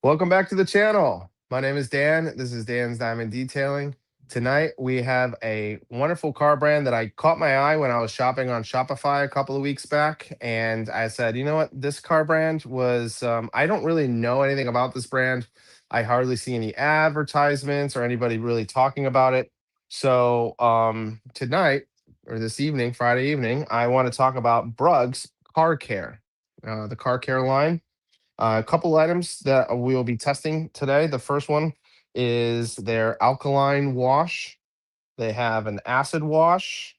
Welcome back to the channel. My name is Dan. This is Dan's Diamond Detailing. Tonight we have a wonderful car brand that I caught my eye when I was shopping on Shopify a couple of weeks back. And I said, you know what? This car brand was, I don't really know anything about this brand. I hardly see any advertisements or anybody really talking about it. So tonight or this evening, Friday evening, I want to talk about BRUG's car care, the car care line. A couple items that we will be testing today. The first one is their alkaline wash. They have an acid wash.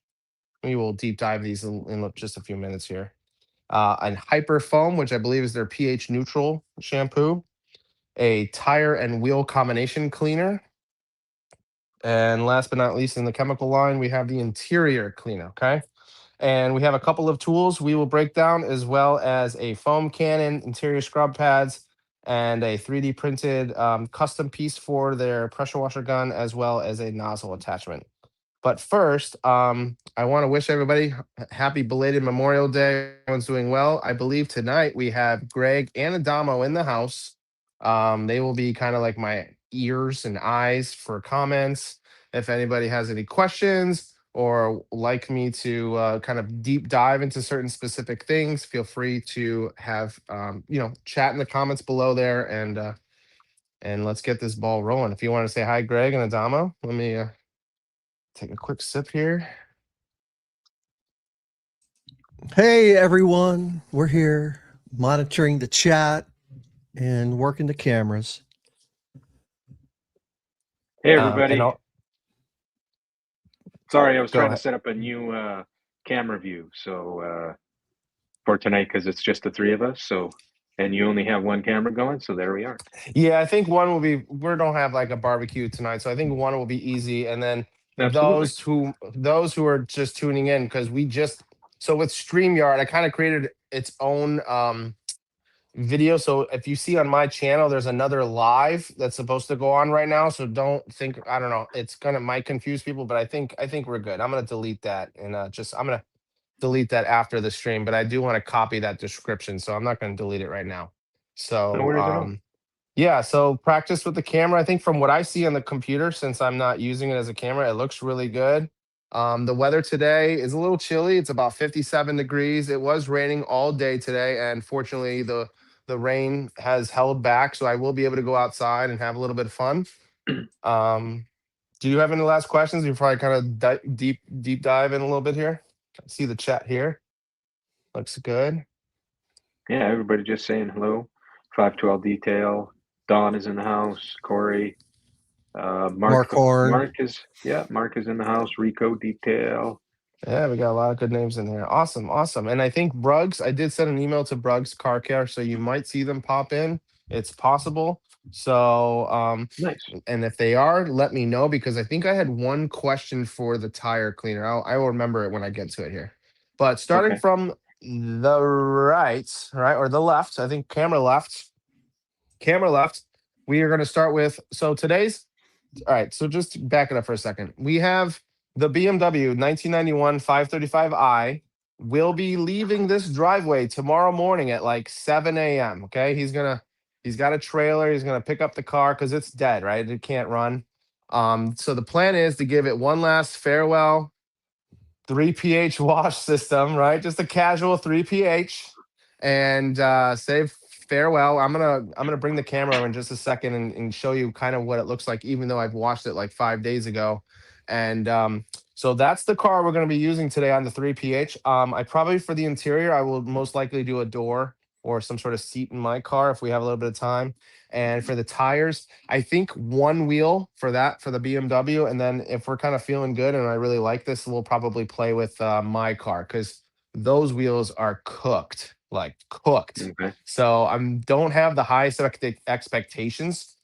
We will deep dive these in just a few minutes here. An hyper foam, which I believe is their pH neutral shampoo. A tire and wheel combination cleaner. And last but not least, in the chemical line, we have the interior cleaner. Okay. And we have a couple of tools we will break down, as well as a foam cannon, interior scrub pads, and a 3D printed custom piece for their pressure washer gun, as well as a nozzle attachment. But first, I want to wish everybody happy belated Memorial Day. Everyone's doing well. I believe tonight we have Greg and Adamo in the house. They will be kind of like my ears and eyes for comments. If anybody has any questions or like me to kind of deep dive into certain specific things, feel free to have chat in the comments below there, and let's get this ball rolling. If you want to say hi, Greg and Adamo, let me take a quick sip here. Hey everyone, we're here monitoring the chat and working the cameras. Hey everybody. Sorry, I was trying to set up a new camera view for tonight because it's just the three of us. And you only have one camera going, so there we are. Yeah, I think one will be. We don't have like a barbecue tonight, so I think one will be easy. And then Absolutely. those who are just tuning in, because with StreamYard, I kind of created its own video. So if you see on my channel, there's another live that's supposed to go on right now. So don't think, I don't know, it's gonna might confuse people, but I think we're good. I'm gonna delete that and I'm gonna delete that after the stream, but I do want to copy that description, so I'm not going to delete it right now. So no worries at all. yeah, so practice with the camera. I think from what I see on the computer, since I'm not using it as a camera, it looks really good. The weather today is a little chilly. It's about 57 degrees. It was raining all day today, and fortunately the rain has held back, so I will be able to go outside and have a little bit of fun. Do you have any last questions before I kind of deep dive in a little bit here? I see the chat here. Looks good. Yeah, everybody just saying hello. 512 Detail. Don is in the house. Corey. Mark is in the house. Rico Detail. Yeah, we got a lot of good names in here. Awesome. And I think BRUG's, I did send an email to BRUG's Car Care, so you might see them pop in. It's possible. So nice. And if they are, let me know, because I think I had one question for the tire cleaner. I will remember it when I get to it here. But starting from the right, or the left, I think camera left, we are going to start with, so today's, all right, so just back it up for a second. We have the BMW 1991 535i will be leaving this driveway tomorrow morning at like 7 a.m. Okay, he's got a trailer. He's gonna pick up the car because it's dead, right? It can't run. So the plan is to give it one last farewell 3 pH wash system, right? Just a casual 3 pH, and say farewell. I'm gonna bring the camera over in just a second and show you kind of what it looks like, even though I've washed it like 5 days ago. And so that's the car we're going to be using today on the 3 pH. I probably, for the interior, I will most likely do a door or some sort of seat in my car if we have a little bit of time. And for the tires, I think one wheel for the BMW. And then if we're kind of feeling good and I really like this, we'll probably play with my car, because those wheels are cooked, like cooked. Okay. So I don't have the highest expectations,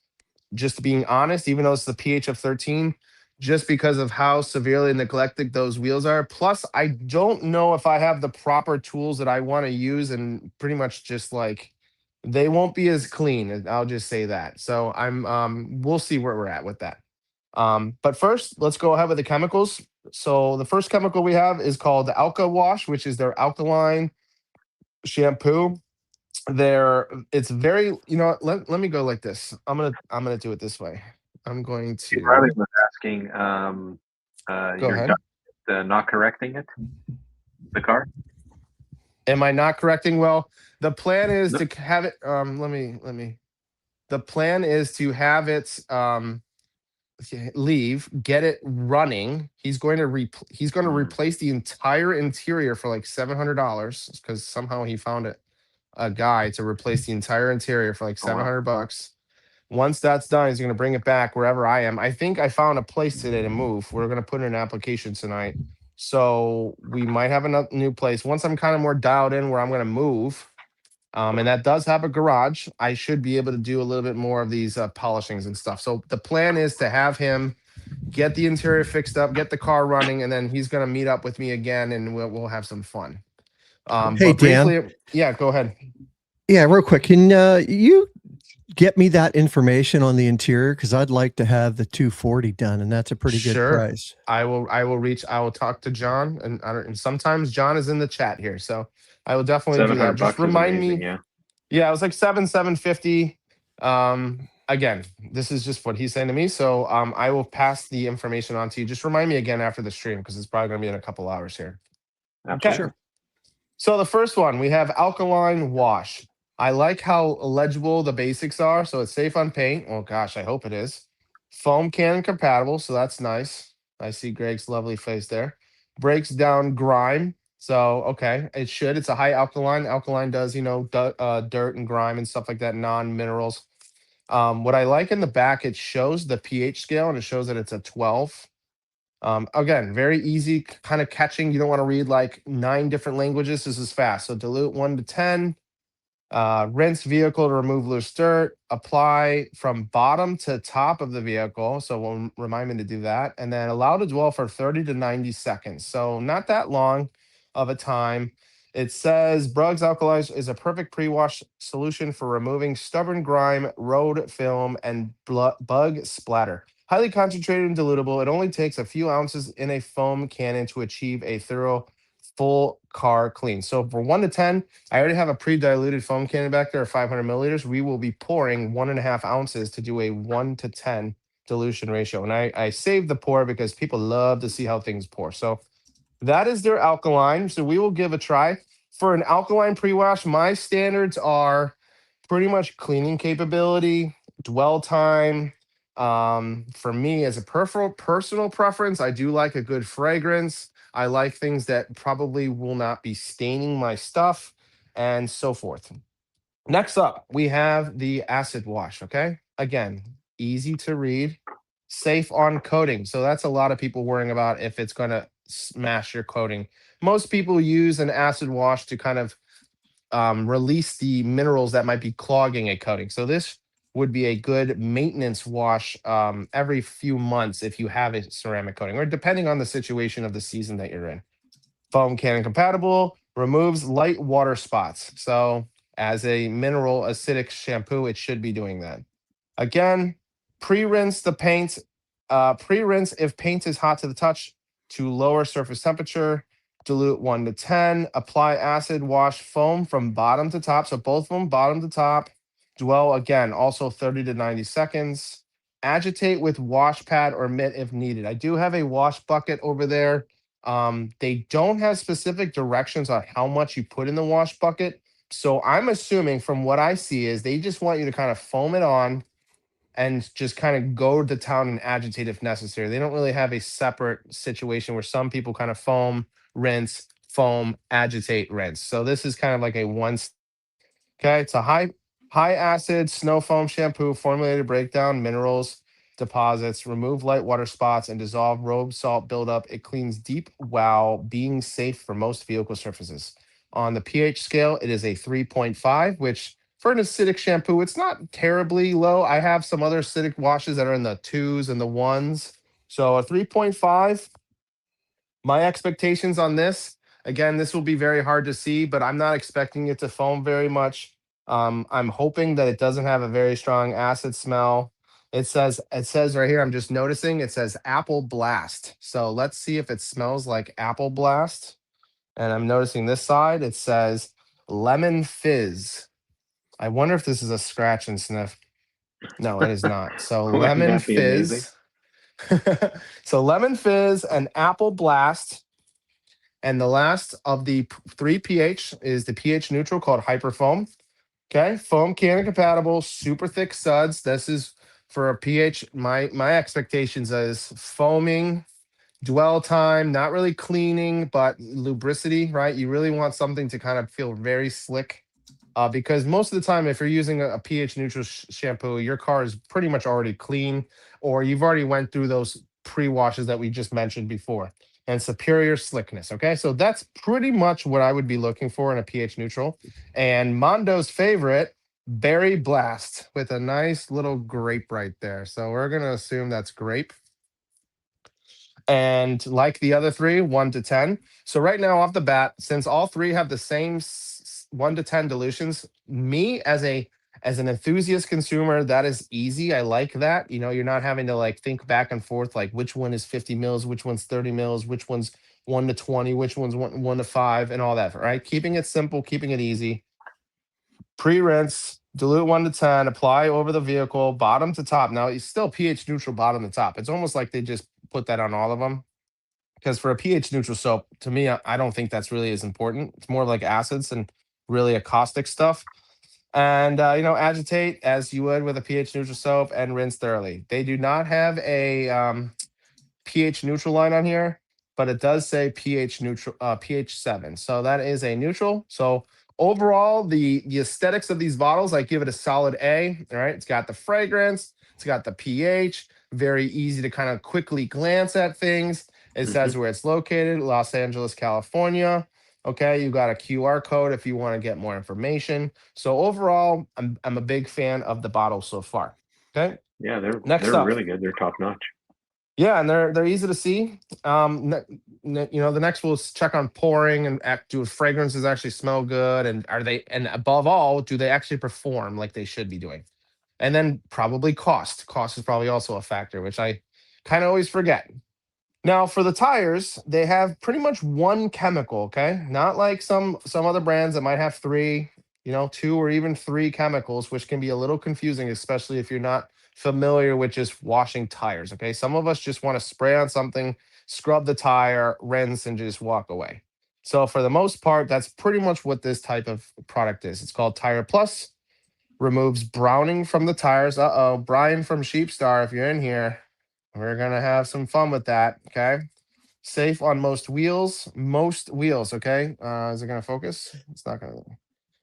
just being honest, even though it's the pH of 13, just because of how severely neglected those wheels are. Plus, I don't know if I have the proper tools that I want to use, and pretty much just like they won't be as clean. I'll just say that. So we'll see where we're at with that. But first, let's go ahead with the chemicals. So the first chemical we have is called the Alka Wash, which is their alkaline shampoo. it's very, you know what, let me go like this. I'm gonna do it this way. I'm going Riley to was asking, go you're ahead. not correcting it, the car? Am I not correcting? Well, the plan is No. to have it, the plan is to have it leave, get it running. He's going to replace the entire interior for like $700 because somehow he found a guy to replace the entire interior for like Oh, wow. $700. Once that's done, he's going to bring it back wherever I am. I think I found a place today to move. We're going to put in an application tonight. So we might have a new place. Once I'm kind of more dialed in where I'm going to move, and that does have a garage, I should be able to do a little bit more of these polishings and stuff. So the plan is to have him get the interior fixed up, get the car running, and then he's going to meet up with me again, and we'll have some fun. Hey, But Dan. briefly, yeah, go ahead. Yeah, real quick. Can you get me that information on the interior? Because I'd like to have the 240 done, and that's a pretty good Sure. price. I will talk to John, and sometimes John is in the chat here, so I will definitely do that. Just $700 is remind amazing, me. yeah. Yeah, it was like 750. Again, this is just what he's saying to me, so I will pass the information on to you. Just remind me again after the stream because it's probably going to be in a couple hours here. Okay. Absolutely. Sure. So the first one, we have alkaline wash. I like how legible the basics are. So it's safe on paint. Oh gosh, I hope it is. Foam can compatible, so that's nice. I see Greg's lovely face there. Breaks down grime. So okay, it should. It's a high alkaline. Alkaline does, dirt and grime and stuff like that, non-minerals. What I like in the back, it shows the pH scale and it shows that it's a 12. Again, very easy kind of catching. You don't want to read like 9 different languages. This is fast. So dilute 1 to 10. Rinse vehicle to remove loose dirt. Apply from bottom to top of the vehicle. So we'll remind me to do that. And then allow to dwell for 30 to 90 seconds. So not that long of a time. It says BRUG's Alkalize is a perfect pre-wash solution for removing stubborn grime, road film, and bug splatter. Highly concentrated and dilutable. It only takes a few ounces in a foam cannon to achieve a thorough full car clean. So for 1 to 10, I already have a pre-diluted foam cannon back there of 500 milliliters. We will be pouring 1.5 ounces to do a 1 to 10 dilution ratio. And I saved the pour because people love to see how things pour. So that is their alkaline. So we will give a try. For an alkaline pre-wash, my standards are pretty much cleaning capability, dwell time. For me, as a personal preference, I do like a good fragrance. I like things that probably will not be staining my stuff and so forth. Next up, we have the acid wash. Okay. Again, easy to read, safe on coating. So that's a lot of people worrying about if it's going to smash your coating. Most people use an acid wash to kind of release the minerals that might be clogging a coating. So this would be a good maintenance wash every few months if you have a ceramic coating, or depending on the situation of the season that you're in. Foam cannon compatible, removes light water spots. So as a mineral acidic shampoo, it should be doing that. Again, pre-rinse the paint. Pre-rinse if paint is hot to the touch to lower surface temperature. Dilute 1 to 10. Apply acid wash foam from bottom to top. So both of them, bottom to top. Dwell again, also 30 to 90 seconds. Agitate with wash pad or mitt if needed. I do have a wash bucket over there. They don't have specific directions on how much you put in the wash bucket. So I'm assuming from what I see is they just want you to kind of foam it on and just kind of go to town and agitate if necessary. They don't really have a separate situation where some people kind of foam, rinse, foam, agitate, rinse. So this is kind of like a one. Okay, it's a high acid snow foam shampoo formulated to break down minerals deposits, remove light water spots, and dissolve road salt buildup. It cleans deep while being safe for most vehicle surfaces. On the pH scale, it is a 3.5, which for an acidic shampoo, it's not terribly low. I have some other acidic washes that are in the 2s and the 1s. So a 3.5. My expectations on this, again, this will be very hard to see, but I'm not expecting it to foam very much. I'm hoping that it doesn't have a very strong acid smell. It says right here, I'm just noticing it says apple blast. So let's see if it smells like apple blast. And I'm noticing this side, it says lemon fizz. I wonder if this is a scratch and sniff. No, it is not. So Wouldn't lemon that be amazing? fizz. So lemon fizz and apple blast. And the last of the three pH is the pH neutral called Hyperfoam. Okay, foam can compatible, super thick suds. This is for a pH. My expectations is foaming, dwell time, not really cleaning, but lubricity, right? You really want something to kind of feel very slick. Because most of the time, if you're using a pH neutral shampoo, your car is pretty much already clean, or you've already went through those pre-washes that we just mentioned before, and superior slickness. Okay, so that's pretty much what I would be looking for in a pH neutral. And Mondo's favorite, Berry Blast, with a nice little grape right there. So we're gonna assume that's grape. And like the other three, 1 to 10. So right now off the bat, since all three have the same 1 to 10 dilutions, me as an enthusiast consumer, that is easy. I like that. You know, you're not having to like think back and forth like which one is 50 mils, which one's 30 mils, which one's 1 to 20, which one's 1 to 5, and all that, right? Keeping it simple, keeping it easy. Pre-rinse, dilute 1 to 10, apply over the vehicle, bottom to top. Now it's still pH neutral bottom to top. It's almost like they just put that on all of them. Because for a pH neutral soap, to me, I don't think that's really as important. It's more like acids and really a caustic stuff. And agitate as you would with a pH neutral soap and rinse thoroughly. They do not have a pH neutral line on here, but it does say pH neutral, pH 7. So that is a neutral. So overall, the aesthetics of these bottles, I give it a solid A. All right, it's got the fragrance, it's got the pH, very easy to kind of quickly glance at things. It says where it's located, Los Angeles, California. Okay, you got a QR code if you want to get more information. So overall, I'm a big fan of the bottle so far. Okay. Yeah, Next they're up. really good. They're top notch. Yeah, and they're easy to see. The next we'll check on pouring and do fragrances actually smell good, and and above all, do they actually perform like they should be doing? And then probably cost. Cost is probably also a factor, which I kind of always forget. Now for the tires, they have pretty much one chemical, okay? Not like some other brands that might have three, 2 or even 3 chemicals, which can be a little confusing, especially if you're not familiar with just washing tires, okay? Some of us just want to spray on something, scrub the tire, rinse, and just walk away. So for the most part, that's pretty much what this type of product is. It's called Tire Plus. Removes browning from the tires. Uh-oh, Brian from Sheepstar, if you're in here, we're gonna have some fun with that. Okay. Safe on most wheels. Most wheels. Okay. Is it gonna focus? It's not gonna.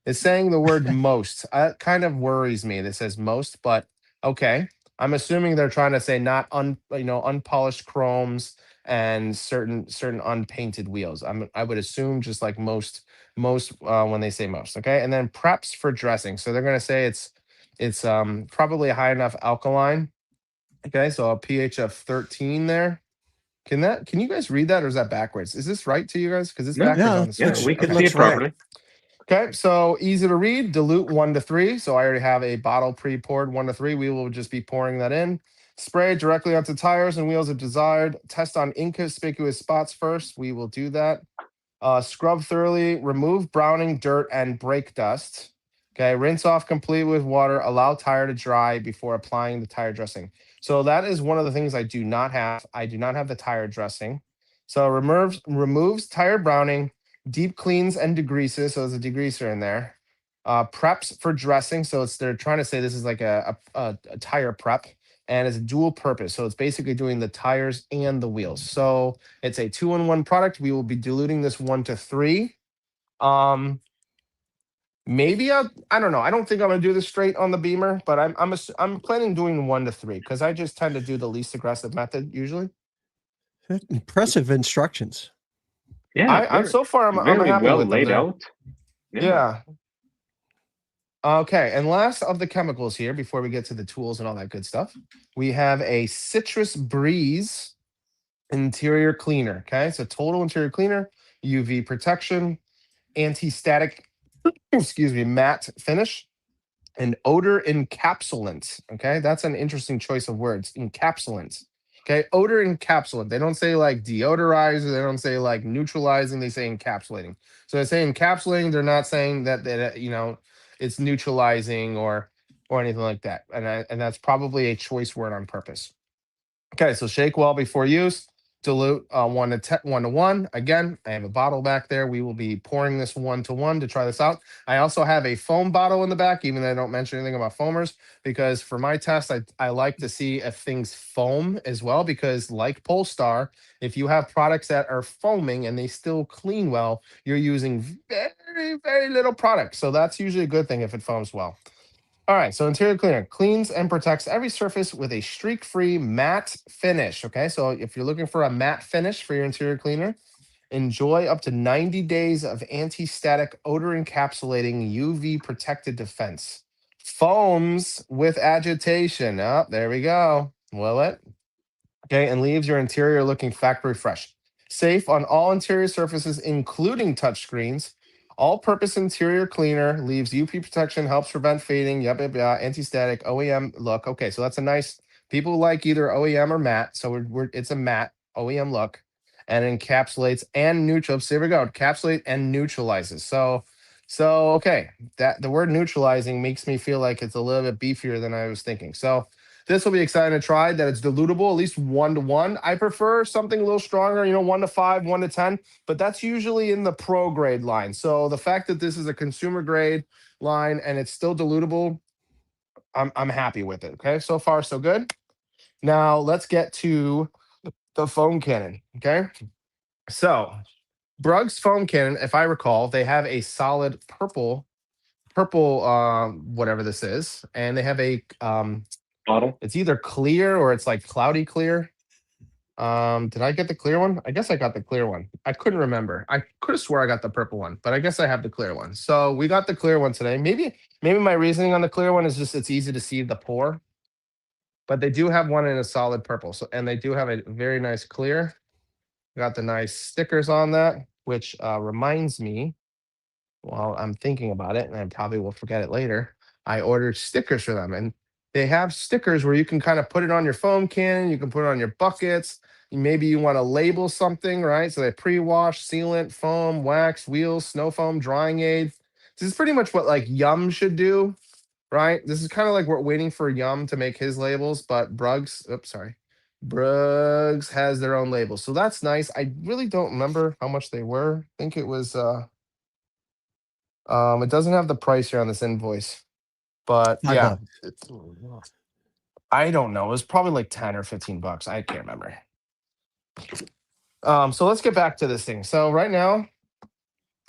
It's saying the word most. That kind of worries me. That says most, but okay. I'm assuming they're trying to say not unpolished chromes and certain unpainted wheels. I would assume just like most when they say most. Okay. And then preps for dressing. So they're gonna say it's probably a high enough alkaline. Okay, so a pH of 13 there. Can you guys read that, or is that backwards? Is this right to you guys? Because it's No, backwards Yeah, on the screen. we can Okay. see it right. properly. Okay, so easy to read. Dilute 1 to 3. So I already have a bottle pre-poured 1 to 3. We will just be pouring that in. Spray directly onto tires and wheels if desired. Test on inconspicuous spots first. We will do that. Scrub thoroughly. Remove browning, dirt, and brake dust. Okay, rinse off completely with water. Allow tire to dry before applying the tire dressing. So that is one of the things I do not have. I do not have the tire dressing. So removes tire browning, deep cleans and degreases. So there's a degreaser in there. Preps for dressing. So they're trying to say this is like a tire prep, and it's dual purpose. So it's basically doing the tires and the wheels. So it's a 2-in-1 product. We will be diluting this 1 to 3. Maybe I don't know. I don't think I'm gonna do this straight on the Beamer, but I'm planning doing 1 to 3 because I just tend to do the least aggressive method usually. Impressive instructions. Yeah, I'm so far I'm very happy well with them. laid out. Yeah. Okay, and last of the chemicals here before we get to the tools and all that good stuff, we have a Citrus Breeze interior cleaner. Okay, it's a total interior cleaner, UV protection, anti-static, excuse me, matte finish, and odor encapsulant. Okay, that's an interesting choice of words. Encapsulant. Okay, odor encapsulant. They don't say like deodorizer. They don't say like neutralizing. They say encapsulating. So they say encapsulating. They're not saying that it's neutralizing or anything like that. And that's probably a choice word on purpose. Okay, so shake well before use. Dilute 1 to 1. Again, I have a bottle back there. We will be pouring this 1 to 1 to try this out. I also have a foam bottle in the back, even though I don't mention anything about foamers, because for my test, I like to see if things foam as well, because like Polestar, if you have products that are foaming and they still clean well, you're using very, very little product. So that's usually a good thing if it foams well. All right, so interior cleaner cleans and protects every surface with a streak-free matte finish. Okay, so if you're looking for a matte finish for your interior cleaner, enjoy up to 90 days of anti-static odor encapsulating UV protected defense. Foams with agitation. Oh, there we go. Will it? Okay, and leaves your interior looking factory fresh. Safe on all interior surfaces, including touchscreens. All-purpose interior cleaner, leaves UV protection, helps prevent fading, anti-static, OEM look. Okay, so that's a nice, people like either OEM or matte, so it's a matte OEM look, and encapsulates and neutral. So there we go, encapsulate and neutralizes. So okay, that the word neutralizing makes me feel like it's a little bit beefier than I was thinking. So this will be exciting to try. That it's dilutable, at least 1 to 1. I prefer something a little stronger, 1 to 5, 1 to 10, but that's usually in the pro grade line. So the fact that this is a consumer grade line and it's still dilutable, I'm happy with it. Okay, so far so good. Now let's get to the foam cannon. Okay, so BRUG's foam cannon, if I recall, they have a solid purple whatever this is, and they have a bottle. It's either clear or it's like cloudy clear. Did I get the clear one? I guess I got the clear one. I couldn't remember. I could have swore I got the purple one, but I guess I have the clear one. So we got the clear one today. Maybe my reasoning on the clear one is just it's easy to see the pour. But they do have one in a solid purple. So and they do have a very nice clear. Got the nice stickers on that, which reminds me, while I'm thinking about it, and I probably will forget it later, I ordered stickers for them. And they have stickers where you can kind of put it on your foam cannon, you can put it on your buckets. Maybe you want to label something, right? So they pre-wash, sealant, foam, wax, wheels, snow foam, drying aid. This is pretty much what like Yum should do, right? This is kind of like we're waiting for Yum to make his labels, but Brug's has their own labels. So that's nice. I really don't remember how much they were. I think it was it doesn't have the price here on this invoice, but yeah, I don't know. It was probably like 10 or 15 bucks. I can't remember. So let's get back to this thing. So right now,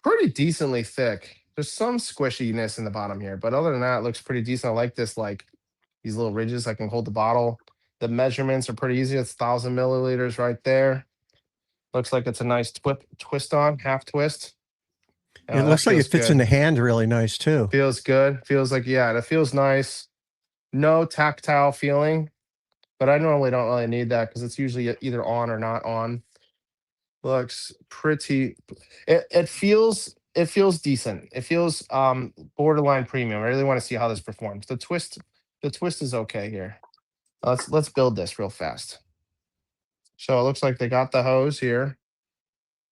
pretty decently thick. There's some squishiness in the bottom here, but other than that, it looks pretty decent. I like this, like these little ridges. I can hold the bottle. The measurements are pretty easy. It's 1,000 milliliters right there. Looks like it's a nice twist on, half twist. It looks like it fits in the hand really nice too. Feels good. Feels like, yeah, it feels nice. No tactile feeling, but I normally don't really need that because it's usually either on or not on. Looks pretty. It feels decent. It feels borderline premium. I really want to see how this performs. The twist is okay here. Let's build this real fast. So it looks like they got the hose here.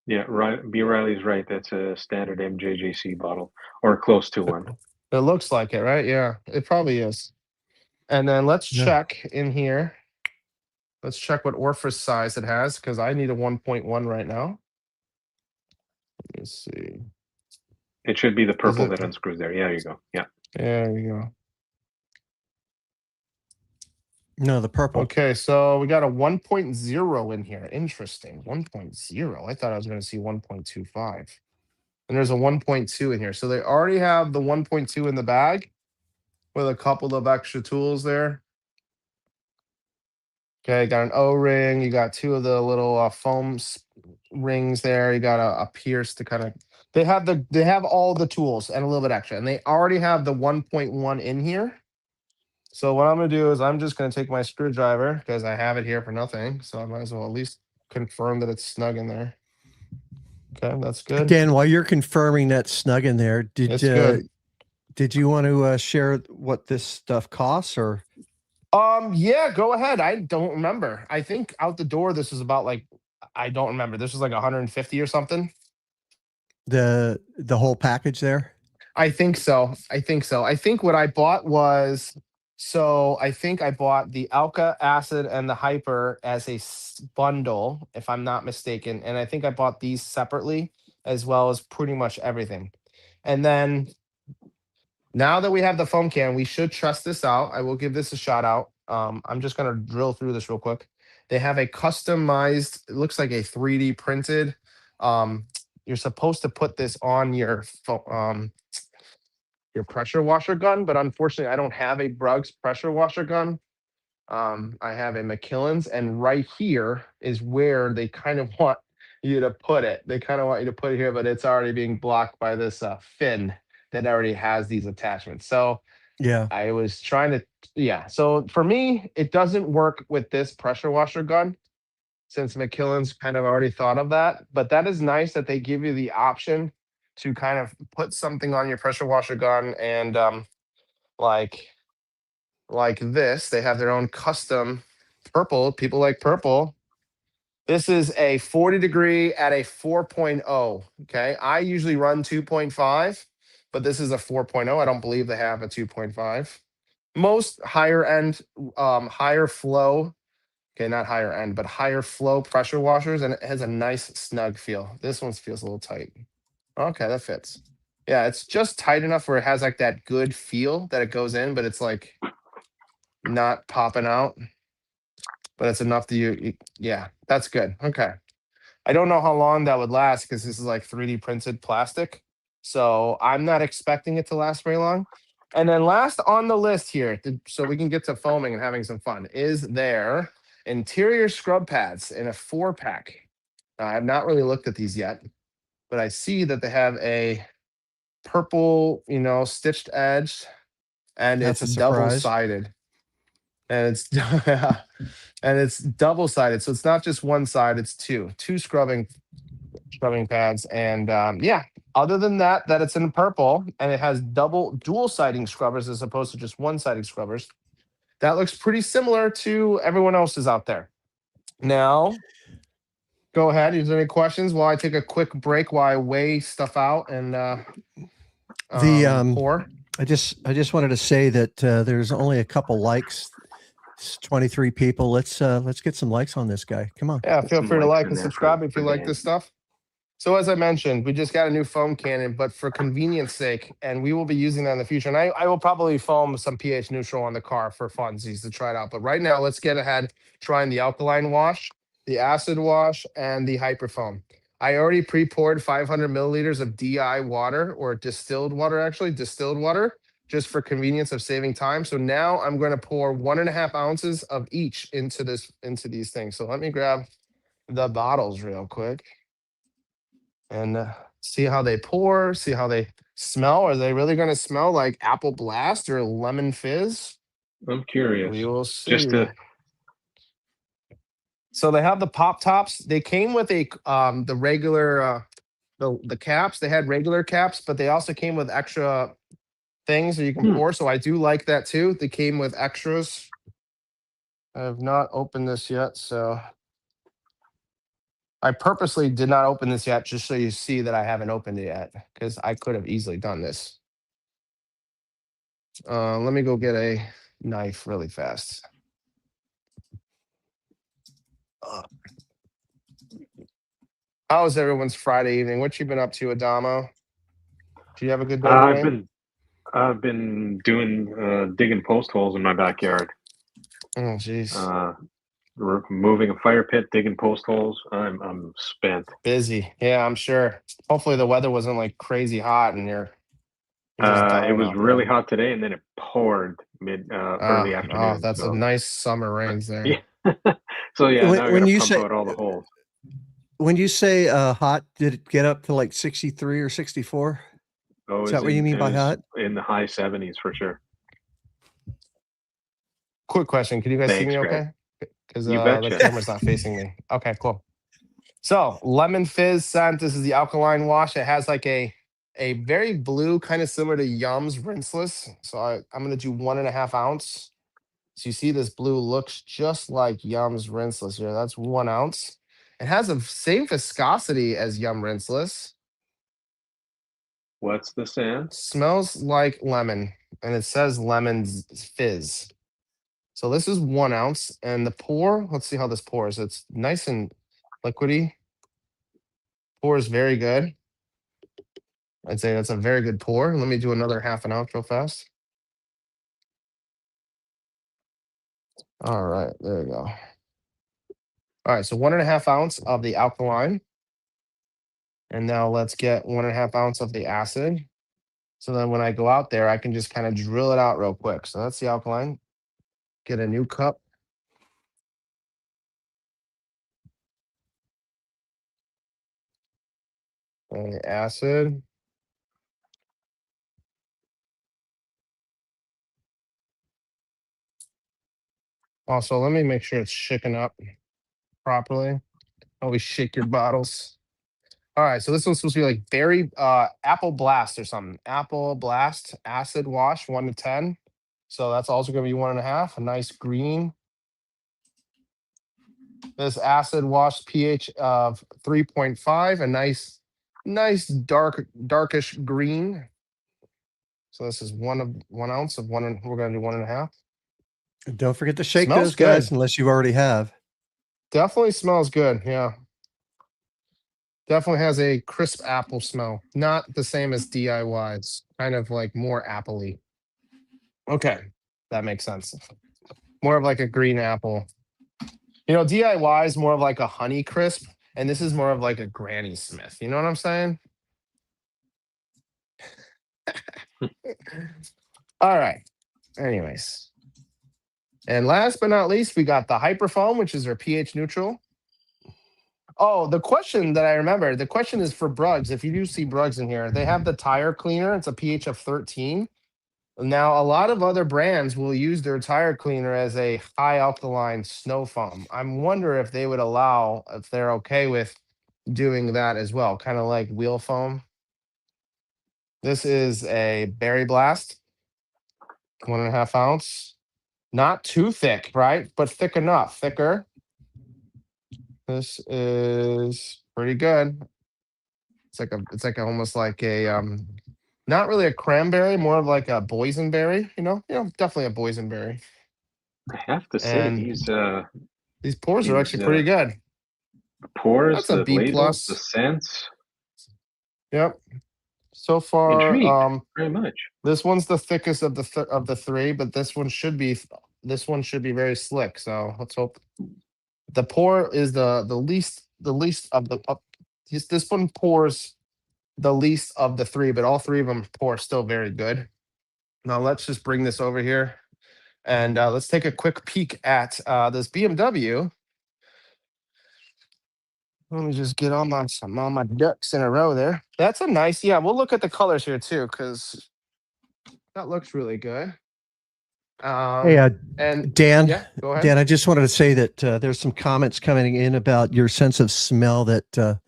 Yeah, right. B. Riley's right. That's a standard MJJC bottle or close to one. It looks like it, right? Yeah, it probably is. And then let's check in here. Let's check what orifice size it has because I need a 1.1 right now. Let me see. It should be the purple that unscrews there. Yeah, there you go. Yeah. There we go. No, the purple. Okay, so we got a 1.0 in here. Interesting. 1.0. I thought I was going to see 1.25. And there's a 1.2 in here. So they already have the 1.2 in the bag with a couple of extra tools there. Okay, got an O-ring. You got two of the little foam rings there. You got a pierce to kind of. They have all the tools and a little bit extra, and they already have the 1.1 in here. So what I'm gonna do is I'm just gonna take my screwdriver because I have it here for nothing. So I might as well at least confirm that it's snug in there. Okay, that's good. Dan, while you're confirming that's snug in there, did you want to share what this stuff costs or? Yeah, go ahead. I don't remember. I think out the door this was about like I don't remember. This was like 150 or something. The whole package there? I think so. I think so. I think what I bought was I think I bought the Alka acid and the hyper as a bundle, if I'm not mistaken. And I think I bought these separately as well as pretty much everything. And then now that we have the foam can, we should trust this out. I will give this a shout out. I'm just gonna drill through this real quick. They have a customized, it looks like a 3D printed. You're supposed to put this on your pressure washer gun, but unfortunately, I don't have a Brug's pressure washer gun. I have a McKillen's, and right here is where they kind of want you to put it. They kind of want you to put it here, but it's already being blocked by this fin that already has these attachments. So Yeah. I was trying to, yeah. So for me, it doesn't work with this pressure washer gun since McKillen's kind of already thought of that. But that is nice that they give you the option to kind of put something on your pressure washer gun and like this. They have their own custom purple. People like purple. This is a 40 degree at a 4.0. Okay. I usually run 2.5, but this is a 4.0. I don't believe they have a 2.5. Most higher end, higher flow. Okay, not higher end, but higher flow pressure washers, and it has a nice snug feel. This one feels a little tight. Okay, that fits. Yeah, it's just tight enough where it has like that good feel that it goes in, but it's like not popping out. But it's enough to yeah, that's good. Okay. I don't know how long that would last because this is like 3D printed plastic. So I'm not expecting it to last very long. And then last on the list here, so we can get to foaming and having some fun, is their interior scrub pads in a 4-pack. Now, I have not really looked at these yet, but I see that they have a purple, stitched edge, and That's it's a double surprise. sided. And it's and it's double sided. So it's not just one side, it's two scrubbing pads. And yeah, other than that it's in purple and it has dual siding scrubbers as opposed to just one siding scrubbers. That looks pretty similar to everyone else's out there. Now, go ahead. Is there any questions while I take a quick break while I weigh stuff out and pour? I just wanted to say that there's only a couple likes. It's 23 people. Let's get some likes on this guy. Come on. Yeah, feel free to like in and there subscribe if for you like Dan. this stuff. So as I mentioned, we just got a new foam cannon, but for convenience sake, and we will be using that in the future. And I will probably foam some pH neutral on the car for funsies to try it out. But right now, let's get ahead trying the alkaline wash, the acid wash, and the hyper foam. I already pre-poured 500 milliliters of DI water, or distilled water, just for convenience of saving time. So now I'm going to pour 1.5 ounces of each into these things. So let me grab the bottles real quick and see how they pour, see how they smell. Are they really going to smell like apple blast or lemon fizz? I'm curious. We will see. So they have the pop tops. They came with the regular the caps. They had regular caps, but they also came with extra things that you can pour. So I do like that too. They came with extras. I have not opened this yet, so I purposely did not open this yet, just so you see that I haven't opened it yet, because I could have easily done this. Let me go get a knife really fast. How was everyone's Friday evening? What you been up to, Adamo? Do you have a good day today? I've been doing digging post holes in my backyard. Oh, jeez. Removing a fire pit, digging post holes. I'm spent. Busy. Yeah, I'm sure. Hopefully the weather wasn't like crazy hot and you're just dying. It was out really there. hot today, and then it poured early afternoon. Oh, that's so. a nice summer rains there. Yeah. So yeah, now I when gotta you pump say out all the holes. when you say hot, did it get up to like 63 or 64? Oh, Is that what you mean by hot? In the high 70s for sure. Quick question. Can you guys see me okay? Because the camera's not facing me. Okay, cool. So lemon fizz scent. This is the alkaline wash. It has like a very blue, kind of similar to Yum's rinseless. So I'm going to do 1.5 ounce. So you see this blue looks just like Yum's rinseless here. That's 1 ounce. It has the same viscosity as Yum rinseless. What's the scent? Smells like lemon, and it says lemon fizz. So this is 1 ounce, and the pour. Let's see how this pours. It's nice and liquidy. Pours very good. I'd say that's a very good pour. Let me do another half an ounce real fast. All right, there we go. All right, so 1.5 ounce of the alkaline. And now let's get 1.5 ounce of the acid. So then when I go out there, I can just kind of drill it out real quick. So that's the alkaline. Get a new cup. And the acid. Also, let me make sure it's shaken up properly. Always shake your bottles. All right, so this one's supposed to be like berry apple blast or something. Apple blast acid wash 1 to 10. So that's also gonna be 1.5. A nice green. This acid wash pH of 3.5. A nice darkish green. So this is 1 ounce of one. We're gonna do 1.5. Don't forget to shake Smells those guys good. unless you already have. Definitely smells good. Yeah. Definitely has a crisp apple smell. Not the same as DIYs. Kind of like more appley. Okay. That makes sense. More of like a green apple. You know, DIY is more of like a honey crisp, and this is more of like a Granny Smith. You know what I'm saying? All right. Anyways. And last but not least, we got the Hyperfoam, which is our pH neutral. Oh, the question that I remember, the question is for Brugs. If you do see Brugs in here, they have the tire cleaner. It's a pH of 13. Now, a lot of other brands will use their tire cleaner as a high alkaline snow foam. I'm wondering if they would allow, if they're okay with doing that as well, kind of like wheel foam. This is a Berry Blast, 1.5 ounce. Not too thick, right? But thick enough, thicker. This is pretty good. It's like almost like a not really a cranberry, more of like a boysenberry, definitely a boysenberry. I have to say, And these pours are actually pretty good. the pours, That's a the B labels, the plus. scents. Yep. So far, Intrigued very much. this one's the thickest of the three, but this one should be very slick. So let's hope. The pour is the least of the this one pours the least of the three, but all three of them pour still very good. Now let's just bring this over here and let's take a quick peek at this BMW. Let me just get all my ducks in a row there. That's a nice, yeah. We'll look at the colors here too, because that looks really good. Hey, And Dan, yeah, go ahead. Dan, I just wanted to say that there's some comments coming in about your sense of smell that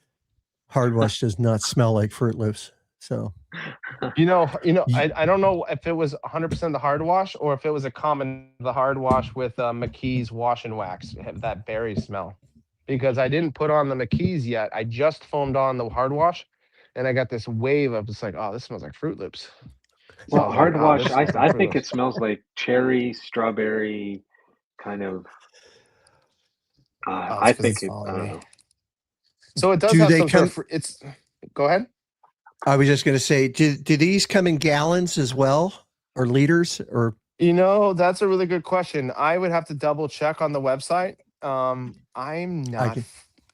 hard wash does not smell like Fruit Loops. So, I don't know if it was 100% the hard wash or if it was a common the hard wash with McKee's wash and wax, that berry smell. Because I didn't put on the McKee's yet. I just foamed on the hard wash, and I got this wave of just like, oh, this smells like Fruit Loops. So I Well, was like, hard oh, wash, this smells like I Fruit think Loops. it smells like cherry, strawberry, kind of. Oh, I it's because think it's it. I following don't me. know. So it does do have they some sort come? of. It's. Go ahead. I was just going to say, do these come in gallons as well, or liters, or? That's a really good question. I would have to double check on the website. I'm not. can-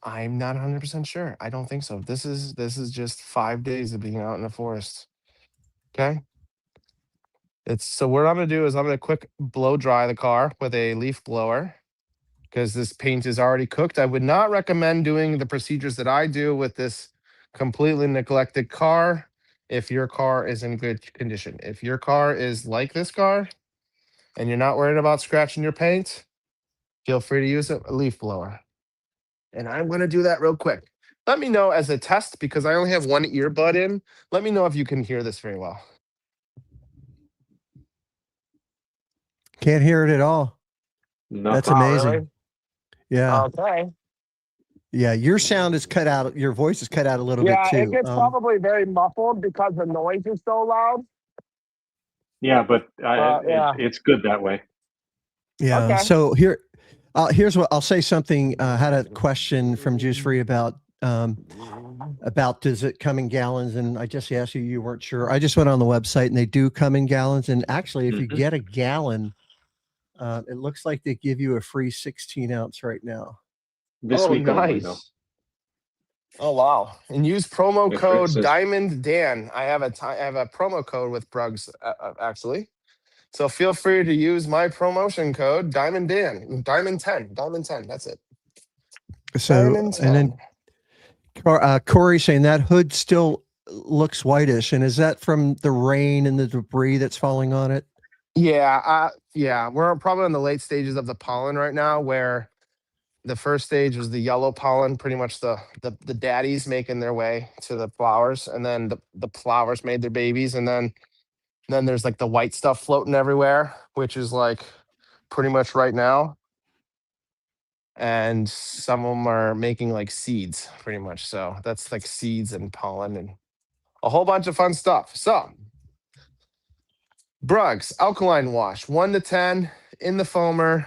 I'm not 100% sure. I don't think so. This is just 5 days of being out in the forest. Okay. It's so what I'm gonna do is I'm gonna quick blow dry the car with a leaf blower because this paint is already cooked. I would not recommend doing the procedures that I do with this completely neglected car if your car is in good condition. If your car is like this car and you're not worried about scratching your paint, feel free to use a leaf blower. And I'm gonna do that real quick. Let me know as a test because I only have one earbud in. Let me know if you can hear this very well. Can't hear it at all. Nothing. That's Oh, amazing. really? Yeah. Okay. Yeah, your sound is cut out. Your voice is cut out a little bit Yeah, it too. gets probably very muffled because the noise is so loud. Yeah, but Yeah. it's good that way. Yeah. Okay. So here's what I'll say. Something had a question from Juice Free about does it come in gallons? And I just asked you, you weren't sure. I just went on the website and they do come in gallons. And actually, if you get a gallon, it looks like they give you a free 16-ounce right now. This week only, though. Nice. Oh wow! And use promo If it code says- Diamond Dan. I have a promo code with BRUGs actually, so feel free to use my promotion code Diamond Dan. Diamond 10. That's it. So Diamond 10. and then Corey saying that hood still looks whitish, and is that from the rain and the debris that's falling on it? Yeah, we're probably in the late stages of the pollen right now, where the first stage was the yellow pollen, pretty much the daddies making their way to the flowers, and then the flowers made their babies, and then there's like the white stuff floating everywhere, which is like pretty much right now. And some of them are making like seeds, pretty much. So that's like seeds and pollen and a whole bunch of fun stuff. So BRUGs alkaline wash 1 to 10 in the foamer.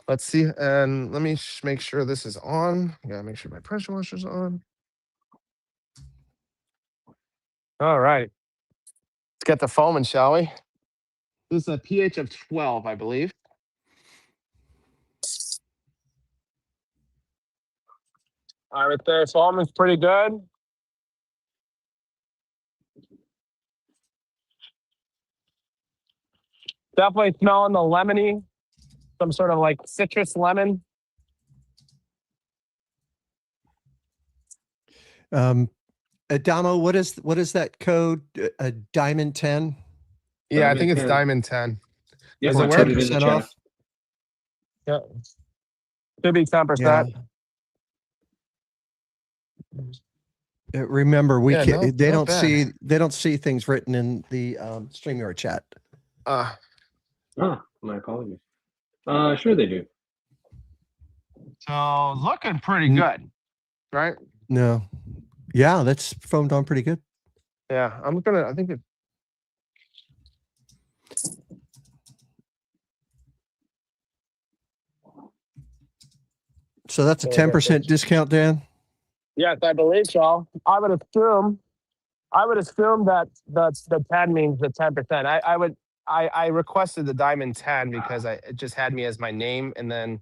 Let's see, and let me make sure this is on. Gotta make sure my pressure washer's on. All right. Let's get the foaming, shall we? This is a pH of 12, I believe. All right, there. Foaming's pretty good. Definitely smelling the lemony, some sort of like citrus lemon. Adamo, what is that code? Diamond 10? Yeah, Diamond I think it's 10. Diamond 10. Yeah, Is it put work? it in the 10% chat. off? Yeah. Should be 10%. Remember, we Yeah, can't. They not don't bad. see. They don't see things written in the StreamYard chat. Oh, my apologies. Sure they do. So looking pretty good, right? No. Yeah, that's foamed on pretty good. Yeah, I think it. So that's a 10% discount, Dan? Yes, I believe so. I would assume that the 10 means the 10%. I requested the Diamond 10 because it just had me as my name, and then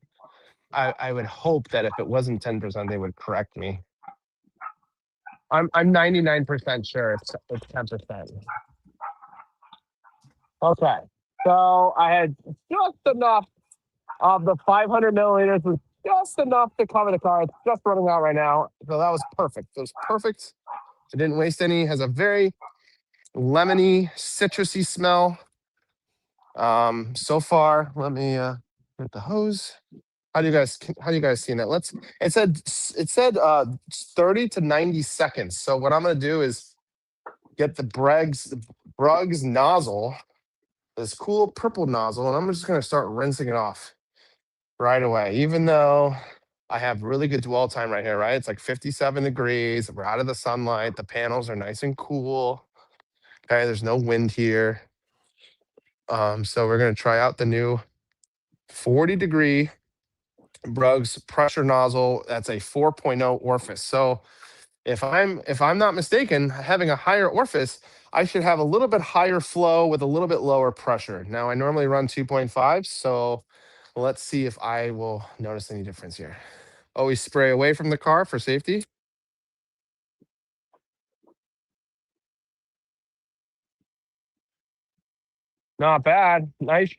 I would hope that if it wasn't 10%, they would correct me. I'm 99% sure it's 10%. Okay, so I had just enough of the 500 milliliters, was just enough to cover the car. It's just running out right now, so that was perfect. It was perfect. I didn't waste any. Has a very lemony, citrusy smell. So far, let me get the hose. How do you guys see that? It said 30 to 90 seconds. So what I'm gonna do is get the BRUG's nozzle, this cool purple nozzle, and I'm just gonna start rinsing it off right away. Even though I have really good dwell time right here, right? It's like 57 degrees. We're out of the sunlight. The panels are nice and cool. Okay, there's no wind here. So we're gonna try out the new 40-degree BRUG's pressure nozzle. That's a 4.0 orifice. So if I'm not mistaken, having a higher orifice, I should have a little bit higher flow with a little bit lower pressure. Now I normally run 2.5, so let's see if I will notice any difference here. Always spray away from the car for safety. Not bad. Nice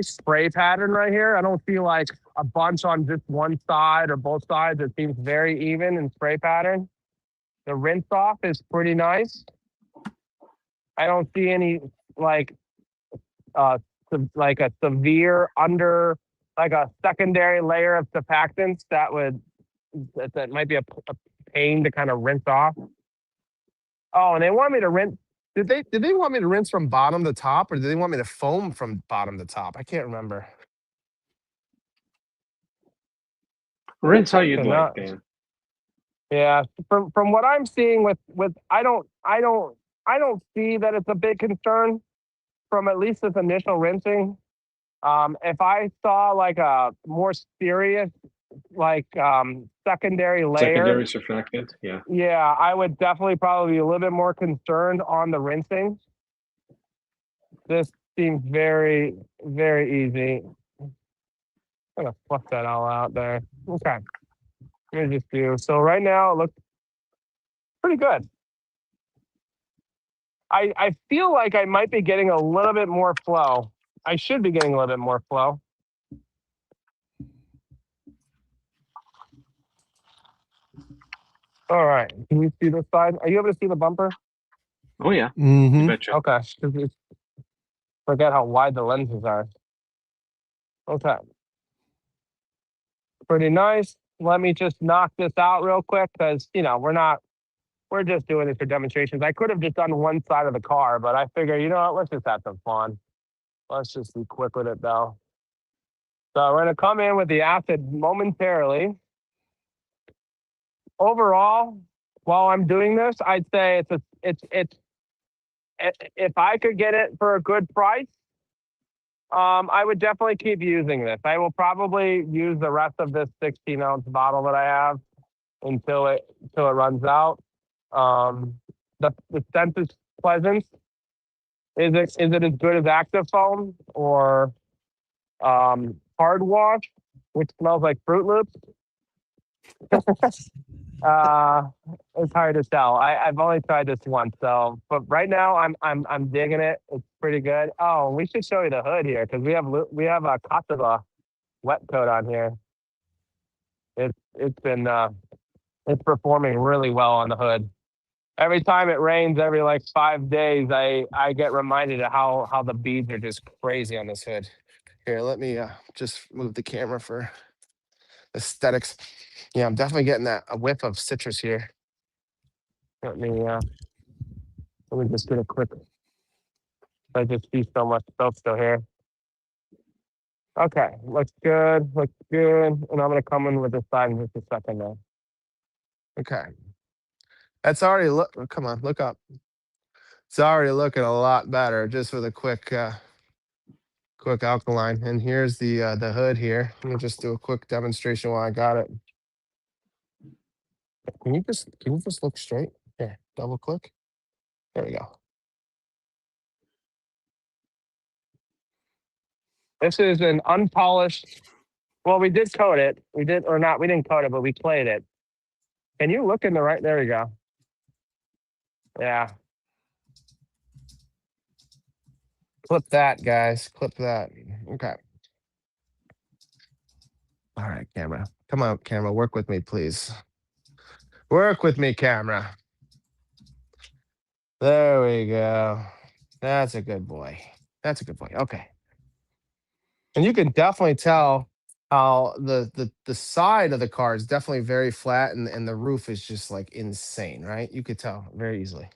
spray pattern right here. I don't feel like a bunch on just one side or both sides. It seems very even in spray pattern. The rinse off is pretty nice. I don't see any like a severe under, like a secondary layer of surfactants that might be a pain to kind of rinse off. Oh, and they want me to rinse. Did they want me to rinse from bottom to top, or did they want me to foam from bottom to top? I can't remember. Rinse how you'd So like, Dan. Yeah, from what I'm seeing with I don't see that it's a big concern from at least this initial rinsing. If I saw like a more serious like secondary layer, Secondary surfactant, yeah. yeah, I would definitely probably be a little bit more concerned on the rinsing. This seems very, very easy. I'm gonna fluff that all out there. Okay. Let me just do so right now it looks pretty good. I feel like I might be getting a little bit more flow. I should be getting a little bit more flow. All right. Can you see this side? Are you able to see the bumper? Oh yeah. Mm-hmm. You betcha. Okay. Forget how wide the lenses are. Okay. Pretty nice. Let me just knock this out real quick because, you know, we're just doing this for demonstrations. I could have just done one side of the car, but I figure, you know what, let's just have some fun. Let's just be quick with it though. So we're going to come in with the acid momentarily. Overall, while I'm doing this, I'd say if I could get it for a good price, I would definitely keep using this. I will probably use the rest of this 16-ounce bottle that I have until it runs out. The scent is pleasant. Is it as good as Active Foam or Hard Wash, which smells like Fruit Loops? It's hard to tell. I've only tried this once, so but right now I'm digging it. It's pretty good. Oh, we should show you the hood here because we have a Katsuba wet coat on here. It's been it's performing really well on the hood. Every time it rains, every like 5 days, I get reminded of how the beads are just crazy on this hood. Here, let me just move the camera for aesthetics. Yeah, I'm definitely getting a whiff of citrus here. Let me just get a quick. I just see so much soap still here. Okay, looks good, and I'm gonna come in with this side in just a second now. Okay, that's already look. Come on, look up. It's already looking a lot better just with a quick alkaline. And here's the hood here. Let me just do a quick demonstration while I got it. Can you just look straight? Here, double click. There we go. This is an unpolished. Well, we did coat it. We did or not. We didn't coat it, but we clayed it. Can you look in the right? There we go. Yeah. Clip that, guys. Clip that. Okay. All right, camera. Come on, camera. Work with me, please. Work with me, camera. There we go. That's a good boy. That's a good boy. Okay. And you can definitely tell how the side of the car is definitely very flat and the roof is just like insane, right? You could tell very easily.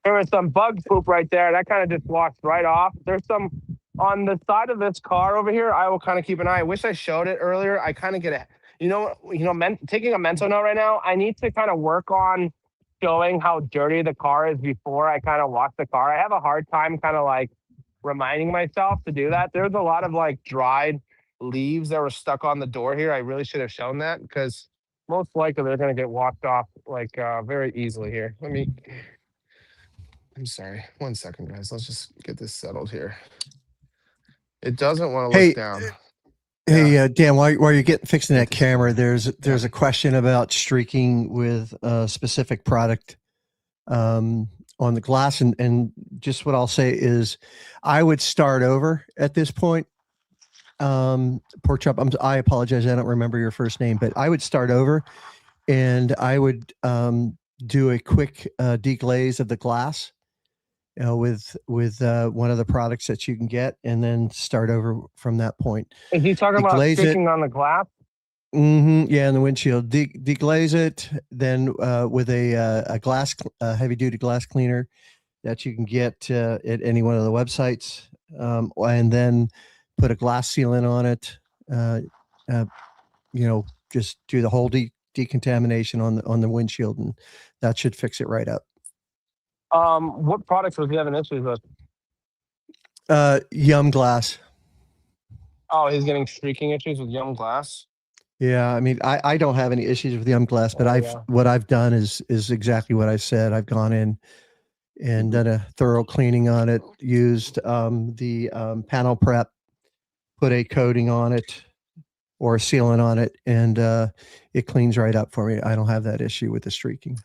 There was some bug poop right there. That kind of just walks right off. There's some on the side of this car over here. I will kind of keep an eye. I wish I showed it earlier. I kind of get a, taking a mental note right now. I need to kind of work on showing how dirty the car is before I kind of wash the car. I have a hard time kind of like reminding myself to do that. There's a lot of like dried leaves that were stuck on the door here. I really should have shown that because most likely they're going to get washed off like very easily here. I'm sorry. 1 second, guys. Let's just get this settled here. It doesn't want to look down. Hey, Dan, while you're fixing that camera, there's a question about streaking with a specific product on the glass, and just what I'll say is, I would start over at this point. Pork chop. I apologize. I don't remember your first name, but I would start over, and I would do a quick deglaze of the glass. With one of the products that you can get, and then start over from that point. Is he talking about sticking on the glass? Yeah, in the windshield. Deglaze it, then with a glass, heavy duty glass cleaner that you can get at any one of the websites, and then put a glass sealant on it. Just do the whole decontamination on the windshield, and that should fix it right up. What products was he having issues with? Yum glass. Oh, he's getting streaking issues with Yum glass. Yeah, I mean, I don't have any issues with Yum glass, but what I've done is exactly what I said. I've gone in and done a thorough cleaning on it, used the panel prep, put a coating on it or a sealant on it, and it cleans right up for me. I don't have that issue with the streaking.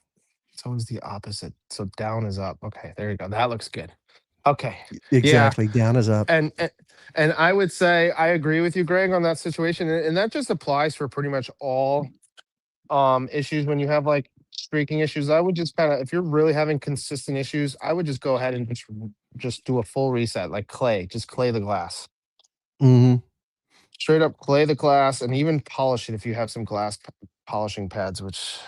It's always the opposite. So down is up. Okay, there you go. That looks good. Okay. Exactly. Yeah. Down is up. And I would say I agree with you, Greg, on that situation. And that just applies for pretty much all issues when you have like streaking issues. I would just kind of, if you're really having consistent issues, I would just go ahead and just do a full reset, like clay, just clay the glass. Mm-hmm. Straight up clay the glass, and even polish it if you have some glass polishing pads, which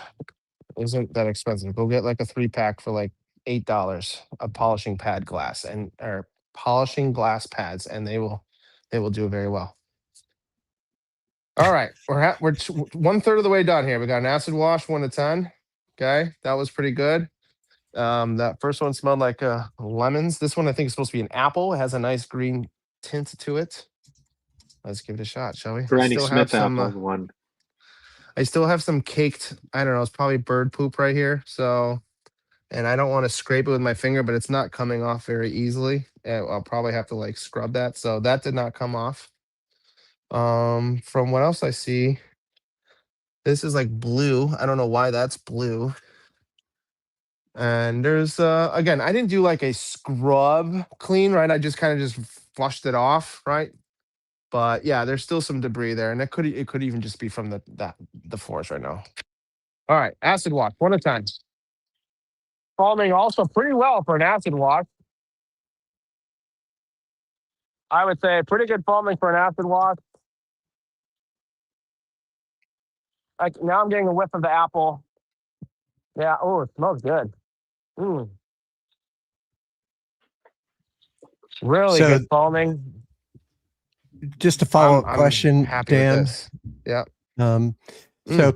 isn't that expensive. Go get like a 3-pack for like $8 of polishing pad glass or polishing glass pads, and they will do it very well. All right, we're 1/3 of the way done here. We got an acid wash 1 to 10. Okay, that was pretty good. That first one smelled like lemons. This one I think is supposed to be an apple. It has a nice green tint to it. Let's give it a shot, shall we? Granny Smith apple one. I still have some caked, I don't know, it's probably bird poop right here. So, and I don't want to scrape it with my finger, but it's not coming off very easily. I'll probably have to like scrub that. So that did not come off. From what else I see, this is like blue. I don't know why that's blue. And there's, again, I didn't do like a scrub clean, right? I just kind of just flushed it off, right? But yeah, there's still some debris there, and it could even just be from the force right now. All right, acid wash 1 to 10. Foaming also pretty well for an acid wash. I would say pretty good foaming for an acid wash. Like now, I'm getting a whiff of the apple. Yeah. Oh, it smells good. Really good foaming. Just a follow-up question, Dan. Yeah. So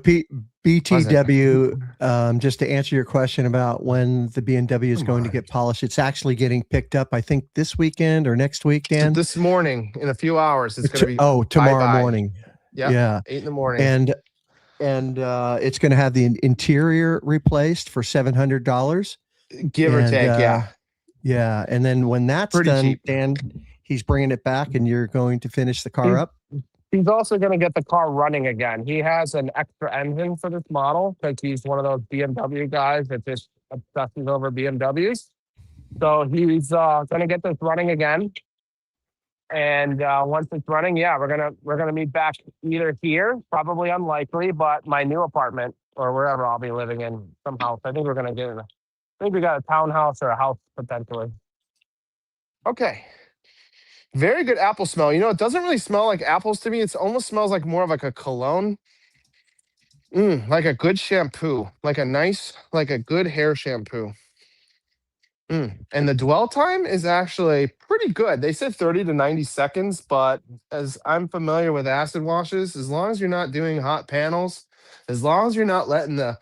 BTW, just to answer your question about when the BMW is going to get polished, it's actually getting picked up, I think, this weekend or next week, Dan? This morning, in a few hours, it's going to be. Tomorrow morning. Yeah. 8 in the morning. And it's going to have the interior replaced for $700. Give or take, yeah. Yeah, and then when that's pretty done, cheap. Dan, he's bringing it back, and you're going to finish the car up? He's also going to get the car running again. He has an extra engine for this model because he's one of those BMW guys that just obsesses over BMWs. So he's going to get this running again. And once it's running, yeah, we're gonna meet back either here, probably unlikely, but my new apartment or wherever I'll be living in, some house. I think we're gonna get in. I think we got a townhouse or a house potentially. Okay. Very good apple smell. You know, it doesn't really smell like apples to me. It almost smells like more of like a cologne. Like a good shampoo, like a good hair shampoo. And the dwell time is actually pretty good. They said 30 to 90 seconds, but as I'm familiar with acid washes, as long as you're not doing hot panels, as long as you're not letting the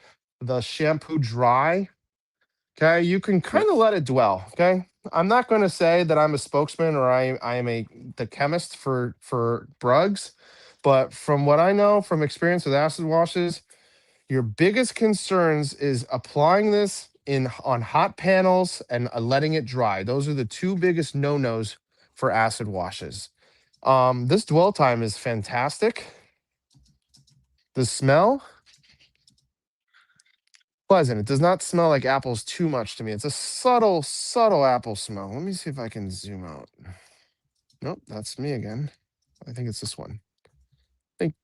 shampoo dry, okay, you can kind of let it dwell, okay? I'm not going to say that I'm a spokesman or I am the chemist for BRUGs, but from what I know from experience with acid washes, your biggest concerns is applying this on hot panels and letting it dry. Those are the 2 biggest no-nos for acid washes. This dwell time is fantastic. The smell, pleasant. It does not smell like apples too much to me. It's a subtle apple smell. Let me see if I can zoom out. Nope, that's me again. I think it's this one. I think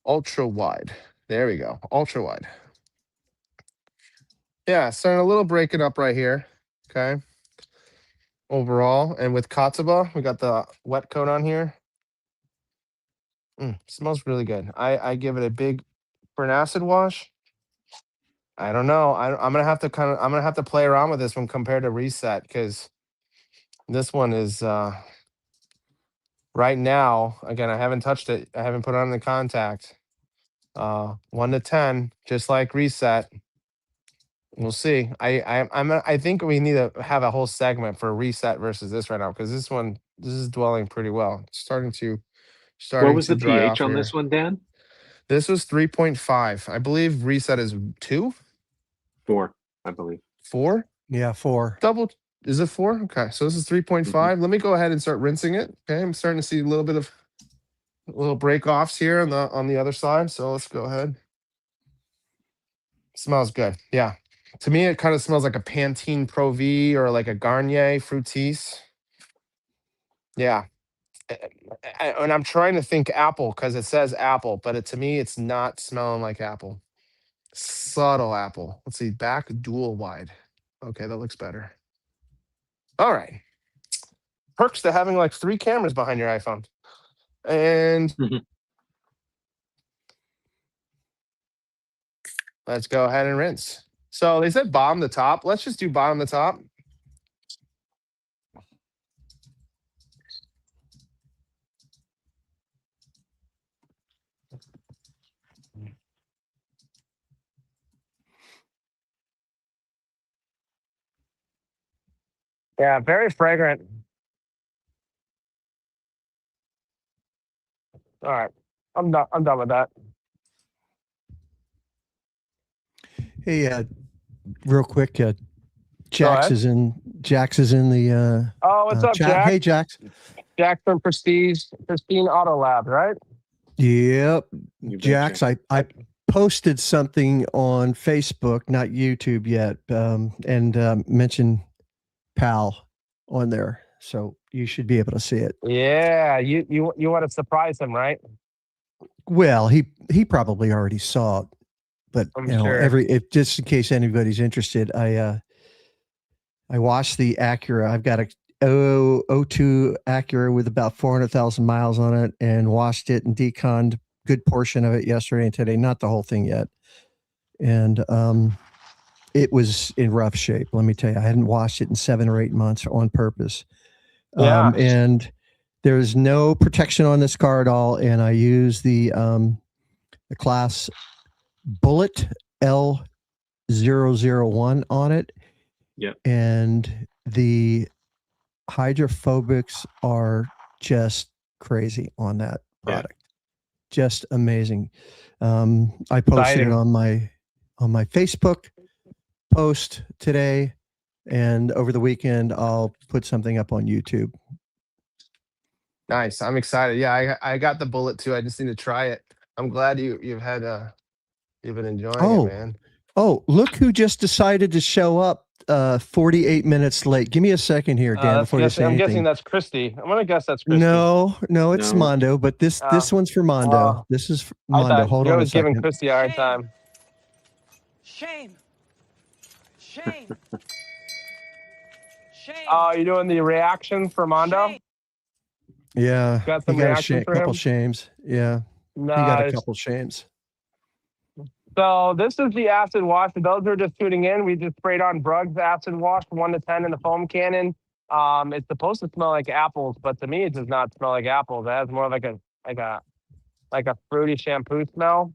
ultra wide. There we go. Ultra wide. Yeah, starting a little breaking up right here. Okay. Overall, and with Katsuba, we got the wet coat on here. Smells really good. I give it a big for an acid wash. I don't know. I'm gonna have to play around with this one compared to reset because this one is right now, again, I haven't touched it. I haven't put it on the contact. 1 to 10, just like reset. We'll see. I think we need to have a whole segment for reset versus this right now, because this is dwelling pretty well. It's starting What was to the dry pH off on here. this one, Dan? This was 3.5. I believe reset is 2, 4, I believe. 4. Yeah, 4. Double. Is it 4? Okay, so this is 3.5. Let me go ahead and start rinsing it. Okay, I'm starting to see a little break offs here on the other side. So let's go ahead. Smells good. Yeah. To me, it kind of smells like a Pantene Pro V or like a Garnier Fructis. Yeah. And I'm trying to think apple because it says apple, but to me, it's not smelling like apple. Subtle apple. Let's see. Back dual wide. Okay, that looks better. All right. Perks to having like 3 cameras behind your iPhone. And let's go ahead and rinse. So they said bottom to top. Let's just do bottom to top. Yeah, very fragrant. All right. I'm done with that. Hey, real quick, Jax is in the Oh, what's up, chat. Jack? Hey, Jax. Jack from Pristine Auto Lab, right? Yep. You Jax, betcha. I posted something on Facebook, not YouTube yet, and mentioned Pal on there. So you should be able to see it. Yeah, you want to surprise him, right? Well, he probably already saw it, but I'm sure. if just in case anybody's interested, I washed the Acura. I've got a 02 Acura with about 400,000 miles on it, and washed it and deconned a good portion of it yesterday and today, not the whole thing yet. And it was in rough shape. Let me tell you, I hadn't washed it in 7 or 8 months on purpose. Yeah. And there's no protection on this car at all. And I use the class Bullet L001 on it. Yep. And the hydrophobics are just crazy on that product. Yeah. Just amazing. I posted it on my Facebook post today, and over the weekend I'll put something up on YouTube. Nice. I'm excited. Yeah, I got the Bullet too. I just need to try it. I'm glad you've been enjoying it, man. Oh, look who just decided to show up 48 minutes late. Give me a second here, Dan, before you say anything. I'm guessing that's Christy. I'm gonna guess that's Christy. No, it's Mondo, but this one's for Mondo. This is for Mondo. Hold on a second. Giving Christy a hard time. Shame. Oh, you're doing the reaction for Mondo? Shame. Yeah. Got some reaction for him? Couple shames. Yeah. Nice. He got a couple shames. So this is the acid wash. For those who are just tuning in, we just sprayed on BRUG's acid wash 1 to 10 in the foam cannon. It's supposed to smell like apples, but to me it does not smell like apples. It has more like a fruity shampoo smell.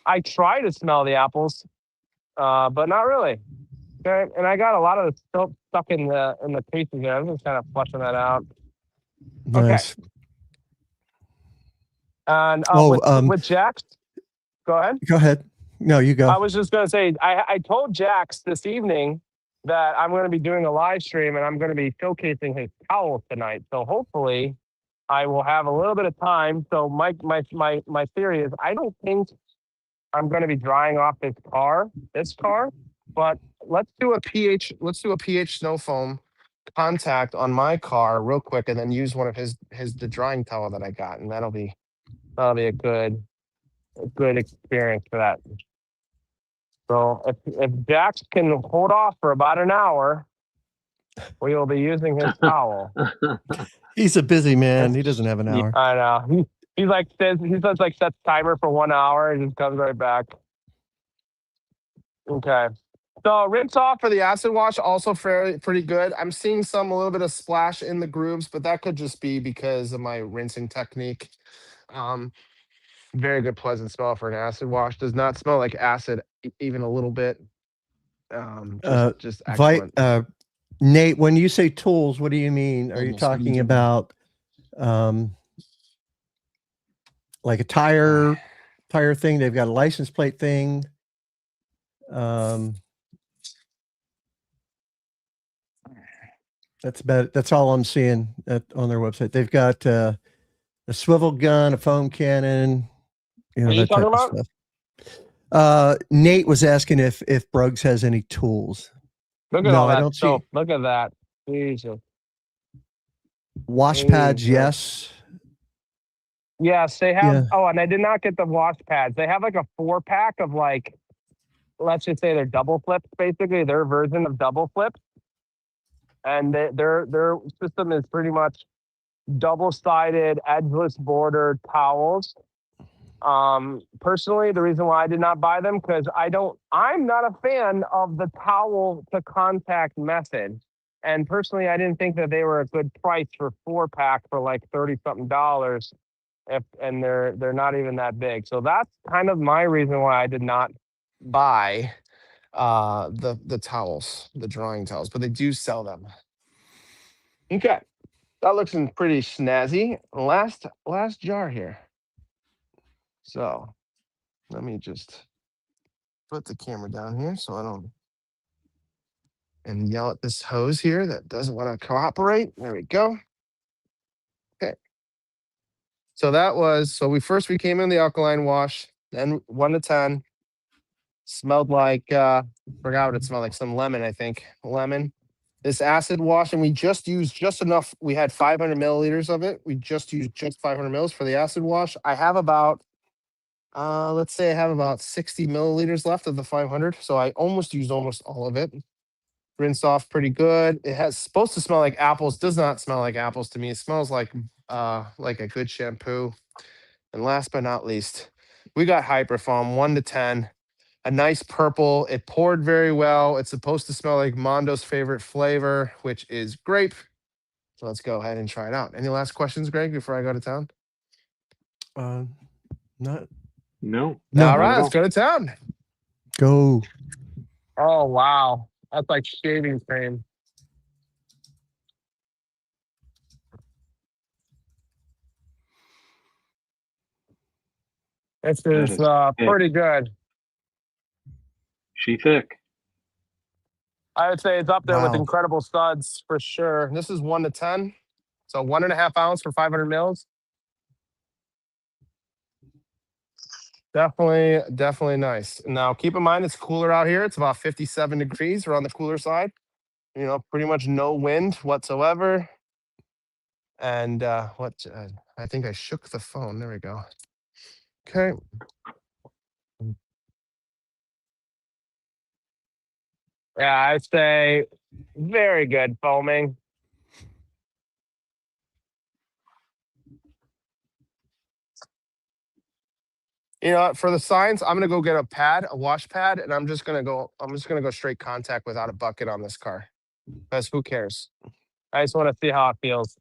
I try to smell the apples, but not really. Okay, and I got a lot of the soap stuck in the creases there. I'm just kind of flushing that out. Nice. Okay. And with Jax, go ahead. Go ahead. No, you go. I was just going to say, I told Jax this evening that I'm going to be doing a live stream and I'm going to be showcasing his towel tonight. So hopefully I will have a little bit of time. So my theory is I don't think I'm going to be drying off this car, but let's do a pH snow foam contact on my car real quick and then use one of the drying towel that I got. And that'll be a good experience for that. So if Jax can hold off for about an hour, we will be using his towel. He's a busy man. He doesn't have an hour. I know. He says sets timer for 1 hour and just comes right back. Okay. So rinse off for the acid wash, also pretty good. I'm seeing a little bit of splash in the grooves, but that could just be because of my rinsing technique. Very good, pleasant smell for an acid wash. Does not smell like acid even a little bit. Just excellent. Nate, when you say tools, what do you mean? Are you Goodness, what are you talking doing? about like a tire thing? They've got a license plate thing. That's all I'm seeing on their website. They've got a swivel gun, a foam cannon, Are you that type talking of about? stuff. Nate was asking if BRUG's has any tools. Look at No, all I that don't soap. see. Look at that. Jesus. Wash pads, yes. Yes, they have. Yeah. Oh, and I did not get the wash pads. They have like a 4-pack of like, let's just say they're double flips, basically their version of double flips. And their system is pretty much double-sided, edgeless border towels. Personally, the reason why I did not buy them, because I'm not a fan of the towel to contact method. And personally, I didn't think that they were a good price for 4-pack for like $30-something. And they're not even that big. So that's kind of my reason why I did not buy the towels, the drying towels, but they do sell them. Okay. That looks pretty snazzy. Last jar here. So let me just put the camera down here so I don't and yell at this hose here that doesn't want to cooperate. There we go. Okay. So we came in the alkaline wash, then 1 to 10. Smelled like forgot what it smelled like, some lemon, I think. Lemon. This acid wash, and we just used just enough. We had 500 milliliters of it. We just used just 500 mils for the acid wash. I have about let's say I have about 60 milliliters left of the 500. So I used almost all of it. Rinse off pretty good. It has supposed to smell like apples. Does not smell like apples to me. It smells like a good shampoo. And last but not least, we got Hyperfoam 1 to 10. A nice purple. It poured very well. It's supposed to smell like Mondo's favorite flavor, which is grape. So let's go ahead and try it out. Any last questions, Greg, before I go to town? Not. No. All right, let's go to town. Go. Oh, wow. That's like shaving cream. This is pretty good. She thick. I would say it's up there with Wow. Incredible Suds for sure. This is 1 to 10. So 1.5 ounce for 500 mils. Definitely nice. Now, keep in mind, it's cooler out here. It's about 57 degrees. We're on the cooler side. Pretty much no wind whatsoever. And I think I shook the phone. There we go. Okay. Yeah, I'd say very good foaming. You know what? For the signs, I'm gonna go get a wash pad, and I'm just gonna go straight contact without a bucket on this car. Because who cares? I just want to see how it feels.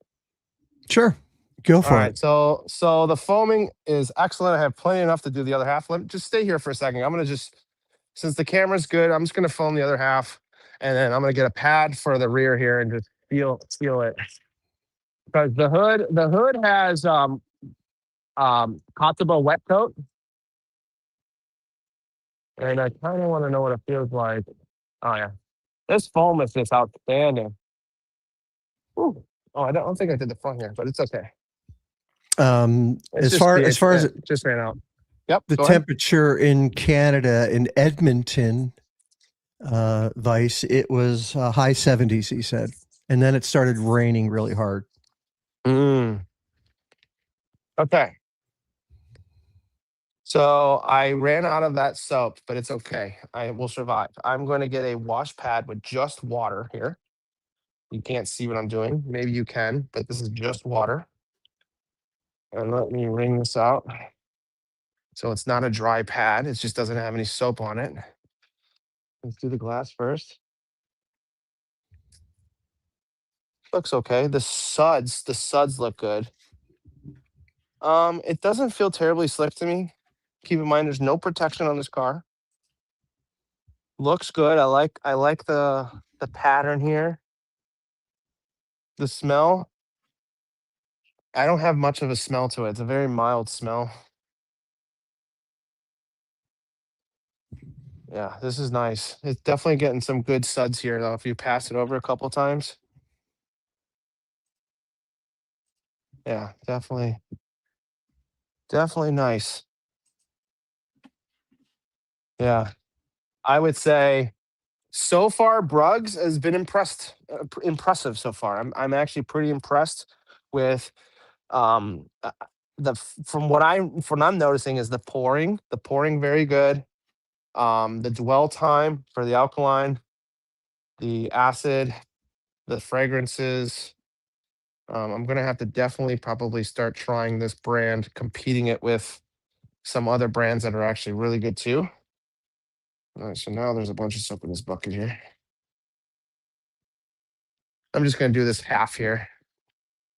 Sure. Go for All right. it. So the foaming is excellent. I have plenty enough to do the other half. Let me just stay here for a second. I'm gonna since the camera's good, I'm just gonna foam the other half, and then I'm gonna get a pad for the rear here and just feel it. Because the hood has Kotzebue wet coat. And I kind of want to know what it feels like. Oh yeah, this foam is just outstanding. Ooh. Oh, I don't think I did the front here, but it's okay. As far as it just ran out. Yep. The temperature in Canada, in Edmonton, Vice, it was high 70s, he said, and then it started raining really hard. Okay. So I ran out of that soap, but it's okay. I will survive. I'm going to get a wash pad with just water here. You can't see what I'm doing. Maybe you can, but this is just water. And let me wring this out. So it's not a dry pad. It just doesn't have any soap on it. Let's do the glass first. Looks okay. The suds look good. It doesn't feel terribly slick to me. Keep in mind, there's no protection on this car. Looks good. I like the pattern here. The smell, I don't have much of a smell to it. It's a very mild smell. Yeah, this is nice. It's definitely getting some good suds here, though, if you pass it over a couple times. Yeah, definitely nice. Yeah, I would say so far, Bruggs has been impressive so far. I'm actually pretty impressed with um uh, from what I'm noticing is the pouring. The pouring very good. The dwell time for the alkaline, the acid, the fragrances. I'm gonna have to definitely probably start trying this brand, competing it with some other brands that are actually really good too. All right, so now there's a bunch of soap in this bucket here. I'm just gonna do this half here.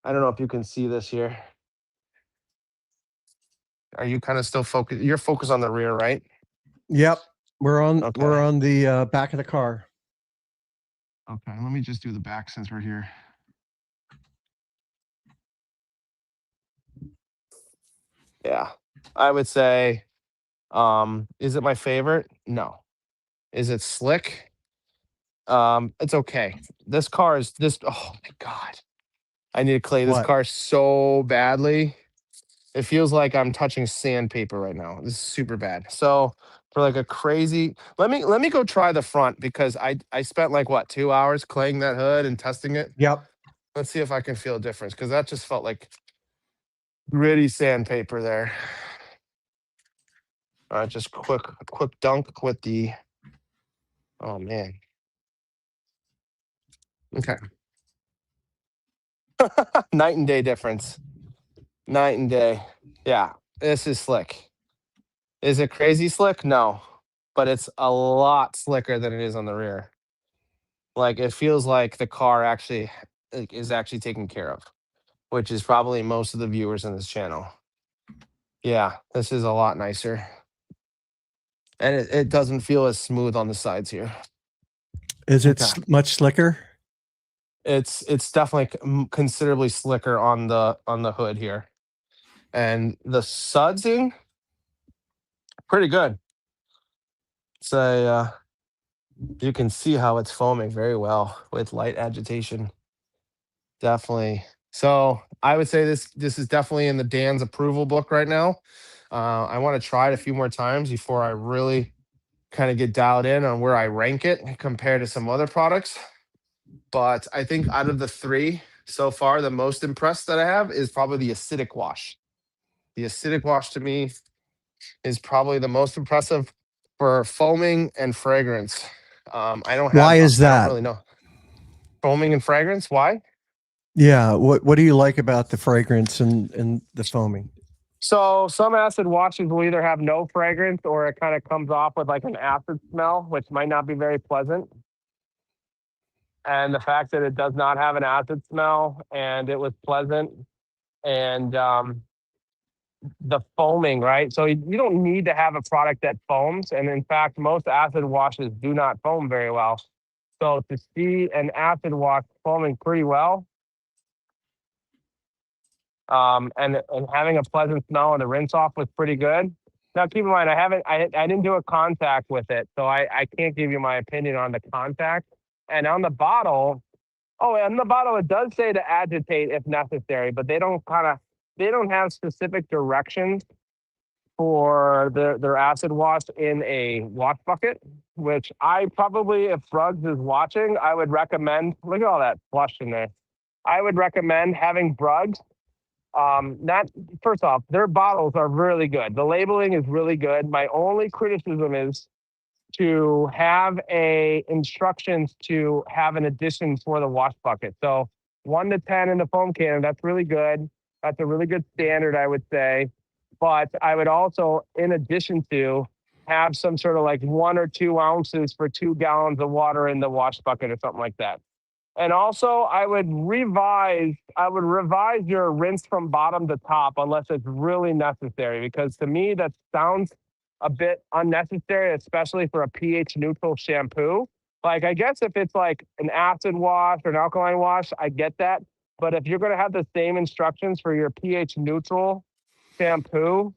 I don't know if you can see this here. Are you kind of still focused? You're focused on the rear, right? Yep. We're on Okay. the back of the car. Okay, let me just do the back since we're here. Yeah, I would say, is it my favorite? No. Is it slick? It's okay. This car is this. Oh my god, I need to clay this What? car so badly. It feels like I'm touching sandpaper right now. This is super bad. So for like a crazy, let me go try the front because I spent like what 2 hours claying that hood and testing it. Yep. Let's see if I can feel a difference because that just felt like gritty sandpaper there. All right, just quick dunk with the. Oh man. Okay. Night and day difference. Night and day. Yeah, this is slick. Is it crazy slick? No, but it's a lot slicker than it is on the rear. Like it feels like the car actually like, is actually taken care of, which is probably most of the viewers in this channel. Yeah, this is a lot nicer. And it doesn't feel as smooth on the sides here. Is it Okay. much slicker? It's definitely considerably slicker on the hood here. And the sudsing, pretty good. So you can see how it's foaming very well with light agitation. Definitely. So I would say this is definitely in the Dan's approval book right now. I want to try it a few more times before I really kind of get dialed in on where I rank it compared to some other products. But I think out of the three so far, the most impressed that I have is probably the acidic wash. The acidic wash to me is probably the most impressive for foaming and fragrance. I don't Why is I don't that? really know. Foaming and fragrance, why? Yeah. What do you like about the fragrance and the foaming? So some acid washes will either have no fragrance or it kind of comes off with like an acid smell, which might not be very pleasant. And the fact that it does not have an acid smell and it was pleasant and the foaming, right? So you don't need to have a product that foams. And in fact, most acid washes do not foam very well. So to see an acid wash foaming pretty well, and having a pleasant smell and the rinse off was pretty good. Now keep in mind, I didn't do a contact with it, so I can't give you my opinion on the contact. And on the bottle, it does say to agitate if necessary, but they don't have specific directions for their acid wash in a wash bucket, which I probably, if Bruggs is watching, I would recommend. Look at all that flush in there. I would recommend having Bruggs. Not first off, their bottles are really good. The labeling is really good. My only criticism is to have a instructions to have an addition for the wash bucket. So 1 to 10 in the foam can, that's really good. That's a really good standard, I would say. But I would also, in addition to, have some sort of like 1 or 2 ounces for 2 gallons of water in the wash bucket or something like that. And also I would revise your rinse from bottom to top unless it's really necessary, because to me that sounds a bit unnecessary, especially for a pH neutral shampoo. Like, I guess if it's like an acid wash or an alkaline wash, I get that. But if you're going to have the same instructions for your pH neutral shampoo,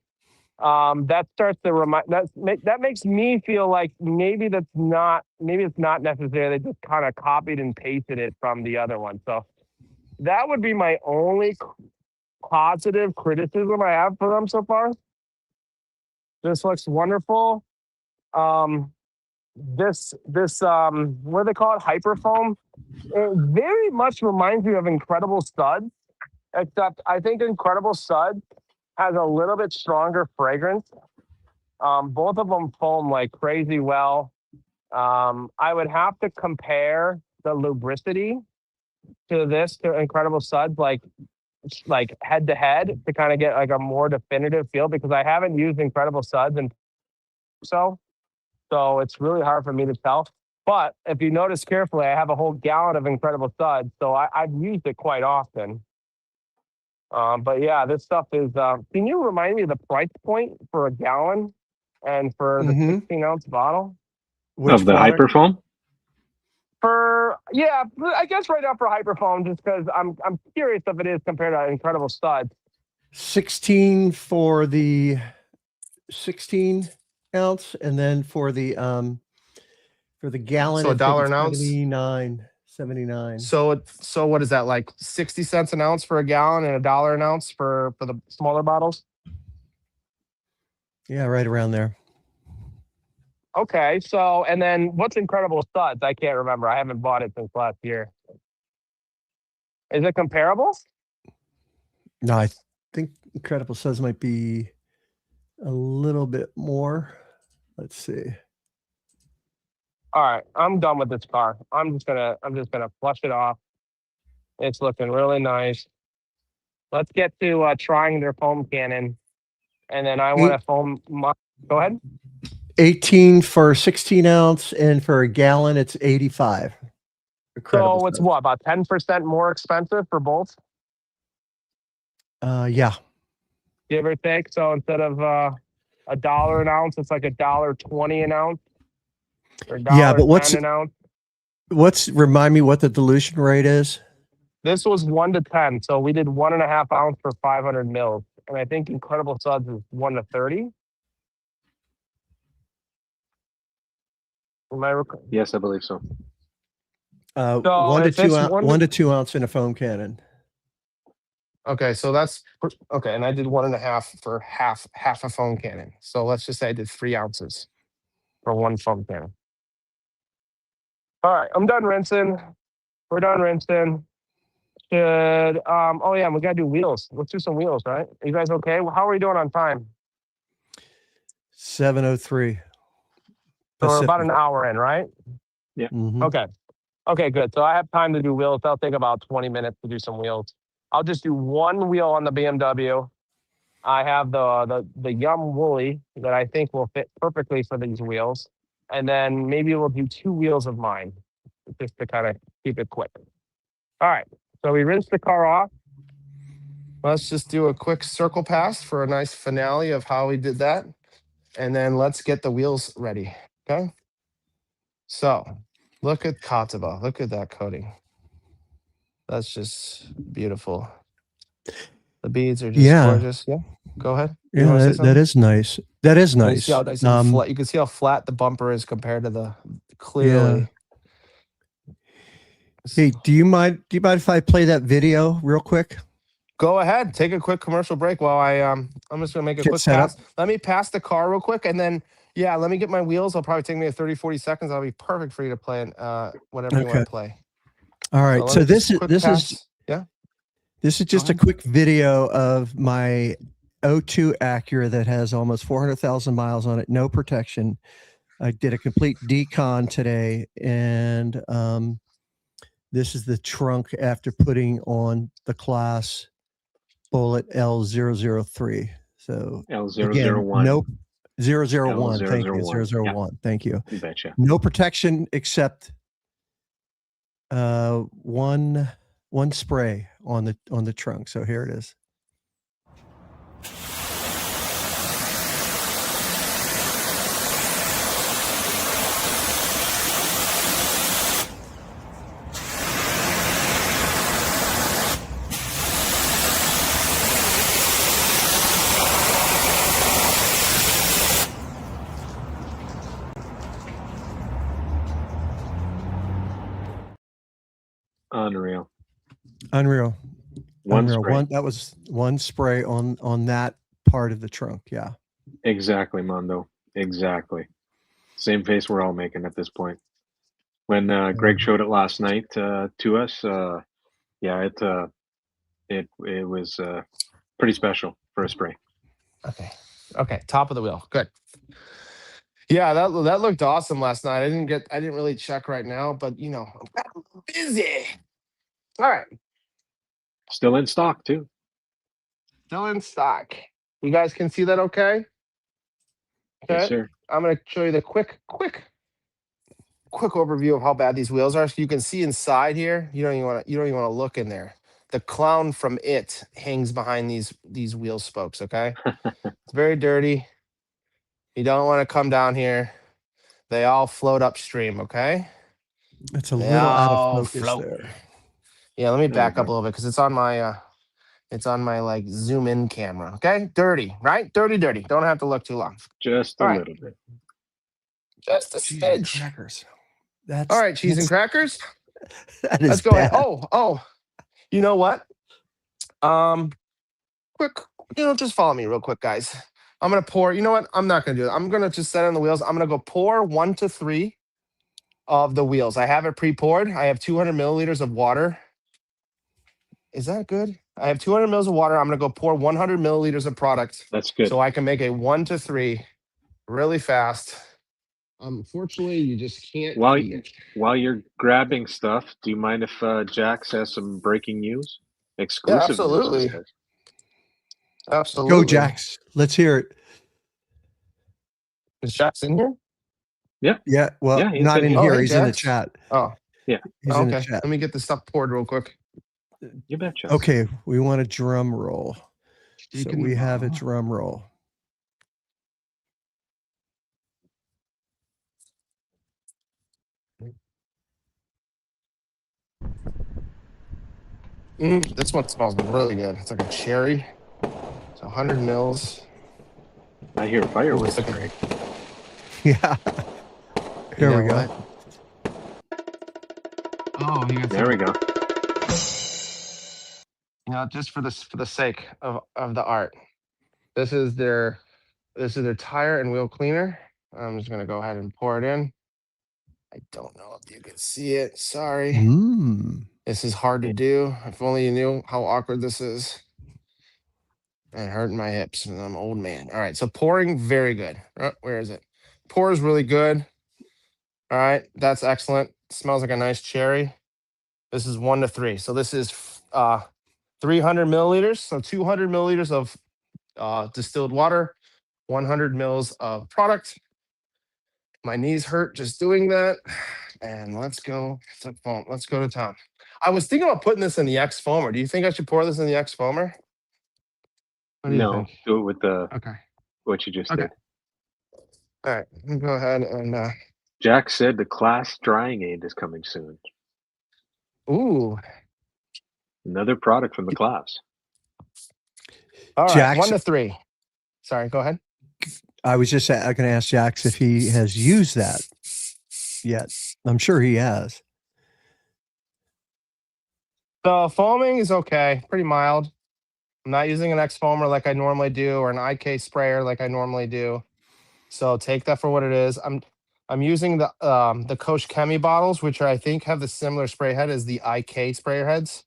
that starts to remind that makes me feel like maybe it's not necessary. They just kind of copied and pasted it from the other one. So that would be my only positive criticism I have for them so far. This looks wonderful. This what do they call it? Hyperfoam. It very much reminds me of Incredible Suds, except I think Incredible Suds has a little bit stronger fragrance. Both of them foam like crazy well. I would have to compare the lubricity to Incredible Suds, like head to head, to kind of get like a more definitive feel, because I haven't used Incredible Suds and so it's really hard for me to tell. But if you notice carefully, I have a whole gallon of Incredible Suds, so I've used it quite often. But yeah, this stuff is. Can you remind me of the price point for a gallon and for the 16-ounce bottle? Of the Hyperfoam? I guess right now for Hyperfoam, just because I'm curious if it is compared to Incredible Suds. 16 for the 16-ounce, and then for the gallon, So it's $1 an ounce? 79. So what is that, like 60 cents an ounce for a gallon and $1 an ounce for the smaller bottles? Yeah, right around there. Okay, so and then what's Incredible Suds? I can't remember. I haven't bought it since last year. Is it comparable? No, I think Incredible Suds might be a little bit more. Let's see. All right, I'm done with this car. I'm just gonna flush it off. It's looking really nice. Let's get to trying their foam cannon, and then I want to foam. Go ahead. 18 for 16-ounce, and for a gallon, it's 85. So it's what, about 10% more expensive for both? Yeah. Give or take. So instead of $1 an ounce, it's like $1.20 an ounce. Or Yeah, but an ounce. Remind me what the dilution rate is? This was 1 to 10. So we did 1.5 ounce for 500 mils. And I think Incredible Suds is 1 to 30. Yes, I believe so. 1 to 2 ounce in a foam cannon. Okay, so that's okay. And I did 1.5 for half a foam cannon. So let's just say I did 3 ounces for 1 foam cannon. All right, I'm done rinsing. We're done rinsing. Oh yeah, we gotta do wheels. Let's do some wheels, right? Are you guys okay? Well, how are we doing on time? 7:03. So we're about an hour in, right? Yeah. Mm-hmm. Okay, good. So I have time to do wheels. That'll take about 20 minutes to do some wheels. I'll just do 1 wheel on the BMW. I have the Yum Woolly that I think will fit perfectly for these wheels. And then maybe we'll do 2 wheels of mine, just to kind of keep it quick. All right, so we rinsed the car off. Let's just do a quick circle pass for a nice finale of how we did that. And then let's get the wheels ready, okay? So look at Kataba, look at that coating. That's just beautiful. The beads are just gorgeous. Yeah, go ahead. Yeah, that is nice. That is nice. You see how nice and flat. You can see how flat the bumper is compared to the clearly. Yeah. Hey, do you mind if I play that video real quick? Go ahead. Take a quick commercial break while I'm just gonna make a quick pass. Let me pass the car real quick, and then let me get my wheels. It'll probably take me 30-40 seconds. I'll be perfect for you to play whatever you want to play. All right. So this is just a quick video of my 02 Acura that has almost 400,000 miles on it, no protection. I did a complete decon today, and this is the trunk after putting on the class Bullet L003. So L001. 001. Thank you. 001. 001. Thank you. You betcha. No protection except one spray on the trunk. So here it is. Unreal. Unreal. One Unreal. spray. That was one spray on that part of the trunk. Yeah. Exactly, Mondo. Exactly. Same face we're all making at this point. When Greg showed it last night to us, yeah, it was pretty special for a spray. Okay. Top of the wheel. Good. Yeah, that looked awesome last night. I didn't really check right now, but I'm busy. All right. Still in stock too. Still in stock. You guys can see that okay? Yes, sir. I'm gonna show you the quick overview of how bad these wheels are. So you can see inside here. You don't even want to look in there. The clown from It hangs behind these wheel spokes. Okay, it's very dirty. You don't want to come down here. They all float upstream. Okay, it's a little out of focus float. there. Yeah, let me back up a little bit because it's on my like zoom in camera. Okay, dirty, right? Dirty. Don't have to look too long. Just a little bit. Just a Cheese and smidge. crackers. That's all right. Cheese and crackers. That is Let's go bad. ahead. Oh, you know what? Quick, just follow me real quick, guys. I'm gonna pour. You know what? I'm not gonna do it. I'm gonna just set it on the wheels. I'm gonna go pour 1 to 3 of the wheels. I have it pre-poured. I have 200 milliliters of water. Is that good? I have 200 mils of water. I'm gonna go pour 100 milliliters of product. That's good. So I can make a 1 to 3 really fast. Unfortunately, you just can't. While you're grabbing stuff, do you mind if Jax has some breaking news? Exclusive Yeah, absolutely. news, he says. Absolutely. Go, Jax. Let's hear it. Is Jax in here? Yeah. Well, Yeah, he's not in in here. hey, He's in the Jax. chat. Oh, yeah. He's in the Okay. chat. Let me get the stuff poured real quick. You betcha. Okay, we want a drum roll. So we have a bottle. drum roll. This one smells really good. It's like a cherry. It's 100 mils. I hear fireworks. Ooh, it's like Yeah. Here we go. What? Oh, you got There we go. Just for the sake of the art. This is their tire and wheel cleaner. I'm just gonna go ahead and pour it in. I don't know if you can see it. Sorry. This is hard to do. If only you knew how awkward this is. And hurting my hips, and I'm an old man. All right, so pouring, very good. Where is it? Pours really good. All right, that's excellent. Smells like a nice cherry. This is 1 to 3. So this is 300 milliliters. So 200 milliliters of distilled water, 100 mils of product. My knees hurt just doing that. And let's go to foam. Let's go to town. I was thinking about putting this in the X foamer. Do you think I should pour this in the X foamer? What do you think? Do it with Okay. what you just did. All right, let me go ahead and Jack said the class drying aid is coming soon. ooh. Another product from the class. All right, Jax, 1 to 3. Sorry, go ahead. I was just going to ask Jax if he has used that yet. I'm sure he has. The foaming is okay, pretty mild. I'm not using an X foamer like I normally do, or an IK sprayer like I normally do. So take that for what it is. I'm using the Koch Chemi bottles, which I think have the similar spray head as the IK sprayer heads.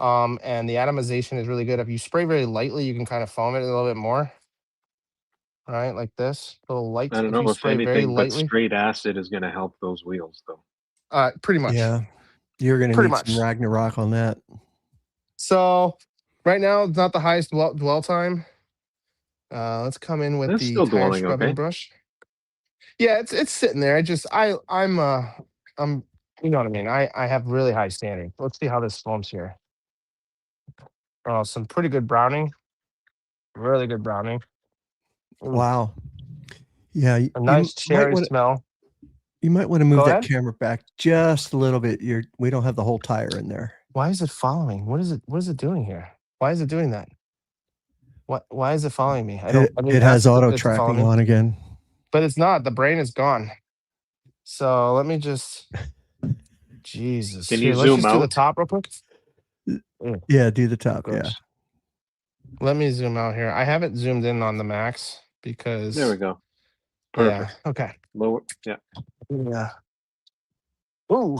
And the atomization is really good. If you spray very lightly, you can kind of foam it a little bit more. All right, like this, a little light. I don't know if anything but straight acid is going to help those wheels, though. Pretty much. Yeah, you're going to need some Ragnarok on that. So right now, it's not the highest dwell time. Let's come in with That's the still tire dwelling scrubbing okay. brush. Yeah, it's sitting there. I'm you know what I mean. I have really high standards. Let's see how this foams here. Oh, some pretty good browning. Really good browning. Ooh, Wow. Yeah, a nice cherry smell. you might want to move Go that ahead. camera back just a little bit. We don't have the whole tire in there. Why is it following? What is it doing here? Why is it doing that? Why is it following me? I didn't It ask has auto it to follow tracking me. on again. But it's not. The brain is gone. So let me just Jesus. Can Here, you let's zoom just do the out? top real quick. Yeah, do the top. Yeah. Gross. Let me zoom out here. I have it zoomed in on the max because There we go. yeah. Perfect. Okay. Lower. Yeah. Yeah. Ooh.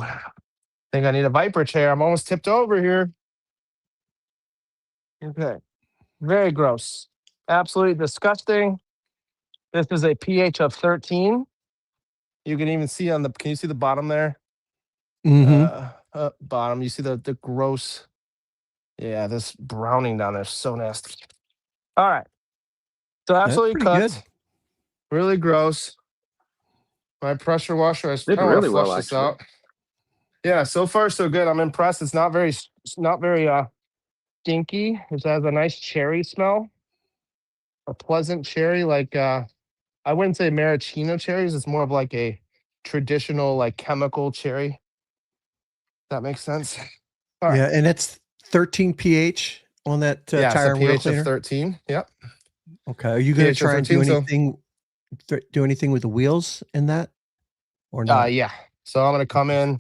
Think I need a Viper chair. I'm almost tipped over here. Okay. Very gross. Absolutely disgusting. This is a pH of 13. You can even see can you see the bottom there? Bottom. You see the gross. Yeah, this browning down there is so nasty. All right. So That's absolutely pretty good. cooked. Really gross. My pressure washer, I Did kind of want really to flush well, this actually. out. Yeah, so far so good. I'm impressed. It's not very stinky. It has a nice cherry smell. A pleasant cherry, like I wouldn't say maraschino cherries. It's more of like a traditional, like chemical cherry. That makes sense. All right. Yeah, and it's 13 pH on that Yeah, it's a tire and wheel pH of cleaner. 13. Yep. Okay. Are you going to pH of try and do 13. So anything with the wheels in that or not? yeah. So I'm gonna come in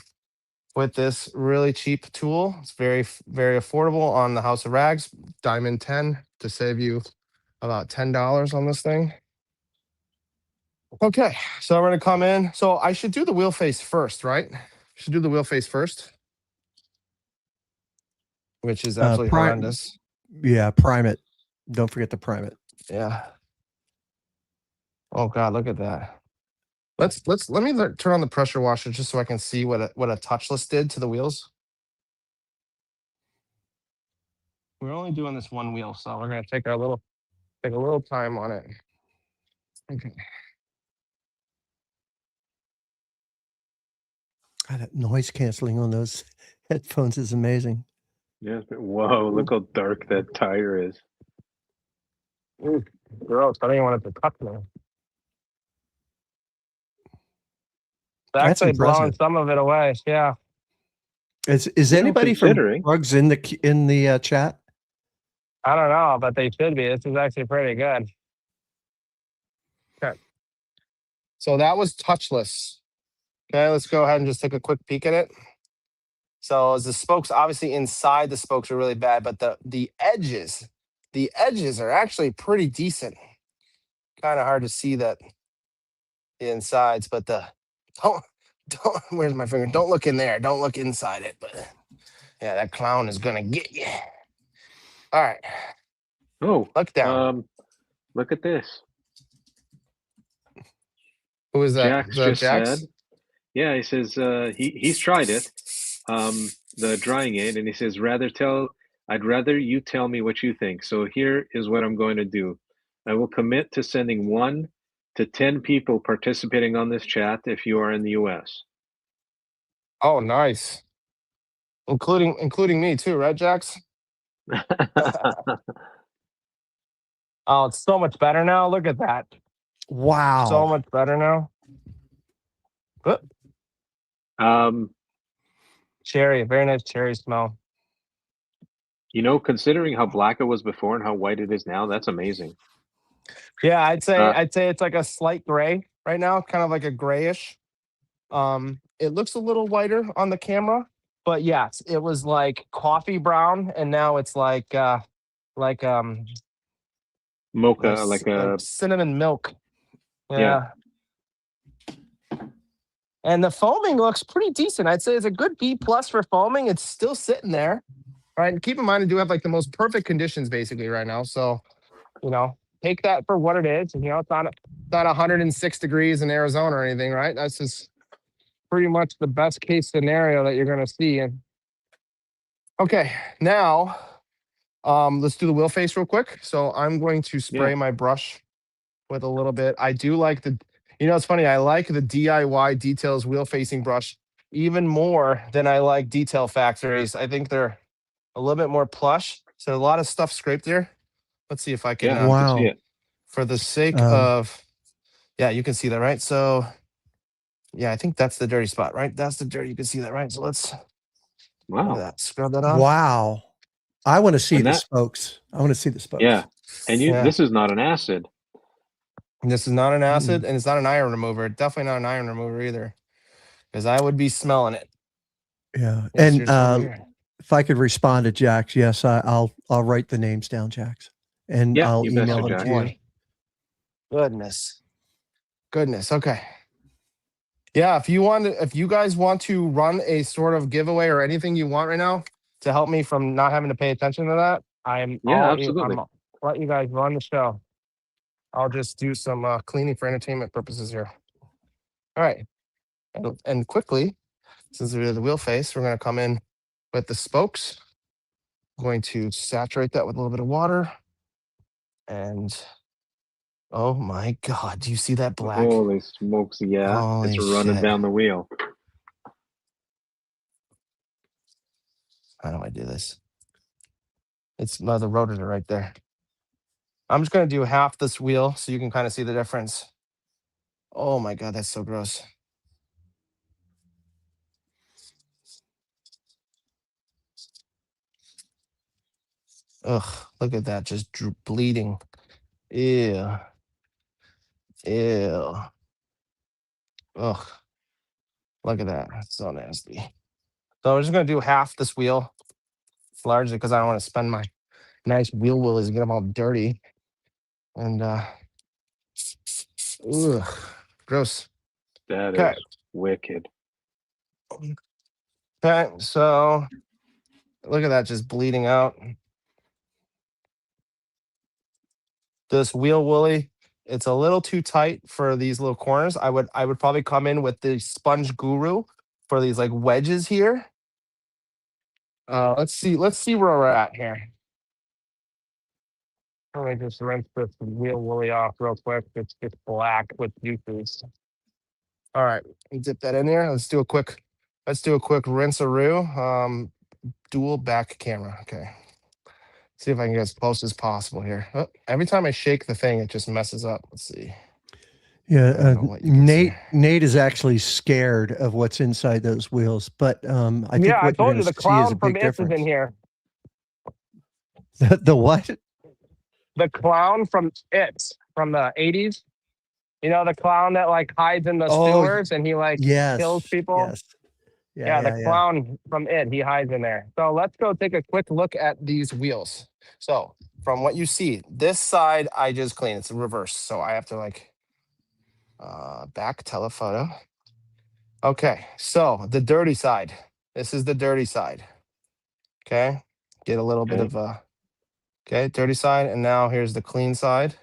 with this really cheap tool. It's very affordable on the House of Rags, Diamond 10 to save you about $10 on this thing. Okay, so we're gonna come in. So I should do the wheel face first, right? Should do the wheel face first, which is absolutely horrendous. Yeah, prime it. Don't forget to prime it. Yeah. Oh God, look at that. Let me turn on the pressure washer just so I can see what a touchless did to the wheels. We're only doing this one wheel, so we're gonna take a little time on it. Okay. God, that noise canceling on those headphones is amazing. Yeah. Whoa! Look how dark that tire is. Ooh, gross. I don't even want it to touch me. It's That's actually blowing impressive. some of it away. Yeah. Is You know, anybody from considering- BRUG's in the chat? I don't know, but they should be. This is actually pretty good. Okay. So that was touchless. Okay, let's go ahead and just take a quick peek at it. So as the spokes, obviously inside the spokes are really bad, but the edges are actually pretty decent. Kind of hard to see that the insides, but don't where's my finger? Don't look in there. Don't look inside it. But yeah, that clown is gonna get you. All right. Oh, Look down. Look at this. Who is that? Jax Is that just Jax? said. Yeah, he says he's tried it, the drying it, and he says I'd rather you tell me what you think. So here is what I'm going to do. I will commit to sending 1 to 10 people participating on this chat if you are in the US. Oh, nice. Including me too, right, Jax? Oh, it's so much better now. Look at that. Wow. So much better now. Oop. Cherry, very nice cherry smell. You know, considering how black it was before and how white it is now, that's amazing. Yeah, I'd say it's like a slight gray right now, kind of like a grayish. It looks a little whiter on the camera, but yes, it was like coffee brown, and now it's like Mocha, like cinnamon milk. Yeah. And the foaming looks pretty decent. I'd say it's a good B+ for foaming. It's still sitting there, right? And keep in mind, I do have like the most perfect conditions basically right now. So, take that for what it is. And, it's not 106 degrees in Arizona or anything, right? That's just pretty much the best case scenario that you're going to see. And okay, now Let's do the wheel face real quick. So I'm going to spray my brush with a little bit. I do like it's funny. I like the DIY Details wheel facing brush even more than I like Detail Factories. I think they're a little bit more plush. So a lot of stuff scraped there. Let's see if I can, Yeah, you can see it. for the sake of, yeah, you can see that, right? So yeah, I think that's the dirty spot, right? That's the dirty. You can see that, right? So let's look at that. Scrub that off. Wow. I want to see And the that- spokes. I want to see the spokes. Yeah. And this is not an acid. This is not an acid, and it's not an iron remover. Definitely not an iron remover either, because I would be smelling it. Yeah. Yes, And here's over here. if I could respond to Jax, yes, I'll write the names down, Jax, and Yeah, I'll you betcha, email them Jax. to you. Goodness. Okay. Yeah, if you guys want to run a sort of giveaway or anything you want right now to help me from not having to pay attention to that, Absolutely. I'm let you guys run the show. I'll just do some cleaning for entertainment purposes here. All right. And quickly, since we're the wheel face, we're going to come in with the spokes. I'm going to saturate that with a little bit of water. And oh my God, do you see that black? Holy smokes, yeah. Holy it's running shit. down the wheel. How do I do this? It's the rotors are right there. I'm just going to do half this wheel so you can kind of see the difference. Oh my God, that's so gross. Ugh, look at that, just bleeding. Ew. Ew. Ugh. Look at that. That's so nasty. So I'm just going to do half this wheel, largely because I don't want to spend my nice wheel willies and get them all dirty. And, ugh, gross. That Okay. is wicked. Okay, so look at that, just bleeding out. This wheel woolly, it's a little too tight for these little corners. I would probably come in with the Sponge Guru for these like wedges here. Let's see where we're at here. Let me just rinse this wheel woolly off real quick. It's just black with juices. All right, dip that in there. Let's do a quick rinse-a-roo. Dual back camera. Okay. See if I can get as close as possible here. Oh, every time I shake the thing, it just messes up. Let's see. Yeah, Nate is actually scared of what's inside those wheels, but I think what you're going to see is a big difference. In here. The what? The clown from It from the 80s. You know, the clown that like hides in the sewers and he like kills people. Yes. Yeah, the clown from It, he hides in there. So let's go take a quick look at these wheels. So from what you see, this side I just clean. It's reverse. So I have to like back telephoto. Okay, so the dirty side. This is the dirty side. Okay, get a little bit of okay, dirty side, and now here's the clean side.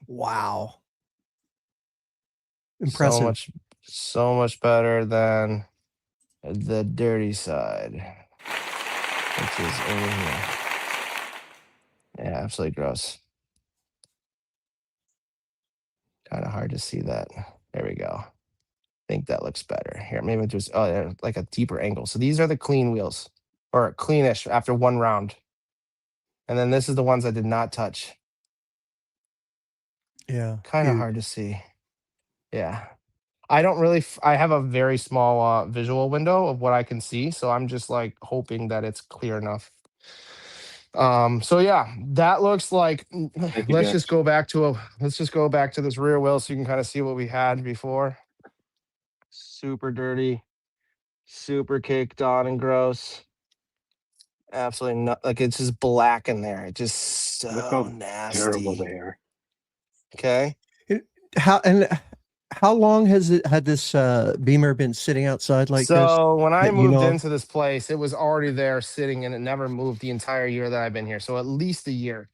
Wow. Impressive. So much better than the dirty side, which is over here. Yeah, absolutely gross. Kind of hard to see that. There we go. I think that looks better. Here, maybe just like a deeper angle. So these are the clean wheels, or cleanish after one round. And then this is the ones I did not touch. Yeah. Kind of hard to see. Yeah. I don't really, I have a very small visual window of what I can see. So I'm just like hoping that it's clear enough. So yeah, that looks like, let's just go back to this rear wheel so you can kind of see what we had before. Super dirty, super caked on and gross. Absolutely not, like it's just black in there. It just so nasty. Terrible there. Okay. How long has this Beamer been sitting outside like this? So when I moved into this place, it was already there sitting and it never moved the entire year that I've been here. So at least a year.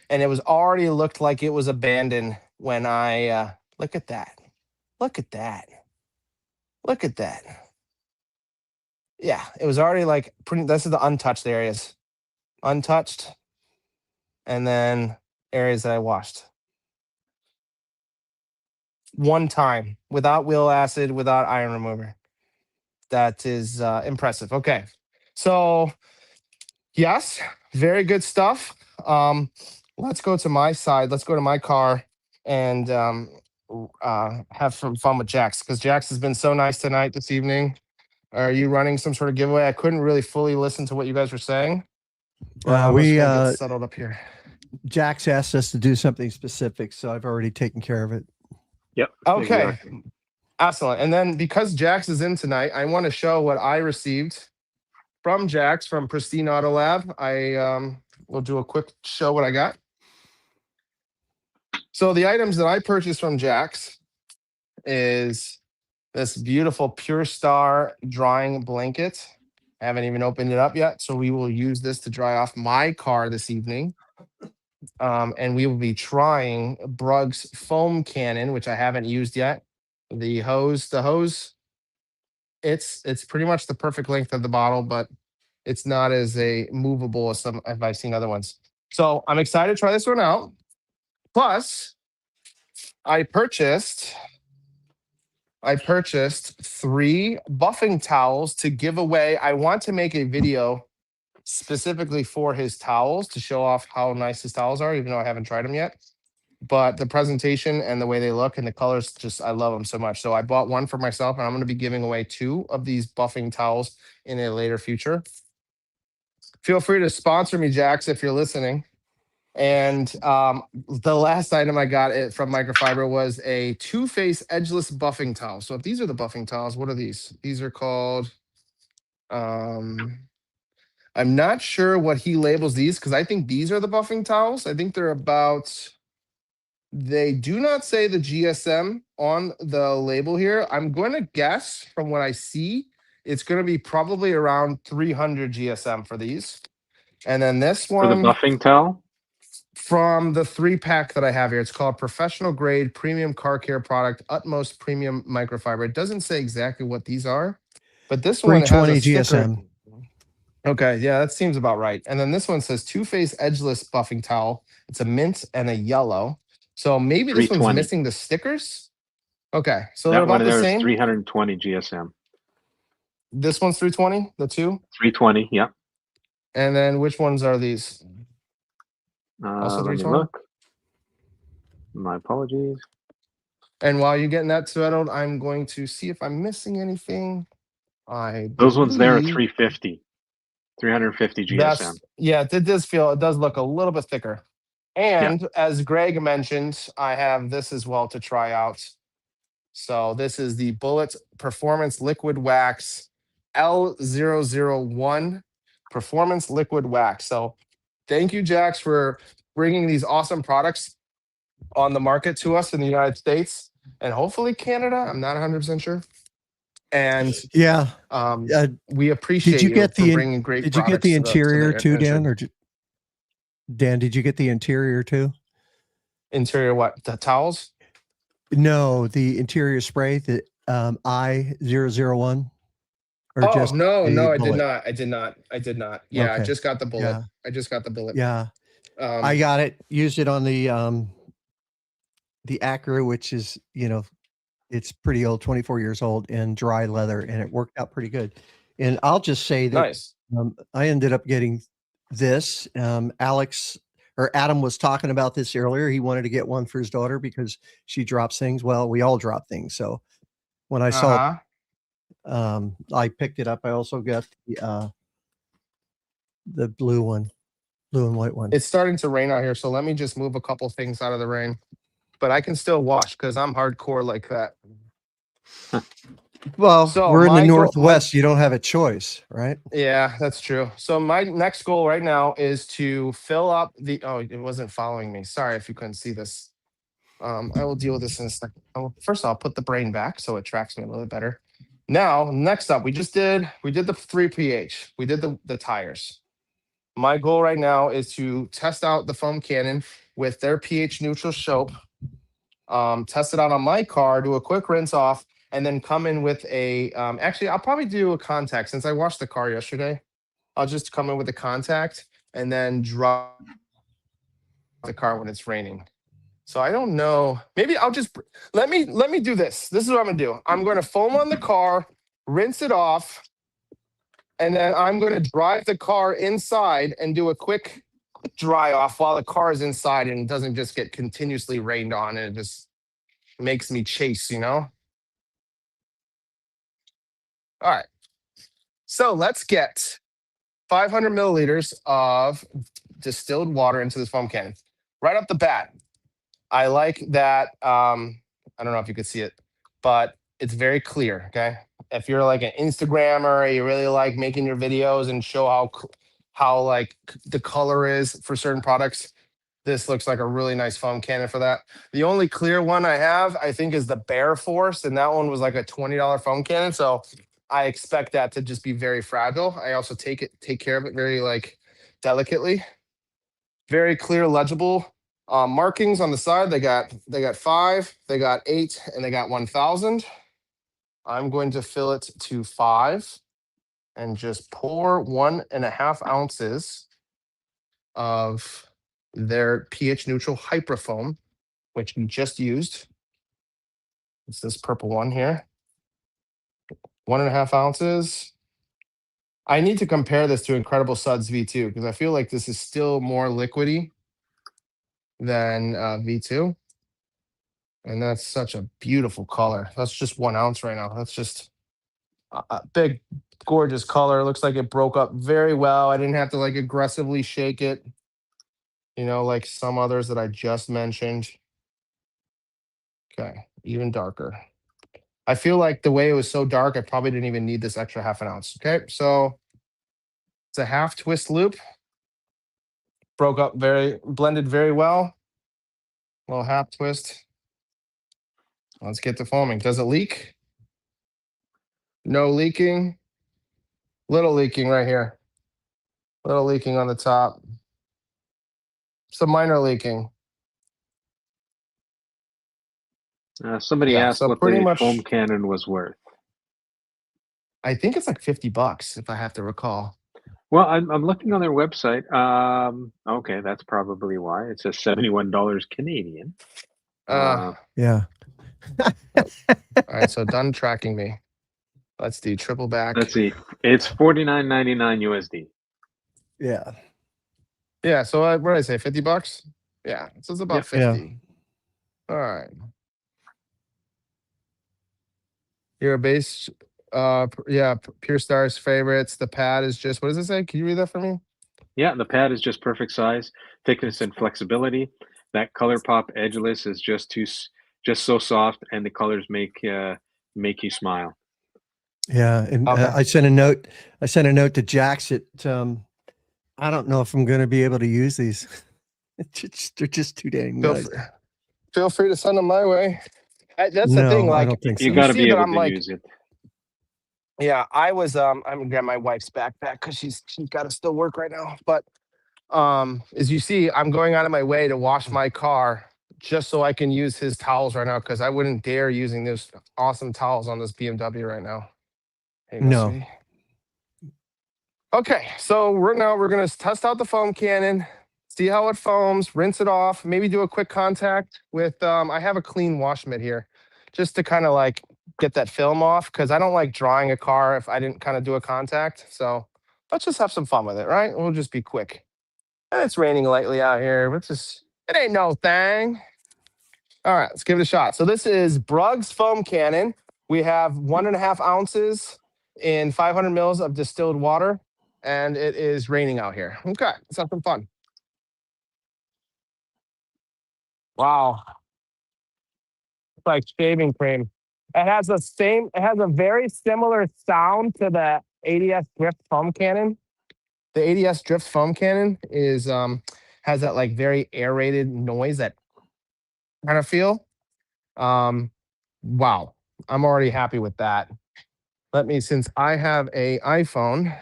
And it was already looked like it was abandoned when I look at that. Look at that. Look at that. Yeah, it was already like pretty. This is the untouched areas, untouched, and then areas that I washed one time without wheel acid, without iron remover. That is impressive. Okay, so yes, very good stuff. Let's go to my side. Let's go to my car and have some fun with Jax, because Jax has been so nice tonight, this evening. Are you running some sort of giveaway? I couldn't really fully listen to what you guys were saying, but I'm just gonna get settled up here. Jax asked us to do something specific, so I've already taken care of it. Yep. Okay. Exactly. Excellent. And then because Jax is in tonight, I want to show what I received from Jax from Pristine Auto Lab. I will do a quick show what I got. So the items that I purchased from Jax is this beautiful Pure Star drying blanket. I haven't even opened it up yet, so we will use this to dry off my car this evening. And we will be trying BRUG's foam cannon, which I haven't used yet. The hose, it's pretty much the perfect length of the bottle, but it's not as a movable as some I've seen other ones. So I'm excited to try this one out. Plus, I purchased 3 buffing towels to give away. I want to make a video specifically for his towels to show off how nice his towels are, even though I haven't tried them yet. But the presentation and the way they look and the colors, just I love them so much. So I bought one for myself, and I'm going to be giving away 2 of these buffing towels in a later future. Feel free to sponsor me, Jax, if you're listening. And the last item I got it from Microfiber was a Too Faced edgeless buffing towel. So if these are the buffing towels, what are these? These are called. I'm not sure what he labels these, because I think these are the buffing towels. I think they're about. They do not say the GSM on the label here. I'm going to guess from what I see, it's going to be probably around 300 GSM for these. And then this one. For the buffing towel? From the 3-pack that I have here, it's called Professional Grade Premium Car Care Product, Utmost Premium Microfiber. It doesn't say exactly what these are, but this one has a 320 sticker. GSM. Okay, yeah, that seems about right. And then this one says Too Faced Edgeless Buffing Towel. It's a mint and a yellow. So maybe this one's 320. missing the stickers. Okay, so That they're one about the there is same. 320 GSM. This one's 320, the 2. 320, yeah. And then which ones are these? Also Let me 320. look. My apologies. And while you're getting that settled, I'm going to see if I'm missing anything. Those ones there are believe 350. 350 GSM. That's yeah, it does look a little bit thicker. And as Greg mentioned, I have this as well to try out. So this is the Bullet Performance Liquid Wax L001 Performance Liquid Wax. So thank you, Jax, for bringing these awesome products on the market to us in the United States and hopefully Canada. I'm not 100% sure. And yeah, we appreciate you for bringing great products. Did you get the interior too, Dan? Or Dan, did you get the interior too? Interior what? The towels? No, the interior spray, the I001. Or oh just no, I bullet? did not. Yeah, Okay. I just got the bullet. Yeah. I just got the bullet. Yeah, I got it. Used it on the Acura, which is, it's pretty old, 24 years old, and dry leather, and it worked out pretty good. And I'll just say that nice. I ended up getting this. Adam was talking about this earlier. He wanted to get one for his daughter because she drops things. Well, we all drop things. So when I saw it, I picked it up. I also got the blue and white one. It's starting to rain out here, so let me just move a couple things out of the rain. But I can still wash because I'm hardcore like that. Well, so we're in the Northwest. You don't have a choice, right? Yeah, that's true. So my next goal right now is to fill up the. Oh, it wasn't following me. Sorry if you couldn't see this. I will deal with this in a second. First, I'll put the brain back so it tracks me a little bit better. Now, next up, we did the 3 pH. We did the tires. My goal right now is to test out the foam cannon with their pH neutral soap. Test it out on my car, do a quick rinse off, and then come in with a, actually, I'll probably do a contact since I washed the car yesterday. I'll just come in with a contact and then drop the car when it's raining. So I don't know. Maybe I'll just let me do this. This is what I'm gonna do. I'm gonna foam on the car, rinse it off, and then I'm gonna drive the car inside and do a quick dry off while the car is inside and it doesn't just get continuously rained on and it just makes me chase, you know? All right. So let's get 500 milliliters of distilled water into this foam cannon. Right off the bat, I like that. I don't know if you could see it, but it's very clear. Okay. If you're like an Instagrammer, you really like making your videos and show how like the color is for certain products, this looks like a really nice foam cannon for that. The only clear one I have, I think, is the Bear Force, and that one was like a $20 foam cannon. So I expect that to just be very fragile. I also take care of it very like delicately. Very clear, legible markings on the side. They got 5, they got 8, and they got 1,000. I'm going to fill it to 5 and just pour 1.5 ounces of their pH neutral hyperfoam, which we just used. It's this purple one here. 1.5 ounces. I need to compare this to Incredible Suds V2 because I feel like this is still more liquidy than V2. And that's such a beautiful color. That's just 1 ounce right now. That's just a big, gorgeous color. Looks like it broke up very well. I didn't have to like aggressively shake it, you know, like some others that I just mentioned. Okay, even darker. I feel like the way it was so dark, I probably didn't even need this extra 1/2 ounce. Okay, so it's a half twist loop. Broke up blended very well. Little half twist. Let's get to foaming. Does it leak? No leaking. Little leaking right here. Little leaking on the top. Some minor leaking. Somebody Yeah, asked so what pretty the much, foam cannon was worth. I think it's like $50 if I have to recall. Well, I'm looking on their website. Okay, that's probably why it says $71 Canadian. Yeah. All right, so done tracking me. Let's do triple back. Let's see, it's $49.99 USD. Yeah. Yeah, so what did I say? $50? Yeah, so it's about Yep. 50. All right. You're a base, yeah, Pure Star's favorites. The pad is just, what does it say? Can you read that for me? Yeah, the pad is just perfect size, thickness, and flexibility. That color pop edgeless is just so soft, and the colors make you smile. Yeah. And Okay. I sent a note. I sent a note to Jax. I don't know if I'm going to be able to use these. They're just too dang nice. Feel free to send them my way. That's the No, thing. I Like, don't think You so. got to see be that able I'm to like, use it. yeah, I'm gonna grab my wife's backpack because she's got to still work right now. But as you see, I'm going out of my way to wash my car just so I can use his towels right now because I wouldn't dare using those awesome towels on this BMW right now. Hey, Miss No. Sweetie. Okay, so we're gonna test out the foam cannon, see how it foams, rinse it off, maybe do a quick contact with I have a clean wash mitt here just to kind of like get that film off because I don't like drying a car if I didn't kind of do a contact. So let's just have some fun with it, right? We'll just be quick. And it's raining lightly out here, but it ain't no thing. All right, let's give it a shot. So this is BRUG's foam cannon. We have 1.5 ounces in 500 mils of distilled water, and it is raining out here. Okay, let's have some fun. Wow, it's like shaving cream. It has a very similar sound to the ADS Drift foam cannon. The ADS Drift foam cannon is has that like very aerated noise, that kind of feel. Wow, I'm already happy with that. Since I have a iPhone,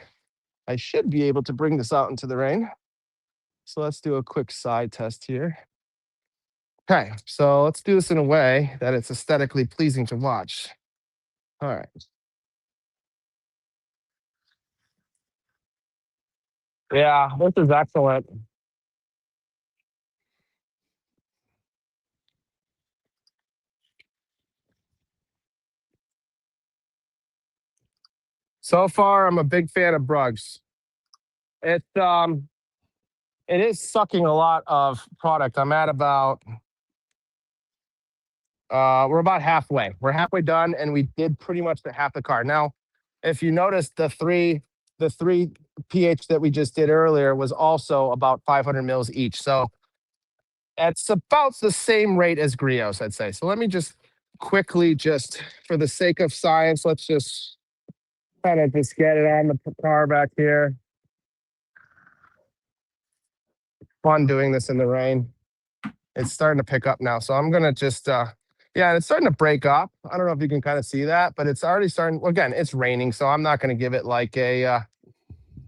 I should be able to bring this out into the rain. So let's do a quick side test here. Okay, so let's do this in a way that it's aesthetically pleasing to watch. All right. Yeah, this is excellent. So far, I'm a big fan of BRUGs. It is sucking a lot of product. I'm at about we're about halfway. We're halfway done, and we did pretty much the half the car. Now, if you notice, the three pH that we just did earlier was also about 500 mils each. So it's about the same rate as Griots, I'd say. So let me just quickly, just for the sake of science, let's just kind of just get it on the car back here. Fun doing this in the rain. It's starting to pick up now. So I'm going to just, yeah, it's starting to break up. I don't know if you can kind of see that, but it's already starting. Well, again, it's raining, so I'm not going to give it like a.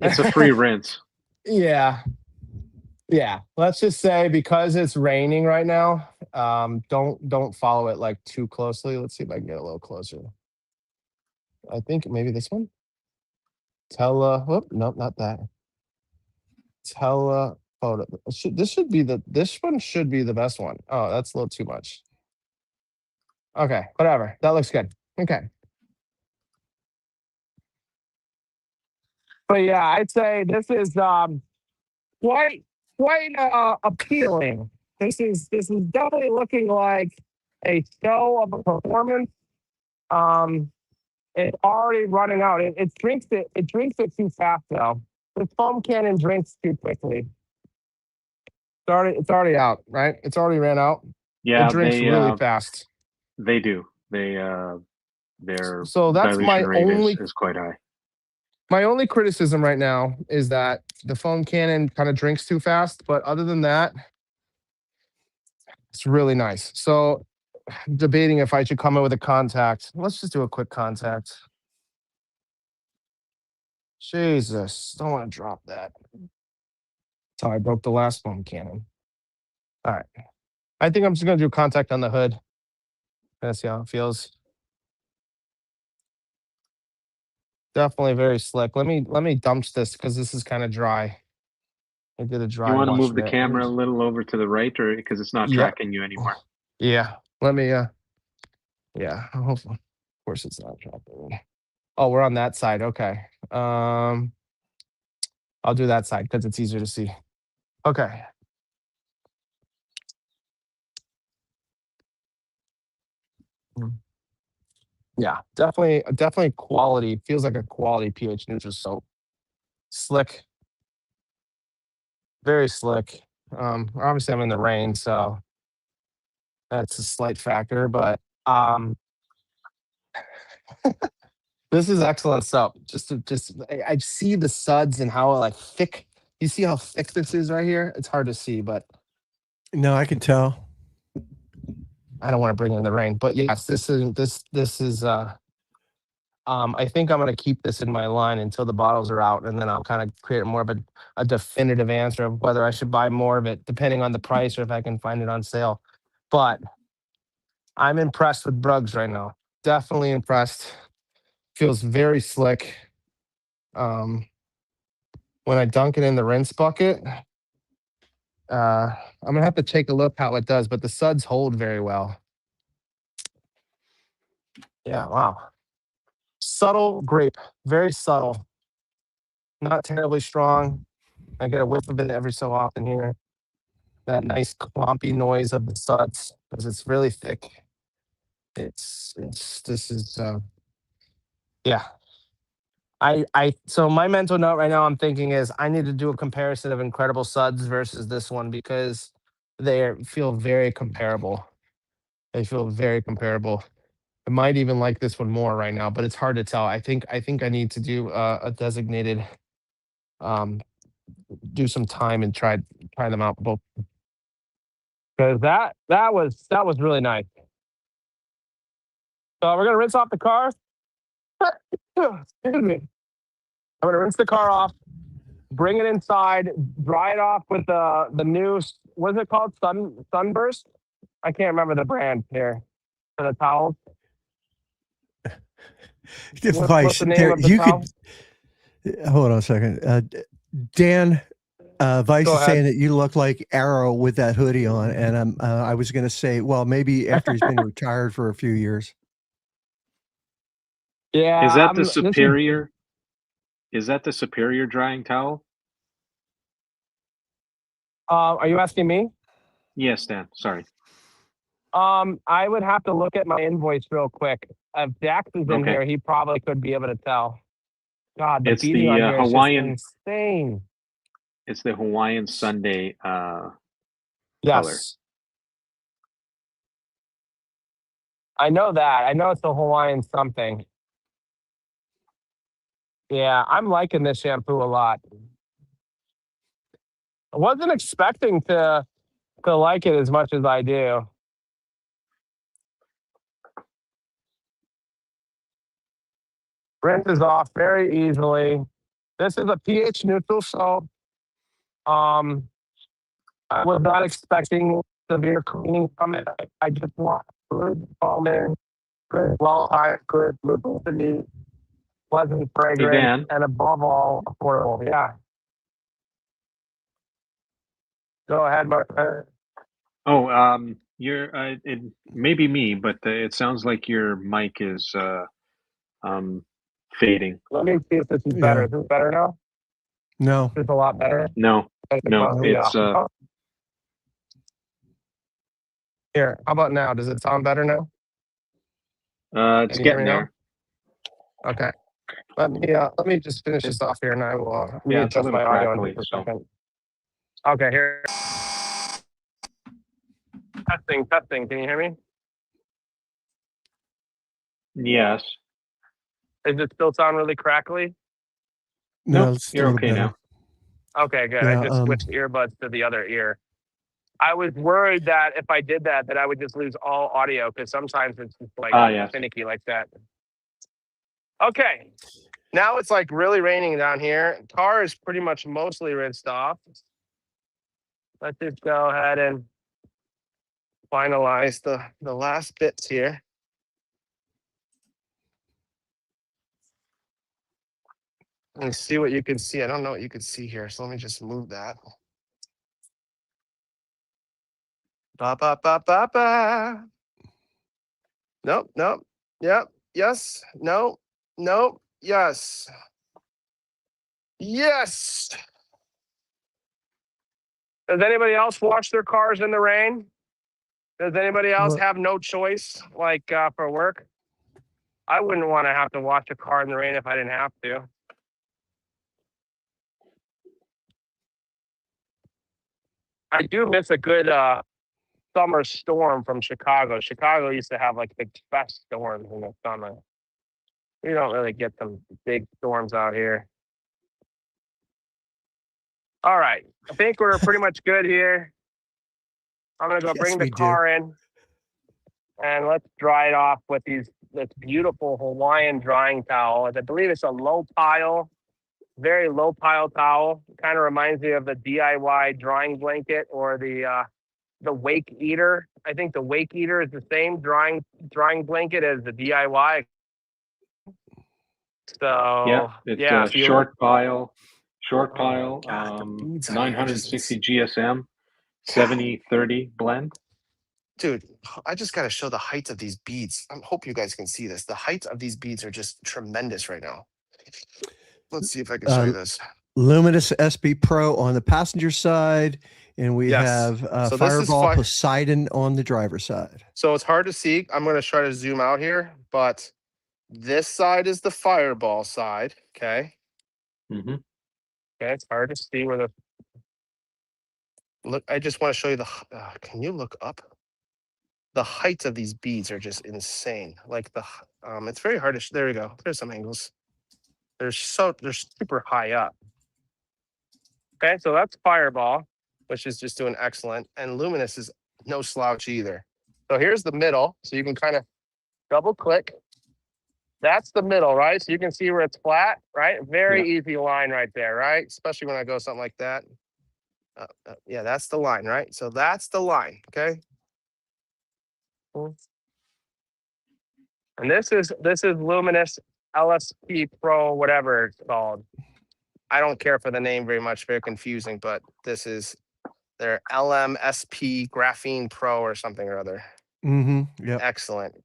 It's a free rinse. Yeah. Yeah. Let's just say because it's raining right now, don't follow it like too closely. Let's see if I can get a little closer. I think maybe this one. Whoop, nope, not that. Photo. This one should be the best one. Oh, that's a little too much. Okay, whatever. That looks good. Okay. But yeah, I'd say this is quite appealing. This is definitely looking like a show of a performance. It's already running out. It drinks it too fast though. The foam cannon drinks too quickly. It's already out, right? It's already ran out. Yeah, it drinks really fast. They do. Their so that's dilution my rate only is quite high. My only criticism right now is that the foam cannon kind of drinks too fast, but other than that, it's really nice. So I'm debating if I should come in with a contact. Let's just do a quick contact. Jesus, don't want to drop that. That's how I broke the last foam cannon. All right. I think I'm just going to do contact on the hood. Let's see how it feels. Definitely very slick. Let me dump this because this is kind of dry. I did a dry. You want to wash move the net. camera a little over to the right, or because it's not tracking you anymore? Yeah. Let me. Yeah. Hopefully. Of course, it's not tracking. Oh, we're on that side. Okay. I'll do that side because it's easier to see. Okay. Yeah, definitely quality. Feels like a quality pH neutral soap. Slick. Very slick. Obviously I'm in the rain, so that's a slight factor, but this is excellent soap. I see the suds and how like thick. You see how thick this is right here? It's hard to see, but no, I can tell. I don't want to bring in the rain, but yes, this is I think I'm going to keep this in my line until the bottles are out, and then I'll kind of create more of a definitive answer of whether I should buy more of it, depending on the price or if I can find it on sale. But I'm impressed with BRUGs right now. Definitely impressed. Feels very slick. When I dunk it in the rinse bucket, I'm gonna have to take a look how it does, but the suds hold very well. Yeah, wow. Subtle grape, very subtle. Not terribly strong. I get a whiff of it every so often here. That nice clompy noise of the suds because it's really thick. Yeah. So my mental note right now I'm thinking is I need to do a comparison of Incredible Suds versus this one because they feel very comparable. They feel very comparable. I might even like this one more right now, but it's hard to tell. I think I need to do a designated do some time and try them out both. Because that was really nice. So we're gonna rinse off the car. Excuse me. I'm gonna rinse the car off, bring it inside, dry it off with the new what is it called? Sunburst? I can't remember the brand here for the towels. What's the name of the towel? Hold on a second. Dan, Vice Go is saying ahead. that you look like Arrow with that hoodie on, and I was going to say, well, maybe after he's been retired for a few years. Yeah. Is that the superior? Is that the superior drying towel? Are you asking me? Yes, Dan. Sorry. I would have to look at my invoice real quick. If Dax is in Okay. here, he probably could be able to tell. God, the It's beading the on here Hawaiian. is just insane. It's the Hawaiian Sunday color. Yes. I know that. I know it's the Hawaiian something. Yeah, I'm liking this shampoo a lot. I wasn't expecting to like it as much as I do. Rinses off very easily. This is a pH neutral soap. I was not expecting severe cleaning from it. I just want good foaming, good well timed, good lubricity, pleasant Hey, fragrance, Dan. and above all, affordable. Yeah. Go ahead, Mark. Oh, you're. It may be me, but it sounds like your mic is fading. Let me see if this is Yeah. better. Is this better now? No. Is this a lot better? No, no, it's Here, how about now? Does it sound better now? it's Can you hear getting me now? there. Okay. Let me just finish this off here and I will Yeah, it's a adjust little my audio in crackly. just a So second. Okay, here. Testing. Can you hear me? yes. Does it still sound really crackly? No, Nope, it's a you're little okay better. now. Okay, good. Yeah, I just switched earbuds to the other ear. I was worried that if I did that I would just lose all audio because sometimes it's just like Yes. finicky like that. Okay. Now it's like really raining down here. Car is pretty much mostly rinsed off. Let's just go ahead and finalize the last bits here. And see what you can see. I don't know what you can see here, so let me just move that. Ba ba ba ba ba. Nope. Yep. Yes. No. Nope. Yes. Yes. Does anybody else wash their cars in the rain? Does anybody else have no choice, like for work? I wouldn't want to have to wash a car in the rain if I didn't have to. I do miss a good summer storm from Chicago. Chicago used to have like the best storms in the summer. We don't really get some big storms out here. All right. I think we're pretty much good here. I'm going to go bring the car in and let's dry it off with this beautiful Hawaiian drying towel. I believe it's a low pile, very low pile towel. It kind of reminds me of the DIY drying blanket or the Wake Eater. I think the Wake Eater is the same drying blanket as the DIY. So yeah, it's a short pile, 960 GSM, 70-30 blend. Dude, I just got to show the height of these beads. I hope you guys can see this. The height of these beads are just tremendous right now. Let's see if I can show you this. Luminous SB Pro on the passenger side, and we have so Fireball Poseidon on the driver's side. So it's hard to see. I'm going to try to zoom out here, but this side is the Fireball side. Okay. Mm-hmm. Okay, it's hard to see where the look. I just want to show you the. Can you look up? The heights of these beads are just insane. Like it's very hard to. There we go. There's some angles. They're super high up. Okay, so that's Fireball, which is just doing excellent, and Luminous is no slouch either. So here's the middle. So you can kind of double click. That's the middle, right? So you can see where it's flat, right? Very easy line right there, right? Especially when I go something like that. Yeah, that's the line, right? So that's the line, okay? And this is Luminous LSP Pro, whatever it's called. I don't care for the name very much, very confusing, but this is their LMSP Graphene Pro or something or other. Yeah. Excellent.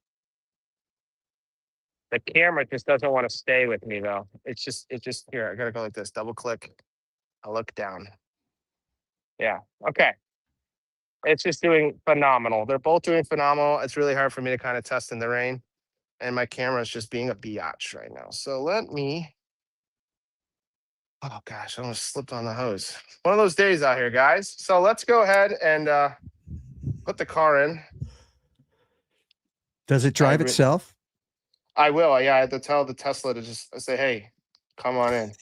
The camera just doesn't want to stay with me though. It just here, I gotta go like this, double click. I'll look down. Yeah, okay. It's just doing phenomenal. They're both doing phenomenal. It's really hard for me to kind of test in the rain. And my camera is just being a biatch right now. So let me, oh gosh, I almost slipped on the hose. One of those days out here, guys. So let's go ahead and put the car in. Does it drive itself? I will. Yeah, I have to tell the Tesla to just say, hey, come on in.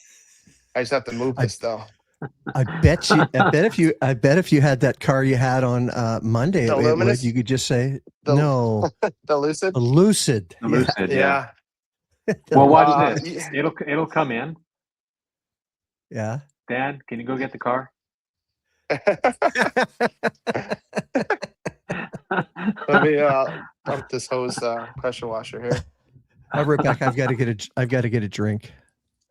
I just have to move this though. I bet if you had that car you had on Monday, you could just say no. The Lucid? The Lucid. The Lucid, yeah. Well, watch this. It'll come in. Yeah. Dad, can you go get the car? Let me pump this hose pressure washer here. I'll be right back. I've got to get a drink.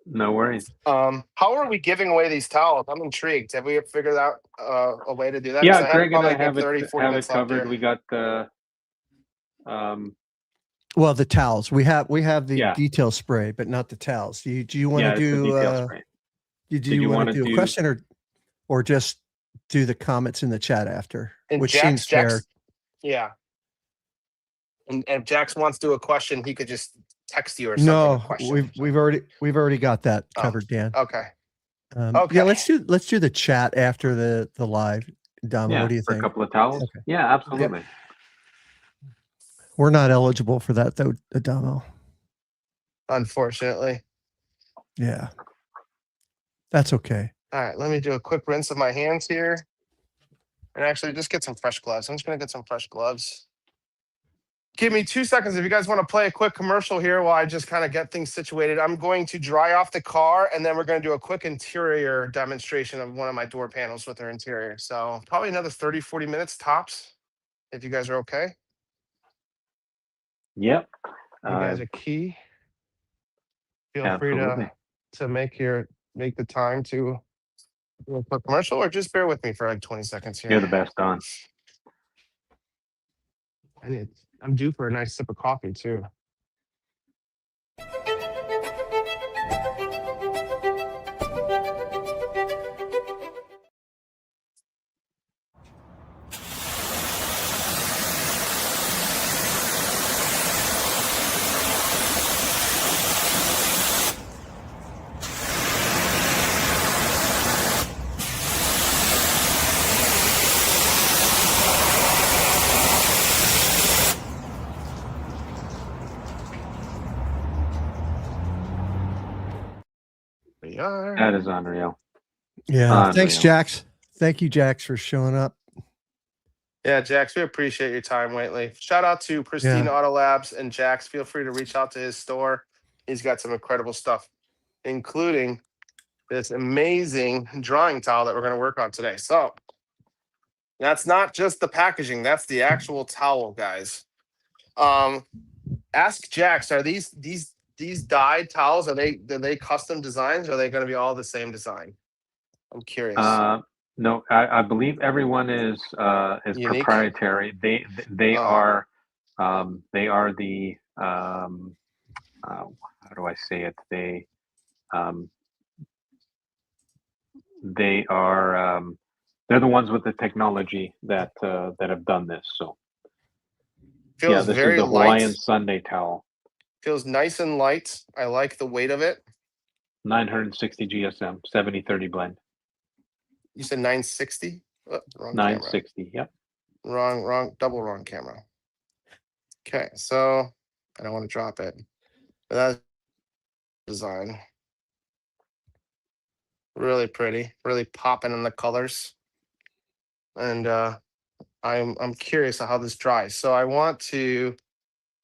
No worries. How are we giving away these towels? I'm intrigued. Have we figured out a way to do that? Yeah, Greg and I have 30, 40 it covered. We got the well, the towels. We have the detail spray, but not the towels. Do you want to do do you want to do a question or just do the comments in the chat after? Which seems fair. Yeah. And if Jax wants to do a question, he could just text you or something. No, we've already got that covered, Dan. Okay. Okay. Yeah, let's do the chat after the live. Dom, what do you think? A couple of towels. Okay. Yeah, absolutely. Yep. We're not eligible for that though, Adamo. Unfortunately. Yeah. That's okay. All right, let me do a quick rinse of my hands here. And actually just get some fresh gloves. I'm just gonna get some fresh gloves. Give me 2 seconds if you guys want to play a quick commercial here while I just kind of get things situated. I'm going to dry off the car and then we're going to do a quick interior demonstration of one of my door panels with their interior. So probably another 30, 40 minutes tops, if you guys are okay. Yep. You guys are key. Feel free to make the time to do a quick commercial or just bear with me for like 20 seconds here. You're the best, Don. I'm due for a nice sip of coffee too. That is unreal. Yeah. Unreal. Thanks, Jax. Thank you, Jax, for showing up. Yeah, Jax, we appreciate your time lately. Shout out to Pristine Auto Labs and Jax. Feel free to reach out to his store. He's got some incredible stuff, including this amazing drawing towel that we're going to work on today. So that's not just the packaging. That's the actual towel, guys. Ask Jax, are these dyed towels, are they custom designs or are they going to be all the same design? I'm curious. No, I believe everyone is unique? Proprietary. They are the how do I say it? They are they're the ones with the technology that have done this. So feels this very is the Hawaiian light. Sunday towel. Feels nice and light. I like the weight of it. 960 GSM, 70-30 blend. You said 960? Oh, wrong 960, camera. Yep. Double wrong camera. Okay, so I don't want to drop it. But that's design. Really pretty, really popping in the colors. And I'm curious of how this dries. So I want to.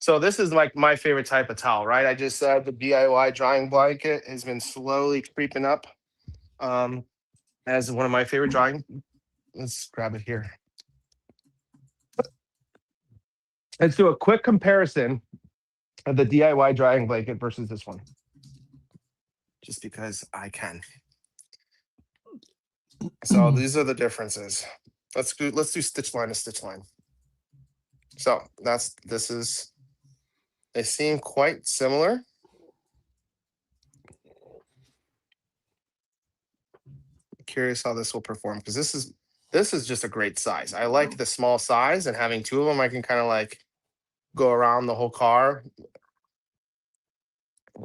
So this is like my favorite type of towel, right? I just said the DIY drying blanket has been slowly creeping up as one of my favorite drying. Let's grab it here. Let's do a quick comparison the DIY drying blanket versus this one. Just because I can. So these are the differences. Let's do stitch line to stitch line. So they seem quite similar. I'm curious how this will perform, because this is just a great size. I like the small size, and having two of them, I can kind of like go around the whole car.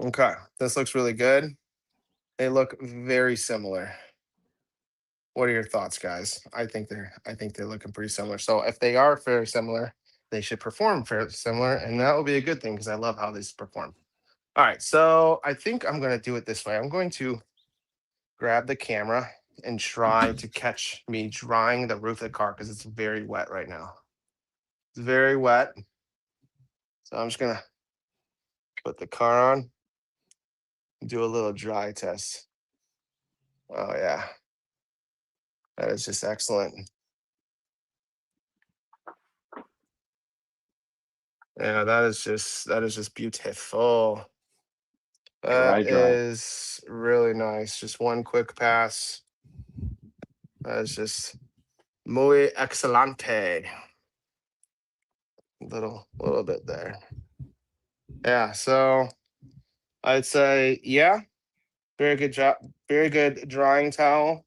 Okay, this looks really good. They look very similar. What are your thoughts, guys? I think they're looking pretty similar. So if they are very similar, they should perform fairly similar, and that will be a good thing because I love how these perform. All right, so I think I'm going to do it this way. I'm going to grab the camera and try to catch me drying the roof of the car because it's very wet right now. It's very wet. So I'm just going to put the car on and do a little dry test. Oh, yeah. That is just excellent. Yeah, that is just beautiful. That Dry. is really nice. Just one quick pass. That is just muy excelente. Little bit there. Yeah, so I'd say, yeah, very good job, very good drying towel.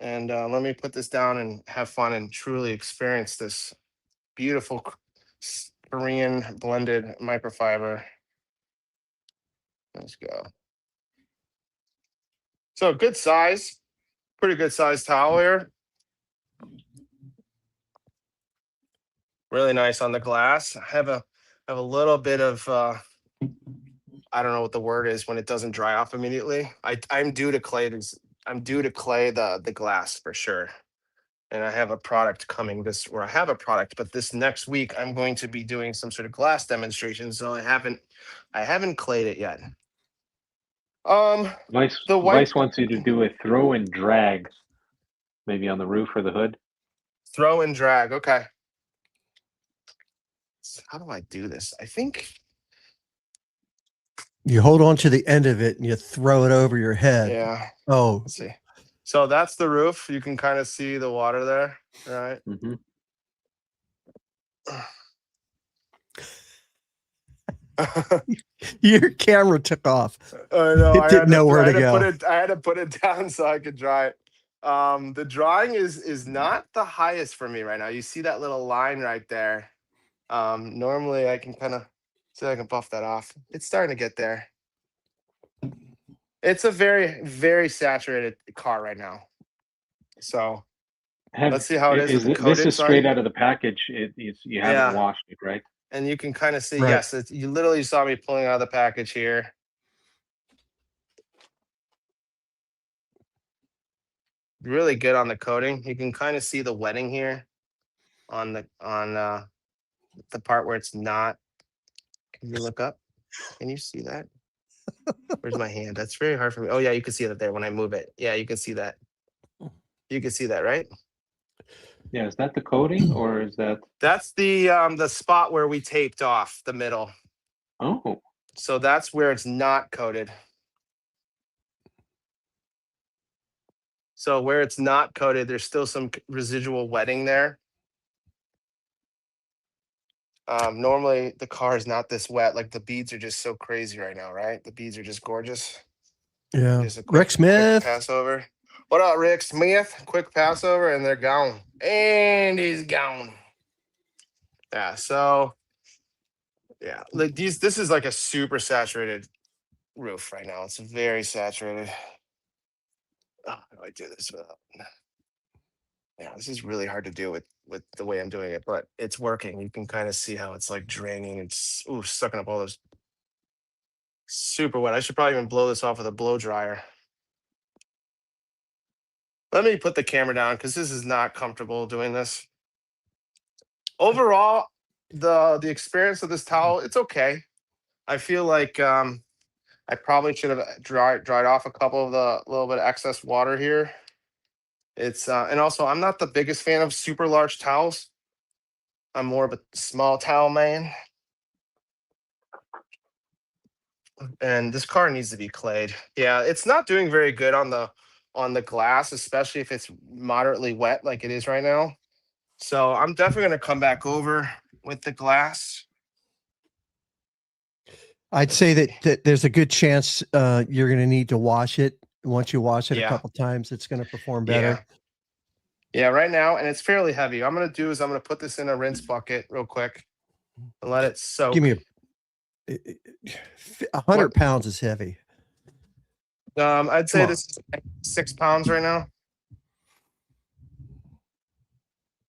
And let me put this down and have fun and truly experience this beautiful Korean blended microfiber. Let's go. So good size, pretty good size towel here. Really nice on the glass. I have a little bit of I don't know what the word is when it doesn't dry off immediately. I'm due to clay the glass for sure. And I have a product coming but this next week I'm going to be doing some sort of glass demonstration. So I haven't clayed it yet. Vice wants you to do a throw and drag, maybe on the roof or the hood. Throw and drag. Okay. So how do I do this? I think you hold on to the end of it and you throw it over your head. Yeah. Oh, Let's see. So that's the roof. You can kind of see the water there, right? Mm-hmm. Your camera took off. I know. It didn't know where to go. I had to put it down so I could dry it. The drying is not the highest for me right now. You see that little line right there. Normally I can kind of see if I can buff that off. It's starting to get there. It's a very, very saturated car right now. So let's see how it is with the coating. This is straight out of the package. You haven't washed it, right? And you can kind of see, Right. yes, you literally saw me pulling out of the package here. Really good on the coating. You can kind of see the wetting here on the part where it's not. Can you look up? Can you see that? Where's my hand? That's very hard for me. Oh yeah, you can see that there when I move it. Yeah, you can see that. You can see that, right? Yeah, is that the coating or is that? That's the spot where we taped off the middle. Oh. So that's where it's not coated. So where it's not coated, there's still some residual wetting there. Normally the car is not this wet. Like the beads are just so crazy right now, right? The beads are just gorgeous. Yeah. Just a quick, Rick Smith. Quick pass over. What up, Rick Smith? Quick pass over and they're gone. And he's gone. Yeah, so yeah, like this is like a super saturated roof right now. It's very saturated. Oh, how do I do this without? Yeah, this is really hard to do with the way I'm doing it, but it's working. You can kind of see how it's like draining. It's sucking up all those super wet. I should probably even blow this off with a blow dryer. Let me put the camera down because this is not comfortable doing this. Overall, the experience of this towel, it's okay. I feel like I probably should have dried off a couple of the little bit of excess water here. It's and also I'm not the biggest fan of super large towels. I'm more of a small towel man. And this car needs to be clayed. Yeah, it's not doing very good on the glass, especially if it's moderately wet like it is right now. So I'm definitely going to come back over with the glass. I'd say that there's a good chance you're going to need to wash it. Once you wash it a couple times, it's going to perform better. Yeah, right now, and it's fairly heavy. What I'm going to do is I'm going to put this in a rinse bucket real quick and let it soak. Give me 100 pounds is heavy. I'd say this is 6 pounds right now.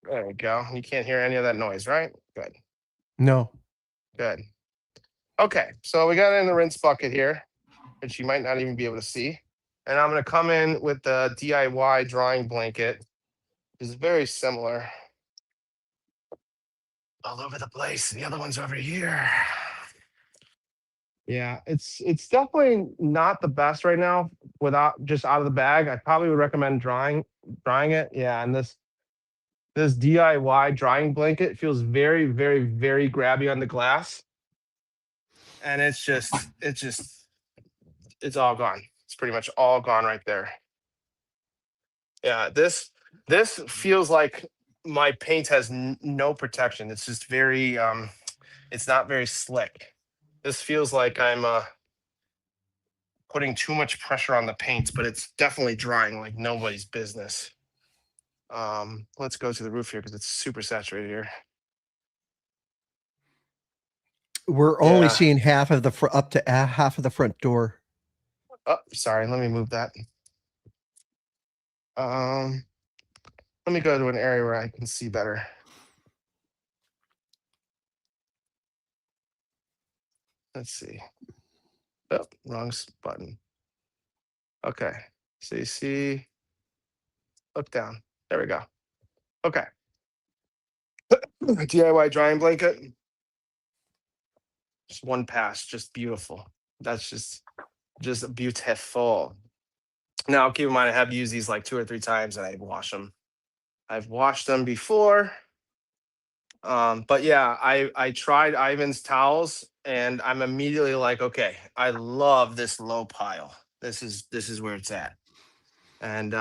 There we go. You can't hear any of that noise, right? Good. No. Good. Okay, so we got it in the rinse bucket here, which you might not even be able to see. And I'm going to come in with the DIY drying blanket. It's very similar. All over the place. The other one's over here. Yeah, it's definitely not the best right now without just out of the bag. I probably would recommend drying it. Yeah, and this DIY drying blanket feels very, very, very grabby on the glass. And it's all gone. It's pretty much all gone right there. Yeah, this feels like my paint has no protection. It's just very it's not very slick. This feels like I'm putting too much pressure on the paint, but it's definitely drying like nobody's business. Let's go to the roof here because it's super saturated here. We're only seeing half of the up to half of the front door. Oh, sorry. Let me move that. Let me go to an area where I can see better. Let's see. Oh, wrong button. Okay. So you see, look down. There we go. Okay. DIY drying blanket. Just one pass, just beautiful. That's just beautiful. Now, keep in mind, I have used these like 2 or 3 times, and I wash them. I've washed them before. But yeah, I tried Ivan's towels, and I'm immediately like, okay, I love this low pile. This is where it's at. And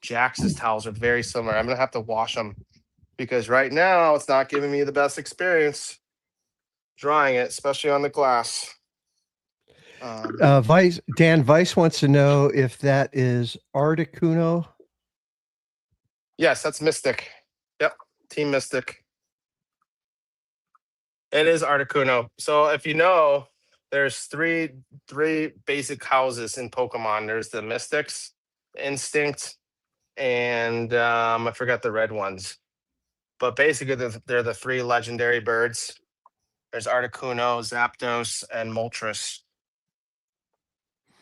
Jax's towels are very similar. I'm gonna have to wash them because right now it's not giving me the best experience drying it, especially on the glass. Dan Vice wants to know if that is Articuno. Yes, that's Mystic. Yep, Team Mystic. It is Articuno. So if you know, there's three basic houses in Pokemon. There's the Mystics, Instinct, and I forgot the red ones. But basically, they're the 3 legendary birds. There's Articuno, Zapdos, and Moltres.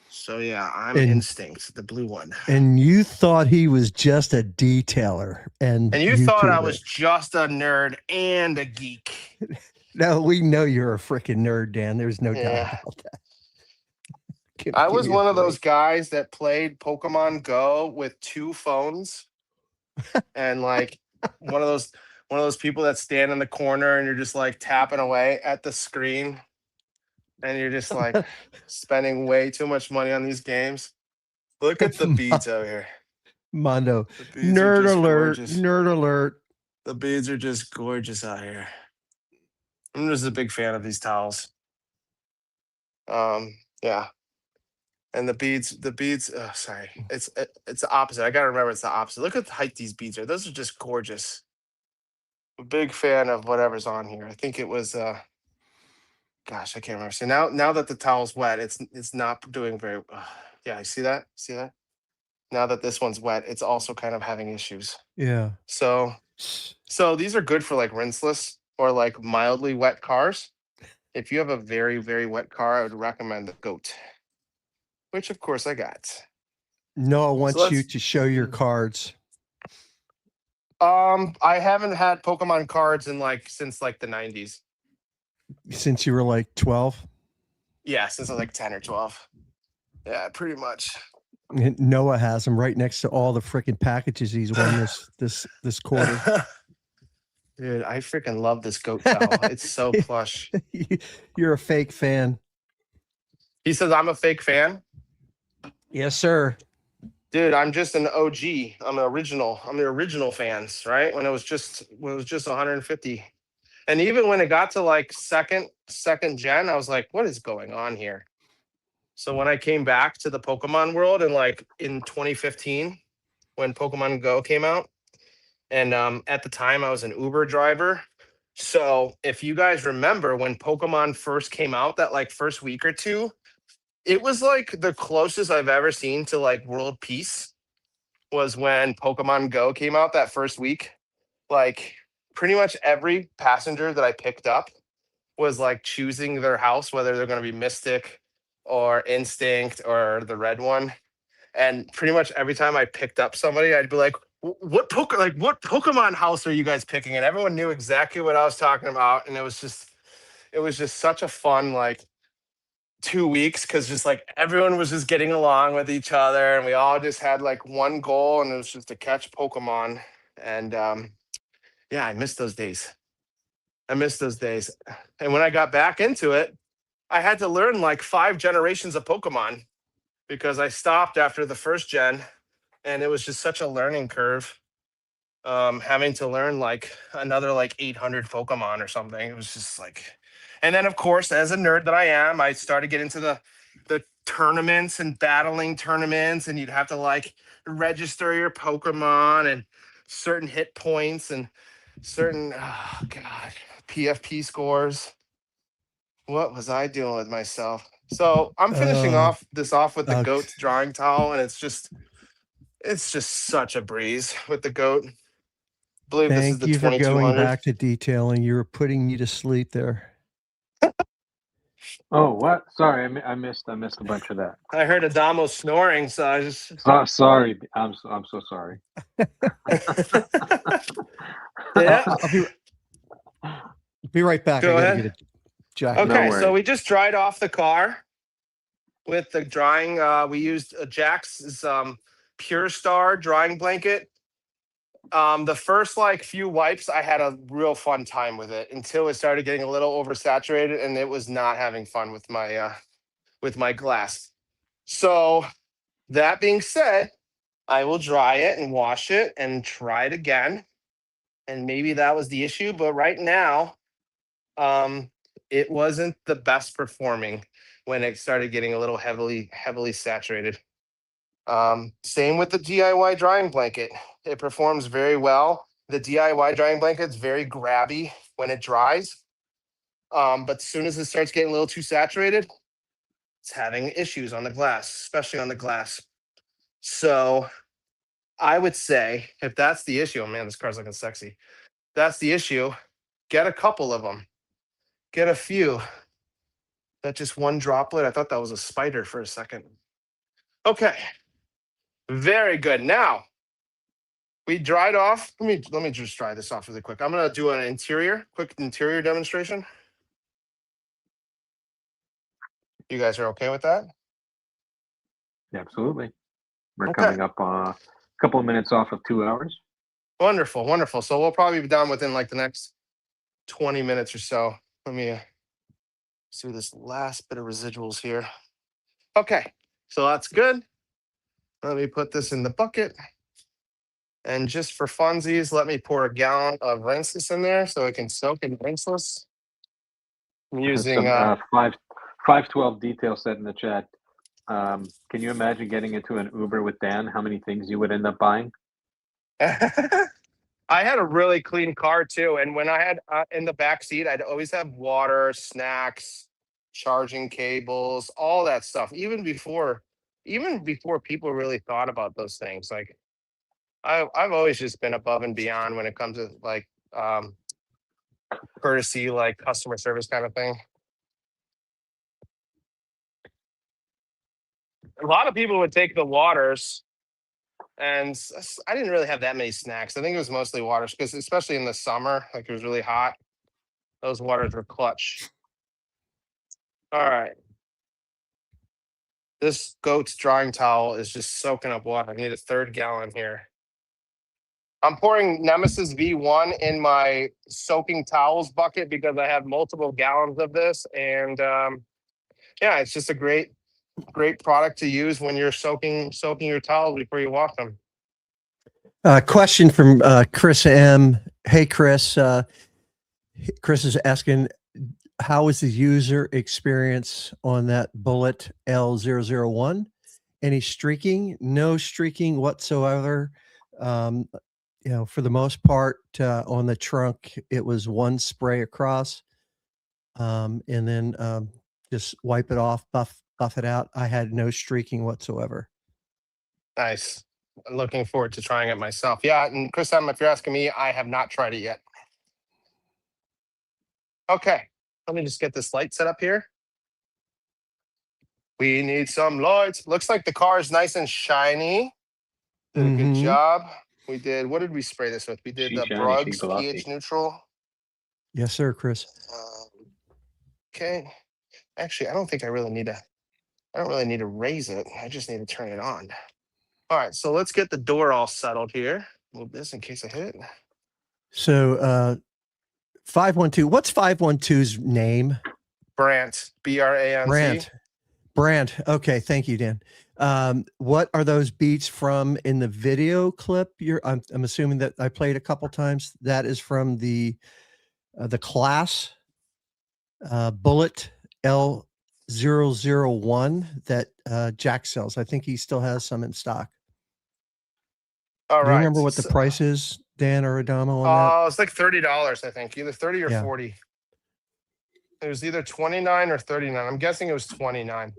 So yeah, I'm Instinct, the blue one. And you thought he was just a detailer, and you thought I was just a nerd and a geek. No, we know you're a freaking nerd, Dan. There's no doubt about that. I was one of those guys that played Pokemon Go with 2 phones, and like one of those people that stand in the corner and you're just like tapping away at the screen, and you're just like spending way too much money on these games. Look at the beads out here, Mondo. Nerd alert! Gorgeous. Nerd alert! The beads are just gorgeous out here. I'm just a big fan of these towels. Yeah. And the beads, oh, sorry. It's the opposite. I gotta remember it's the opposite. Look at the height these beads are. Those are just gorgeous. I'm a big fan of whatever's on here. I think it was gosh, I can't remember. So now that the towel's wet, it's not doing very yeah, I see that? See that? Now that this one's wet, it's also kind of having issues. Yeah. So these are good for like rinseless or like mildly wet cars. If you have a very, very wet car, I would recommend the GOAT, which of course I got. Noah wants you to show your cards. I haven't had Pokemon cards since the 90s. Since you were like 12? Yeah, since I was like 10 or 12. Yeah, pretty much. Noah has them right next to all the freaking packages he's won this quarter. Dude, I freaking love this GOAT towel. It's so plush. You're a fake fan. He says I'm a fake fan. Yes, sir. Dude, I'm just an OG. I'm an original. I'm the original fans, right? When it was just 150. And even when it got to like second gen, I was like, what is going on here? So when I came back to the Pokemon world and like in 2015, when Pokemon Go came out, and at the time I was an Uber driver. So if you guys remember when Pokemon first came out, that like first week or two, it was like the closest I've ever seen to like world peace was when Pokemon Go came out that first week. Like pretty much every passenger that I picked up was like choosing their house, whether they're going to be Mystic or Instinct or the red one. And pretty much every time I picked up somebody, I'd be like, what Pokemon house are you guys picking? And everyone knew exactly what I was talking about. And it was just such a fun like 2 weeks because just like everyone was just getting along with each other and we all just had like one goal and it was just to catch Pokemon. And yeah, I miss those days. I miss those days. And when I got back into it, I had to learn like 5 generations of Pokemon because I stopped after the first gen and it was just such a learning curve. Having to learn like another like 800 Pokemon or something. It was just like, and then of course, as a nerd that I am, I started getting into the tournaments and battling tournaments, and you'd have to like register your Pokemon and certain hit points and certain oh god PFP scores. What was I doing with myself? So I'm finishing off with the goat's drawing towel, and it's just such a breeze with the goat. I believe this is the 2200. Thank you for going back to detailing. You were putting me to sleep there. Oh, what? Sorry, I missed a bunch of that. I heard Adamo snoring, so I just sorry. I'm so sorry. yeah. I'll be right back. Go I gotta ahead. get a jacket. Okay, No so we just dried off the car with the drying. We used Jax's Pure Star drying blanket. The first like few wipes, I had a real fun time with it until it started getting a little oversaturated, and it was not having fun with my glass. So that being said, I will dry it and wash it and try it again. And maybe that was the issue, but right now, it wasn't the best performing when it started getting a little heavily saturated. Same with the DIY drying blanket. It performs very well. The DIY drying blanket's very grabby when it dries. But as soon as it starts getting a little too saturated, it's having issues on the glass, especially on the glass. So I would say if that's the issue, oh man, this car's looking sexy. That's the issue. Get a couple of them. Get a few. That just one droplet. I thought that was a spider for a second. Okay. Very good. Now we dried off. Let me just dry this off really quick. I'm gonna do an quick interior demonstration. You guys are okay with that? Absolutely. We're coming up a couple of minutes off of 2 hours. Wonderful, wonderful. So we'll probably be done within like the next 20 minutes or so. Let me do this last bit of residuals here. Okay, so that's good. Let me put this in the bucket. And just for funsies, let me pour a gallon of rinseless in there so it can soak in rinseless. I'm using 512 detail set in the chat. Can you imagine getting into an Uber with Dan? How many things you would end up buying? I had a really clean car too, and when I had in the back seat, I'd always have water, snacks, charging cables, all that stuff. Even before people really thought about those things. Like I've always just been above and beyond when it comes to like courtesy, like customer service kind of thing. A lot of people would take the waters, and I didn't really have that many snacks. I think it was mostly waters because especially in the summer, like it was really hot. Those waters were clutch. All right. This goat's drying towel is just soaking up water. I need a 1/3 gallon here. I'm pouring Nemesis V1 in my soaking towels bucket because I have multiple gallons of this. And yeah, it's just a great product to use when you're soaking your towels before you wash them. Question from Chris M. Hey, Chris. Chris is asking, how was the user experience on that Bullet L001? Any streaking? No streaking whatsoever. For the most part, on the trunk, it was one spray across, and then just wipe it off, buff it out. I had no streaking whatsoever. Nice. I'm looking forward to trying it myself. Yeah, and Chris, if you're asking me, I have not tried it yet. Okay, let me just get this light set up here. We need some lights. Looks like the car is nice and shiny. Did a good job. We did, what did we spray this with? We did the BRUG's pH neutral. Yes, sir, Chris. Okay. Actually, I don't think I don't really need to raise it. I just need to turn it on. All right, so let's get the door all settled here. Move this in case I hit it. So 512, what's 512's name? Brandt, B-R-A-N-T. Brandt. Okay, thank you, Dan. What are those beats from in the video clip? I'm assuming that I played a couple times. That is from the class Bullet L001 that Jack sells. I think he still has some in stock. All right. Do you remember what the price is, Dan or Adamo, on that? It's like $30, I think, either 30 or 40. It was either 29 or 39. I'm guessing it was 29.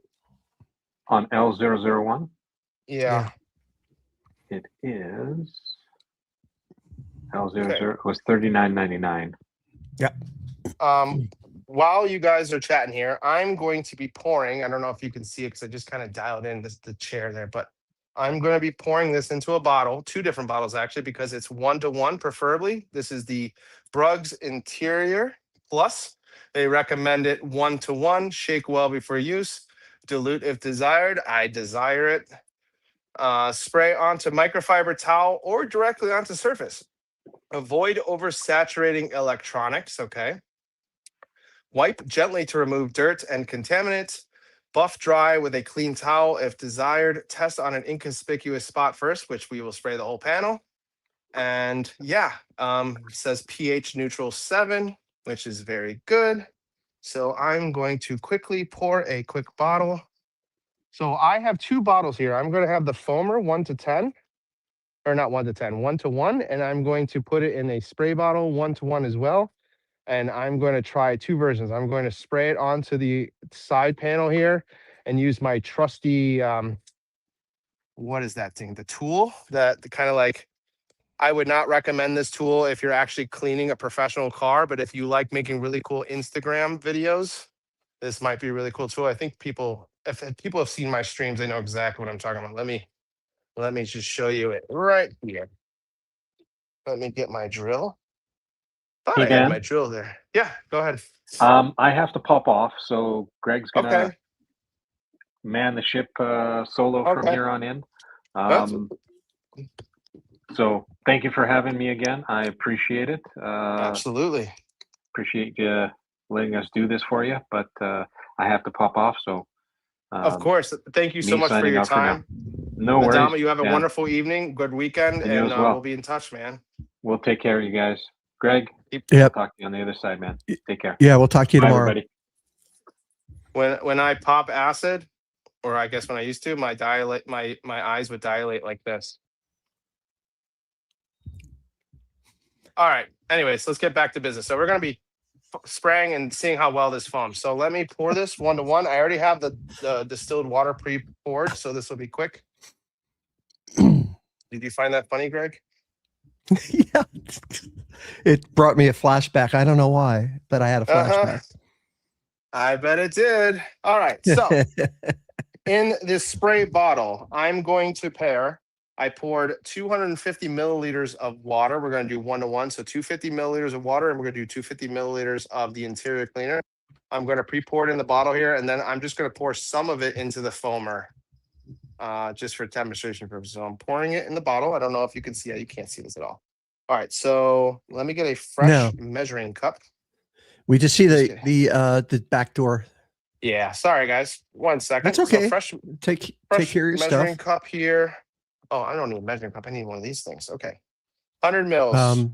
On L001? Yeah. It is L00. It was $39.99. Yeah. While you guys are chatting here, I'm going to be pouring. I don't know if you can see it because I just kind of dialed in the chair there, but I'm going to be pouring this into a bottle, 2 different bottles actually, because it's 1-to-1 preferably. This is the BRUG's Interior Plus. They recommend it 1-to-1. Shake well before use. Dilute if desired. I desire it. Spray onto microfiber towel or directly onto surface. Avoid oversaturating electronics. Okay. Wipe gently to remove dirt and contaminants. Buff dry with a clean towel if desired. Test on an inconspicuous spot first, which we will spray the whole panel. And yeah, it says pH neutral 7, which is very good. So I'm going to quickly pour a quick bottle. So I have 2 bottles here. I'm going to have the foamer 1-to-10, or not 1-to-10, 1-to-1, and I'm going to put it in a spray bottle 1-to-1 as well. And I'm going to try 2 versions. I'm going to spray it onto the side panel here and use my trusty, what is that thing? The tool that kind of like, I would not recommend this tool if you're actually cleaning a professional car, but if you like making really cool Instagram videos, this might be a really cool tool. I think if people have seen my streams, they know exactly what I'm talking about. Let me just show you it right here. Let me get my drill. Thought I had my drill there. Yeah, go ahead. I have to pop off, so Greg's gonna man the ship solo from here on in. So thank you for having me again. I appreciate it. Absolutely. Appreciate you letting us do this for you, but I have to pop off. So of course, thank you so much for your time. No worries. Adamo, you have a wonderful evening, good weekend, and we'll be in touch, man. We'll take care of you guys. Greg, I'll talk to you on the other side, man. Take care. Yeah, we'll talk to you tomorrow. Everybody. When I pop acid, or I guess when I used to, my eyes would dilate like this. All right. Anyways, let's get back to business. So we're going to be spraying and seeing how well this foams. So let me pour this 1-to-1. I already have the distilled water pre-poured, so this will be quick. Did you find that funny, Greg? Yeah. It brought me a flashback. I don't know why, but I had a flashback. I bet it did. All right. So in this spray bottle, I'm going to pair. I poured 250 milliliters of water. We're going to do 1-to-1. So 250 milliliters of water, and we're going to do 250 milliliters of the interior cleaner. I'm going to pre-pour it in the bottle here, and then I'm just going to pour some of it into the foamer just for demonstration purposes. So I'm pouring it in the bottle. I don't know if you can see it. You can't see this at all. All right. So let me get a fresh measuring cup. We just see the back door. Yeah, sorry guys. 1 second. That's okay. So fresh Take care of your measuring stuff. cup here. Oh, I don't need a measuring cup. I need one of these things. Okay. 100 mils.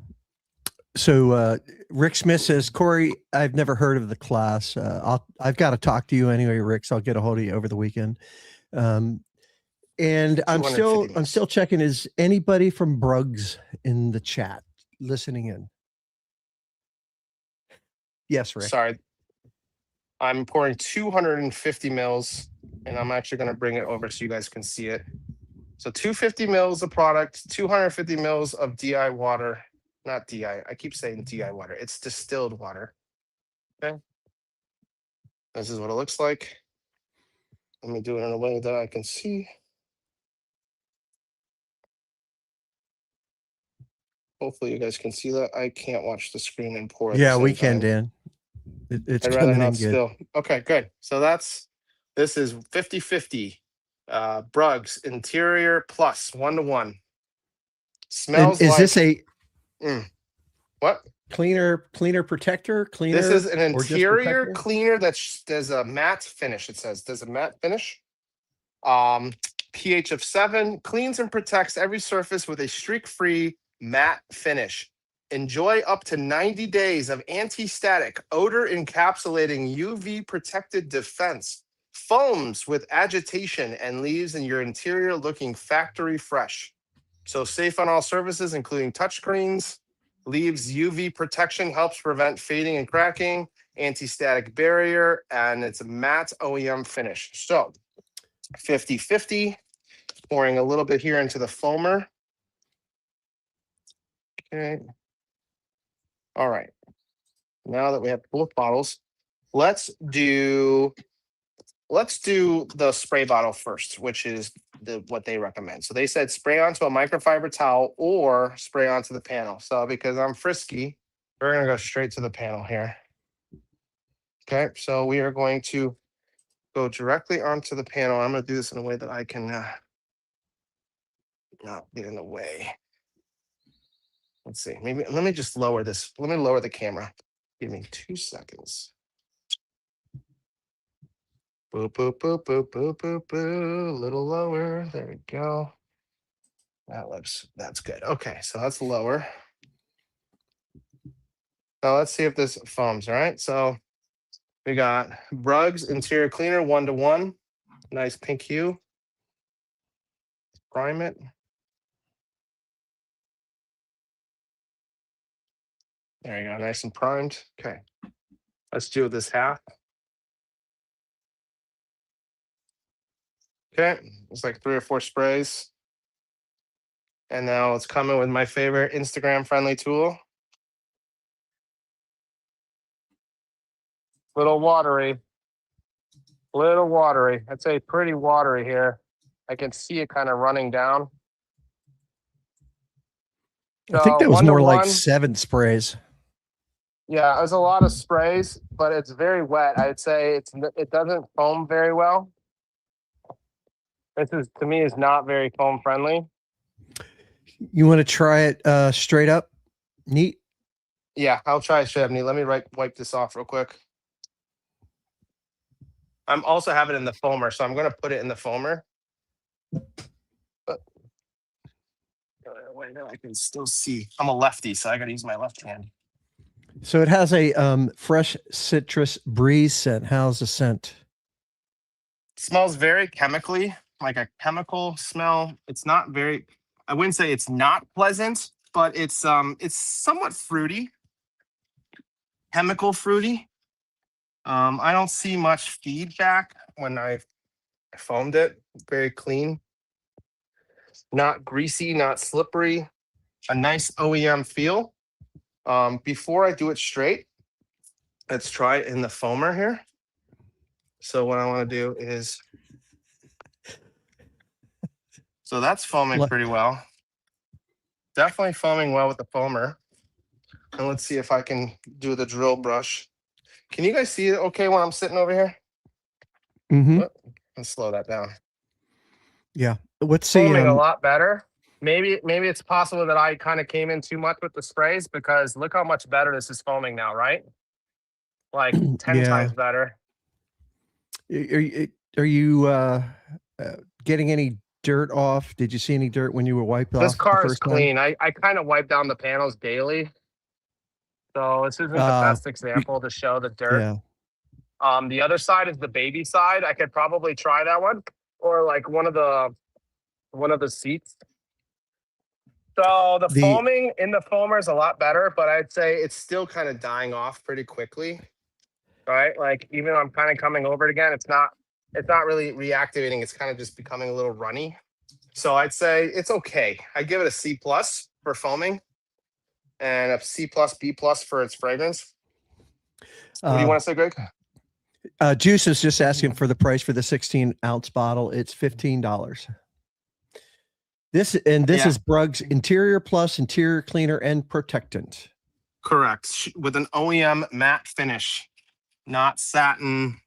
So Rick Smith says, Corey, I've never heard of the class. I've got to talk to you anyway, Rick. So I'll get a hold of you over the weekend. And I'm still checking. Is anybody from BRUGs in the chat listening in? Yes, Rick. Sorry. I'm pouring 250 mils, and I'm actually going to bring it over so you guys can see it. So 250 mils of product, 250 mils of DI water. Not DI. I keep saying DI water. It's distilled water. Okay. This is what it looks like. Let me do it in a way that I can see. Hopefully you guys can see that. I can't watch the screen and pour. Yeah, we can, Dan. It's I'd rather coming not in good. still. Okay, good. So this is 50-50. BRUGs Interior Plus 1-to-1. Smells is like this a what? Cleaner protector? Cleaner. This is an interior cleaner that does a matte finish. It says does a matte finish. pH of 7, cleans and protects every surface with a streak-free matte finish. Enjoy up to 90 days of anti-static, odor encapsulating UV protected defense. Foams with agitation and leaves in your interior looking factory fresh. So safe on all surfaces, including touchscreens. Leaves UV protection, helps prevent fading and cracking, anti-static barrier, and it's a matte OEM finish. So 50-50, pouring a little bit here into the foamer. Okay. All right. Now that we have both bottles, let's do the spray bottle first, which is what they recommend. So they said spray onto a microfiber towel or spray onto the panel. So because I'm frisky, we're going to go straight to the panel here. Okay, so we are going to go directly onto the panel. I'm going to do this in a way that I can not get in the way. Let's see. Maybe let me just lower this. Let me lower the camera. Give me 2 seconds. Boop, boop, boop, boop, boop, boop, boop. A little lower. There we go. That's good. Okay, so that's lower. Now let's see if this foams. All right. So we got BRUGs Interior Cleaner 1-to-1. Nice pink hue. Prime it. There you go. Nice and primed. Okay. Let's do this half. Okay. It's like 3 or 4 sprays. And now it's coming with my favorite Instagram friendly tool. Little watery. I'd say pretty watery here. I can see it kind of running down. I think that was more like 7 sprays. Yeah, it was a lot of sprays, but it's very wet. I'd say it doesn't foam very well. This is, to me, is not very foam friendly. You want to try it straight up, neat? Yeah, I'll try it straight up, neat. Let me wipe this off real quick. I'm also having it in the foamer, so I'm going to put it in the foamer. But wait, I can still see. I'm a lefty, so I got to use my left hand. So it has a fresh citrus breeze scent. How's the scent? It smells very chemically, like a chemical smell. It's not very, I wouldn't say it's not pleasant, but it's somewhat fruity, chemical fruity. I don't see much feedback when I foamed it. Very clean, not greasy, not slippery. A nice OEM feel. Before I do it straight, let's try it in the foamer here. So what I want to do is, so that's foaming pretty well. Definitely foaming well with the foamer. And let's see if I can do the drill brush. Can you guys see it okay when I'm sitting over here? Mm-hmm. Let's slow that down. Yeah. What's the foaming a lot better? Maybe it's possible that I kind of came in too much with the sprays, because look how much better this is foaming now, right? Like 10 times better. Are you getting any dirt off? Did you see any dirt when you were wiped This off the car is first time? clean. I kind of wipe down the panels daily. So this isn't the best example to show the dirt. Yeah. The other side is the baby side. I could probably try that one, or like one of the seats. So the foaming in the foamer is a lot better, but I'd say it's still kind of dying off pretty quickly. Right? Like even I'm kind of coming over it again, it's not really reactivating. It's kind of just becoming a little runny. So I'd say it's okay. I give it a C+ for foaming and a C+, B+ for its fragrance. What do you want to say, Greg? Juice is just asking for the price for the 16-ounce bottle. It's $15. This is BRUG's Interior Plus Interior Cleaner and Protectant. Correct. With an OEM matte finish, not satin.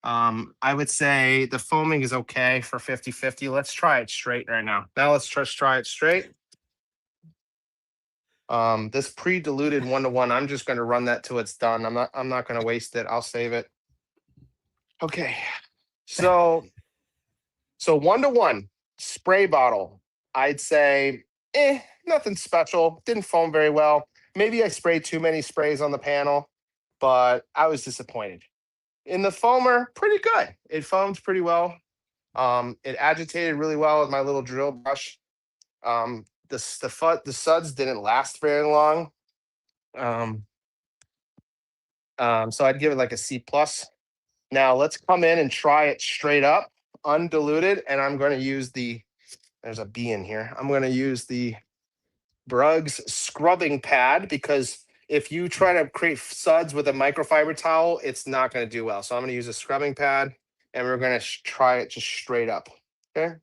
I would say the foaming is okay for 50/50. Let's try it straight right now. Now let's just try it straight. This pre-diluted 1-to-1, I'm just going to run that till it's done. I'm not going to waste it. I'll save it. Okay. So 1-to-1 spray bottle. I'd say, nothing special. Didn't foam very well. Maybe I sprayed too many sprays on the panel, but I was disappointed. In the foamer, pretty good. It foamed pretty well. It agitated really well with my little drill brush. The suds didn't last very long. So I'd give it like a C+. Now let's come in and try it straight up, undiluted, and I'm going to use there's a B in here. I'm going to use the BRUG's scrubbing pad, because if you try to create suds with a microfiber towel, it's not going to do well. So I'm going to use a scrubbing pad, and we're going to try it just straight up. Okay.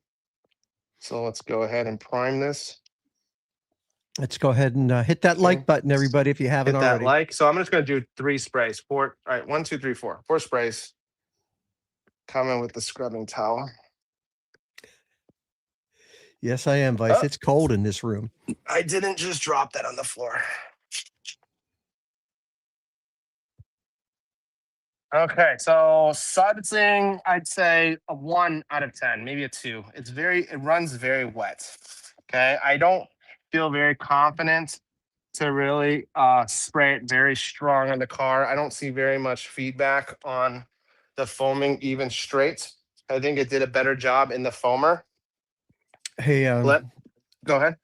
So let's go ahead and prime this. Let's go ahead and hit that like button, everybody, if you haven't hit that already. like. So I'm just going to do 3 sprays. 4. All right. 1, 2, 3, 4. 4 sprays. Come in with the scrubbing towel. Yes, I am, Vice. It's cold in this room. I didn't just drop that on the floor. Okay, so sudsing, I'd say a 1 out of 10, maybe a 2. It runs very wet. Okay, I don't feel very confident to really spray it very strong on the car. I don't see very much feedback on the foaming even straight. I think it did a better job in the foamer. Hey, go ahead.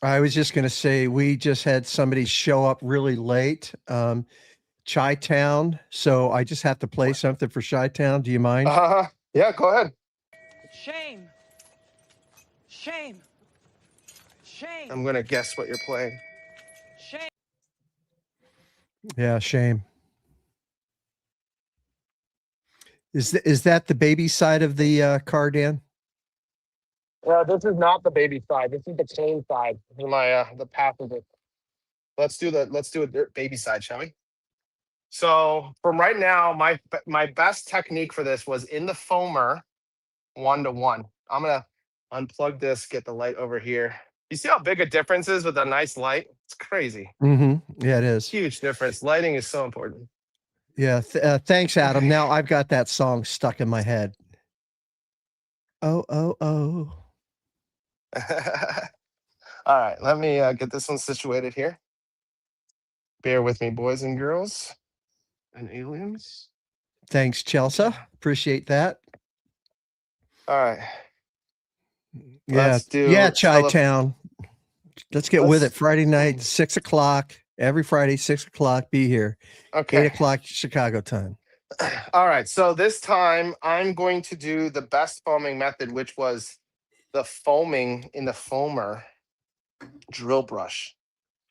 I was just going to say, we just had somebody show up really late, Chi-Town. So I just have to play something for Chi-Town. Do you mind? Yeah, go ahead. Shame. Shame. Shame. I'm going to guess what you're playing. Shame. Yeah, shame. Is that the baby side of the car, Dan? This is not the baby side. This is the clean side. My the passenger. Let's do a baby side, shall we? So from right now, my best technique for this was in the foamer, 1-to-1. I'm gonna unplug this, get the light over here. You see how big a difference is with a nice light? It's crazy. Mm-hmm. Yeah, it is. Huge difference. Lighting is so important. Yeah. Thanks, Adam. Now I've got that song stuck in my head. Oh, oh, oh. All right, let me get this one situated here. Bear with me, boys and girls and aliens. Thanks, Chelsea. Appreciate that. All right. Yeah. Yeah, Chi-Town. Let's get with it. Friday night, 6:00. Every Friday, 6:00. Be here. Okay. 8:00 Chicago time. All right. So this time I'm going to do the best foaming method, which was the foaming in the foamer drill brush.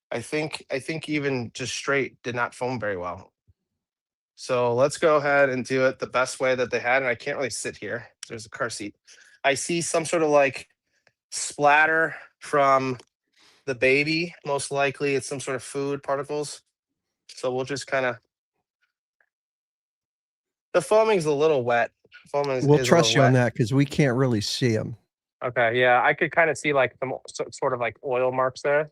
I think even just straight did not foam very well. So let's go ahead and do it the best way that they had. And I can't really sit here. There's a car seat. I see some sort of like splatter from the baby. Most likely it's some sort of food particles. So we'll just kind of, the foaming's a little wet. We'll trust you on that because we can't really see them. Okay, yeah, I could kind of see like some sort of like oil marks there.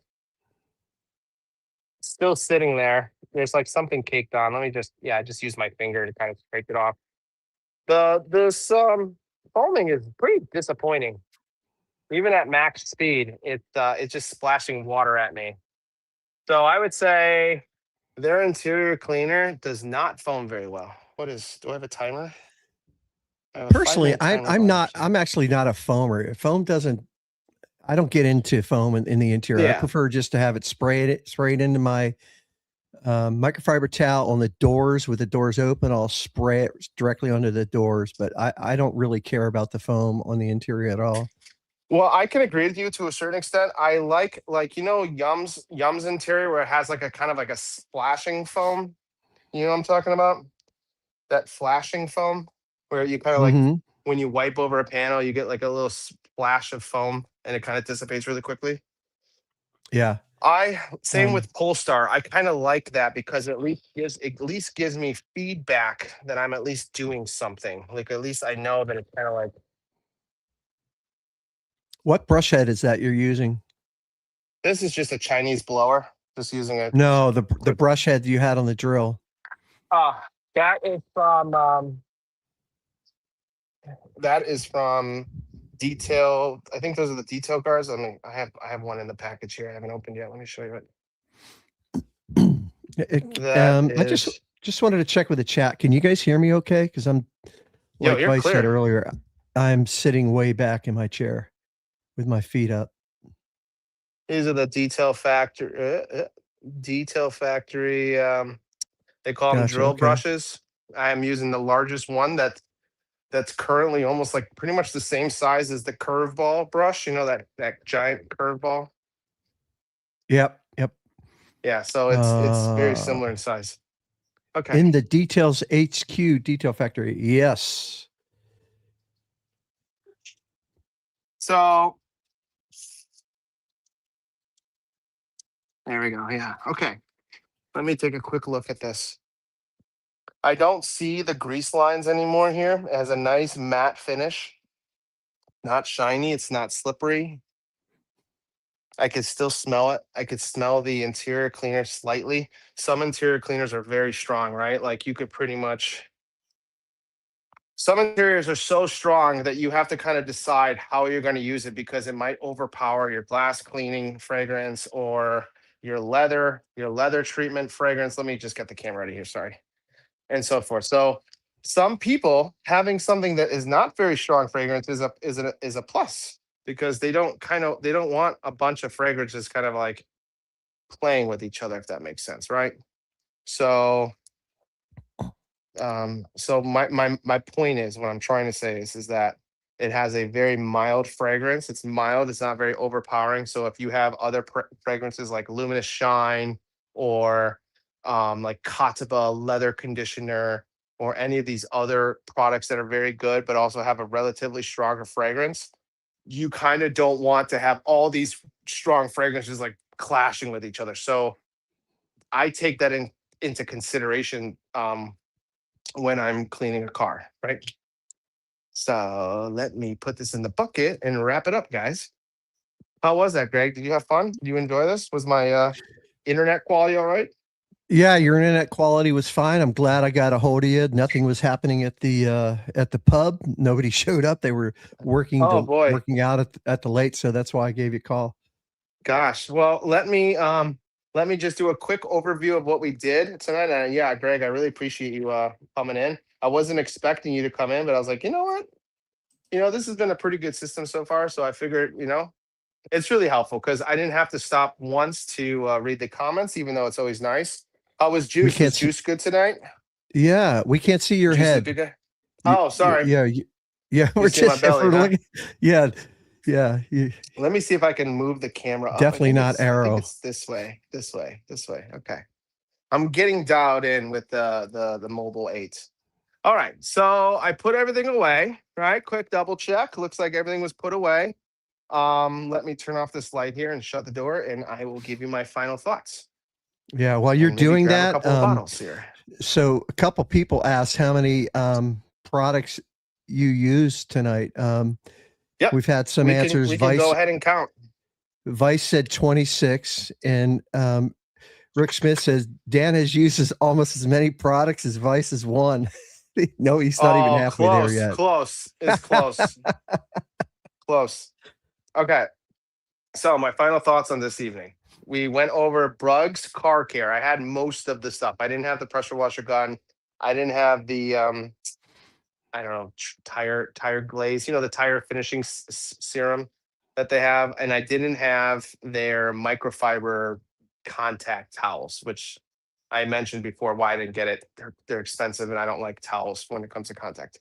Still sitting there. There's like something caked on. Let me just use my finger to kind of scrape it off. This foaming is pretty disappointing. Even at max speed, it's just splashing water at me. So I would say their interior cleaner does not foam very well. Do I have a timer? I have a Personally, 5-minute timer I'm going, not. actually. I'm actually not a foamer. Foam doesn't. I don't get into foam in the interior. I Yeah. prefer just to have it sprayed into my microfiber towel on the doors. With the doors open, I'll spray it directly onto the doors. But I don't really care about the foam on the interior at all. Well, I can agree with you to a certain extent. I like Yum's interior where it has like a kind of like a splashing foam. You know what I'm talking about? That flashing foam where you kind of like Mm-hmm. when you wipe over a panel, you get like a little splash of foam and it kind of dissipates really quickly. Yeah. Same with Polestar. I kind of like that because at least gives me feedback that I'm at least doing something. Like at least I know that it's kind of like. What brush head is that you're using? This is just a Chinese blower. Just using it. No, the brush head you had on the drill. That is from Detail. I think those are the detail guards. I mean, I have one in the package here. I haven't opened yet. Let me show you it. I just wanted to check with the chat. Can you guys hear me okay? Because I'm like Vice said earlier, I'm sitting way back in my chair with my feet up. These are the Detail Factory. They call them drill brushes. I am using the largest one that's currently almost like pretty much the same size as the curveball brush. You know that giant curveball. Yep. Yeah, so it's very similar in size. Okay. In the Details HQ Detail Factory, yes. So there we go. Yeah. Okay. Let me take a quick look at this. I don't see the grease lines anymore here. It has a nice matte finish. Not shiny. It's not slippery. I could still smell it. I could smell the interior cleaner slightly. Some interior cleaners are very strong, right? Like you could pretty much. Some interiors are so strong that you have to kind of decide how you're going to use it because it might overpower your glass cleaning fragrance or your leather treatment fragrance. Let me just get the camera out of here. Sorry. And so forth. So some people having something that is not very strong fragrance is a plus because they don't want a bunch of fragrances kind of like playing with each other, if that makes sense, right? So my point is what I'm trying to say is that it has a very mild fragrance. It's mild, it's not very overpowering. So if you have other fragrances like Luminous Shine or like Kataba leather conditioner or any of these other products that are very good but also have a relatively stronger fragrance, you kind of don't want to have all these strong fragrances like clashing with each other. So I take that into consideration when I'm cleaning a car, right? So let me put this in the bucket and wrap it up, guys. How was that, Greg? Did you have fun? Did you enjoy this? Was my internet quality all right? Yeah, your internet quality was fine. I'm glad I got a hold of you. Nothing was happening at the pub. Nobody showed up. They were working out at the late, so that's why I gave you a call. Gosh, well, let me just do a quick overview of what we did tonight. And yeah, Greg, I really appreciate you coming in. I wasn't expecting you to come in, but I was like, you know what? This has been a pretty good system so far. So I figured, it's really helpful because I didn't have to stop once to read the comments, even though it's always nice. How was Juice? Was Juice good tonight? Yeah, we can't see your Juice head. Oh, sorry. Yeah. We're just looking. Yeah. Let me see if I can move the camera up. Definitely not arrow. I think it's this way. Okay. I'm getting dialed in with the mobile 8. All right. So I put everything away, right? Quick double check. Looks like everything was put away. Let me turn off this light here and shut the door, and I will give you my final thoughts. Yeah, while you're doing that, a couple of bottles here. So a couple people asked how many products you used tonight. Yep. We've had some answers. We can go ahead and count. Vice said 26, and Rick Smith says Dan has used almost as many products as Vice has won. No, he's not even Oh, halfway there close, yet. close. It's close. Close. Okay. So my final thoughts on this evening. We went over BRUG's car care. I had most of the stuff. I didn't have the pressure washer gun. I didn't have the I don't know, tire glaze, the tire finishing serum that they have, and I didn't have their microfiber contact towels, which I mentioned before why I didn't get it. They're expensive, and I don't like towels when it comes to contact.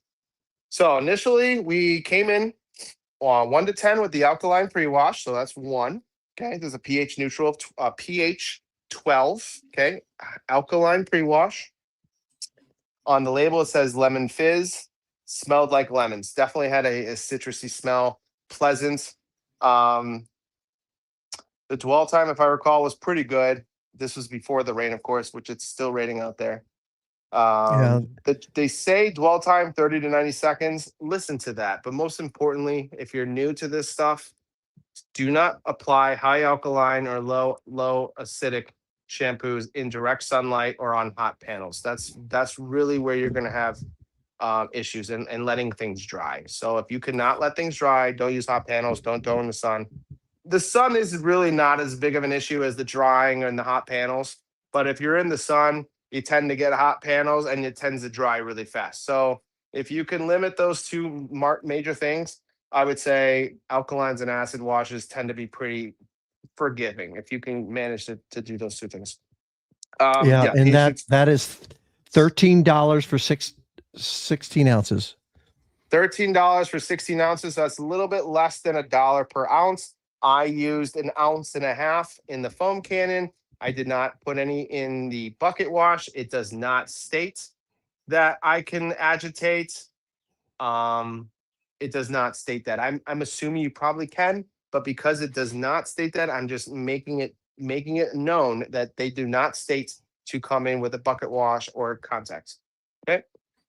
So initially, we came in 1 to 10 with the alkaline pre-wash, so that's 1. Okay, there's a pH neutral of pH 12. Okay, alkaline pre-wash. On the label, it says lemon fizz. Smelled like lemons. Definitely had a citrusy smell. Pleasant. The dwell time, if I recall, was pretty good. This was before the rain, of course, which it's still raining out there. They say dwell time 30 to 90 seconds. Listen to that. But most importantly, if you're new to this stuff, do not apply high alkaline or low acidic shampoos in direct sunlight or on hot panels. That's really where you're going to have issues and letting things dry. So if you cannot let things dry, don't use hot panels. Don't go in the sun. The sun is really not as big of an issue as the drying and the hot panels. But if you're in the sun, you tend to get hot panels and it tends to dry really fast. So if you can limit those two major things, I would say alkalines and acid washes tend to be pretty forgiving if you can manage to do those two things. And that is $13 for 16 ounces. $13 for 16 ounces. That's a little bit less than $1 per ounce. I used 1.5 ounces in the foam cannon. I did not put any in the bucket wash. It does not state that I can agitate. It does not state that. I'm assuming you probably can, but because it does not state that, I'm just making it known that they do not state to come in with a bucket wash or contact. Okay.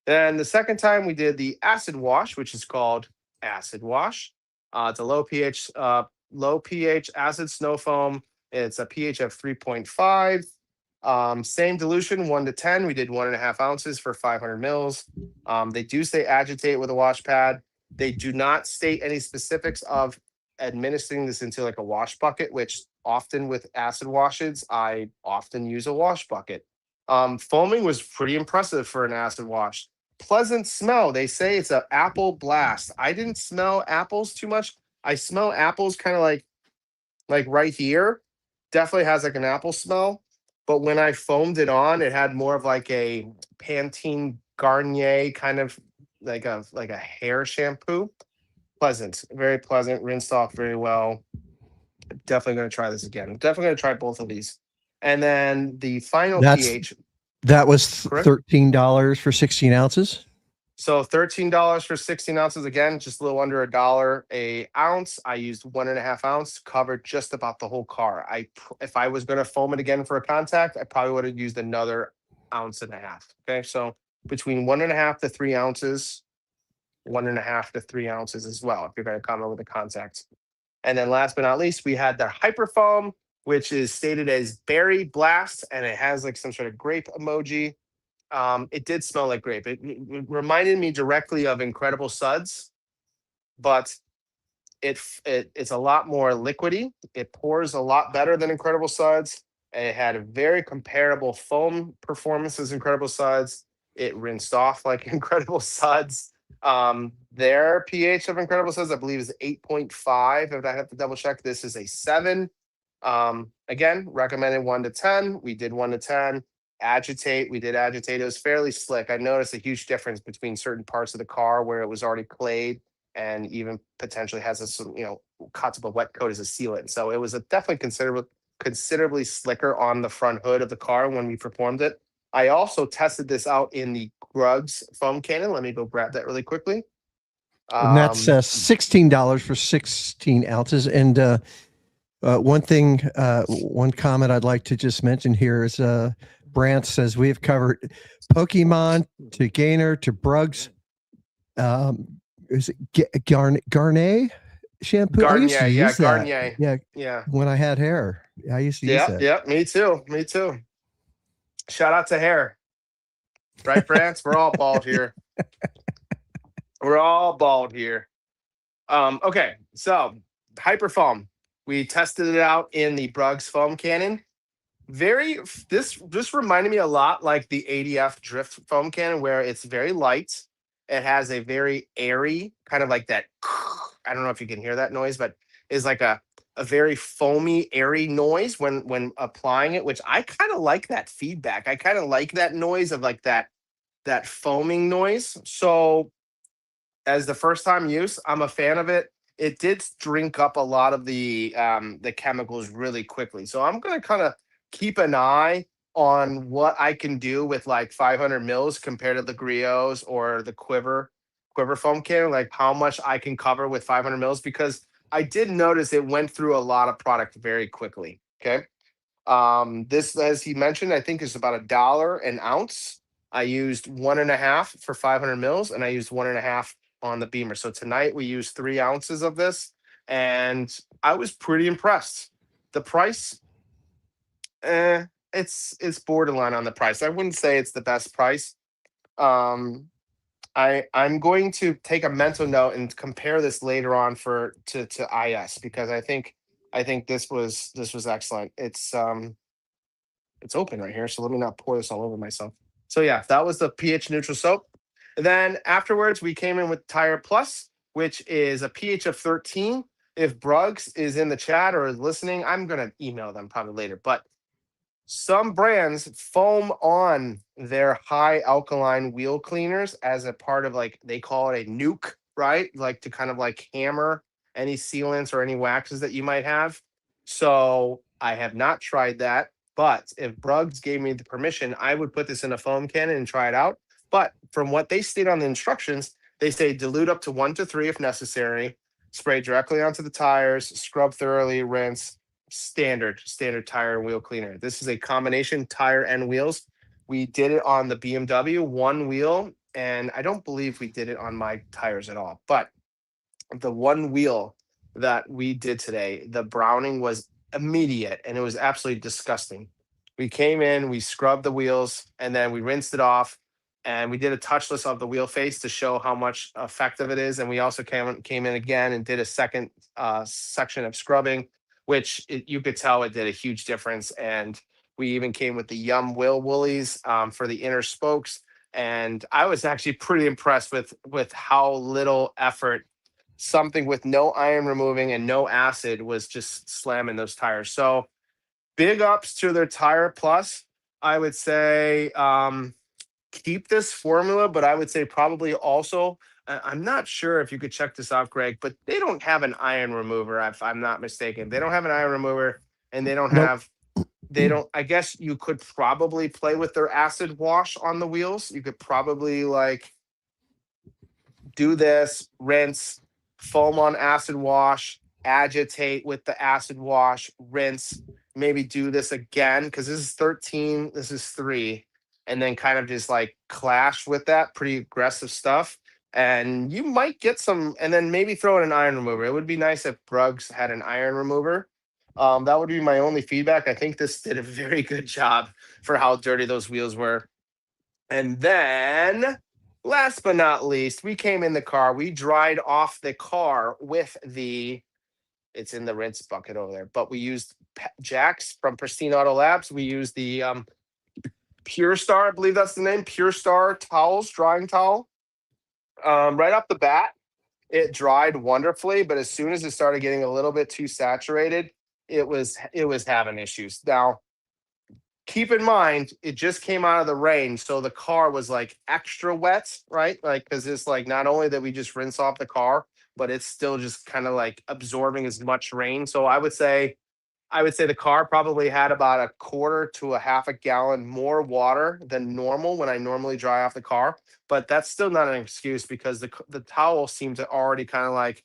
Then the second time we did the acid wash, which is called acid wash. It's a low pH acid snow foam. It's a pH of 3.5. Same dilution, 1 to 10. We did 1.5 ounces for 500 mils. They do say agitate with a wash pad. They do not state any specifics of administering this into like a wash bucket, which often with acid washes, I often use a wash bucket. Foaming was pretty impressive for an acid wash. Pleasant smell. They say it's an apple blast. I didn't smell apples too much. I smell apples kind of like right here. Definitely has like an apple smell. But when I foamed it on, it had more of like a Pantene Garnier kind of like a hair shampoo. Pleasant, very pleasant, rinsed off very well. Definitely going to try this again. Definitely going to try both of these. And then the final pH. That was $13 for 16 ounces. So $13 for 16 ounces. Again, just a little under $1 an ounce. I used 1.5 ounces to cover just about the whole car. If I was going to foam it again for a contact, I probably would have used another 1.5 ounces. Okay, so between 1.5 to 3 ounces, 1.5 to 3 ounces as well, if you're going to come in with a contact. And then last but not least, we had the hyper foam, which is stated as berry blast, and it has like some sort of grape emoji. It did smell like grape. It reminded me directly of Incredible Suds, but it's a lot more liquidy. It pours a lot better than Incredible Suds. It had a very comparable foam performance as Incredible Suds. It rinsed off like Incredible Suds. Their pH of Incredible Suds, I believe, is 8.5. If I have to double check, this is a 7. Again, recommended 1 to 10. We did 1 to 10. Agitate, we did agitate. It was fairly slick. I noticed a huge difference between certain parts of the car where it was already clayed and even potentially has a cuts of a wet coat as a sealant. So it was definitely considerably slicker on the front hood of the car when we performed it. I also tested this out in the BRUG's foam cannon. Let me go grab that really quickly. And that's $16 for 16 ounces. And one comment I'd like to just mention here is Brant says we've covered Pokemon to Gainer to BRUG's. Is it Garnier shampoo? Garnier, yeah, Garnier. Yeah. When I had hair, I used to use that. Yeah, me too. Shout out to hair. right, France? We're all bald here. We're all bald here. Okay, so hyper foam. We tested it out in the BRUG's foam cannon. This reminded me a lot like the ADF drift foam cannon, where it's very light. It has a very airy kind of like that. I don't know if you can hear that noise, but is like a very foamy, airy noise when applying it, which I kind of like that feedback. I kind of like that noise of like that foaming noise. So as the first time use, I'm a fan of it. It did drink up a lot of the chemicals really quickly. So I'm gonna kind of keep an eye on what I can do with like 500 mils compared to the griots or the quiver foam can, like how much I can cover with 500 mils, because I did notice it went through a lot of product very quickly. Okay. This, as he mentioned, I think is about $1 an ounce. I used 1.5 for 500 mils, and I used 1.5 on the Beamer. So tonight we used 3 ounces of this, and I was pretty impressed. The price, it's borderline on the price. I wouldn't say it's the best price. I'm going to take a mental note and compare this later on to IS, because I think this was excellent. It's open right here, so let me not pour this all over myself. So yeah, that was the pH neutral soap. And then afterwards, we came in with Tire Plus, which is a pH of 13. If Bruggs is in the chat or is listening, I'm gonna email them probably later. But some brands foam on their high alkaline wheel cleaners as a part of, like, they call it a nuke, right? Like to kind of like hammer any sealants or any waxes that you might have. So I have not tried that, but if Bruggs gave me the permission, I would put this in a foam cannon and try it out. But from what they state on the instructions, they say dilute up to 1 to 3 if necessary, spray directly onto the tires, scrub thoroughly, rinse. Standard tire and wheel cleaner. This is a combination tire and wheels. We did it on the BMW one wheel, and I don't believe we did it on my tires at all. But the one wheel that we did today, the browning was immediate, and it was absolutely disgusting. We came in, we scrubbed the wheels, and then we rinsed it off, and we did a touchless of the wheel face to show how much effective it is. And we also came in again and did a second section of scrubbing, which you could tell it did a huge difference. And we even came with the Yum Wheel Woolies for the inner spokes. And I was actually pretty impressed with how little effort something with no iron removing and no acid was just slamming those tires. So big ups to their Tire Plus. I would say keep this formula, but I would say probably also, I'm not sure if you could check this out, Greg, but they don't have an iron remover, if I'm not mistaken. They don't have an iron remover, and they don't Nope. have, they don't, I guess you could probably play with their acid wash on the wheels. You could probably like do this, rinse, foam on acid wash, agitate with the acid wash, rinse, maybe do this again, because this is 13, this is 3, and then kind of just like clash with that pretty aggressive stuff. And you might get some, and then maybe throw in an iron remover. It would be nice if Bruggs had an iron remover. That would be my only feedback. I think this did a very good job for how dirty those wheels were. And then last but not least, we came in the car. We dried off the car with it's in the rinse bucket over there, but we used Jack's from Pristine Auto Labs. We used the Pure Star, I believe that's the name, Pure Star towels, drying towel. Right off the bat, it dried wonderfully, but as soon as it started getting a little bit too saturated, it was having issues. Now, keep in mind, it just came out of the rain, so the car was like extra wet, right? Like, because it's like not only that we just rinse off the car, but it's still just kind of like absorbing as much rain. So I would say the car probably had about a quarter to a half a gallon more water than normal when I normally dry off the car. But that's still not an excuse, because the towel seemed to already kind of like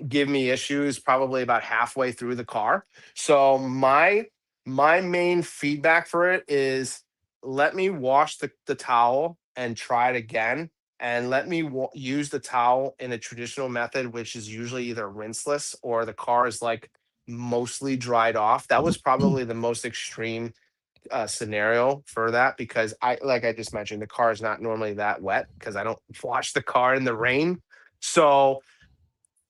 give me issues probably about halfway through the car. So my main feedback for it is, let me wash the towel and try it again, and let me use the towel in a traditional method, which is usually either rinseless or the car is like mostly dried off. That was probably the most extreme scenario for that, because like I just mentioned, the car is not normally that wet because I don't wash the car in the rain. So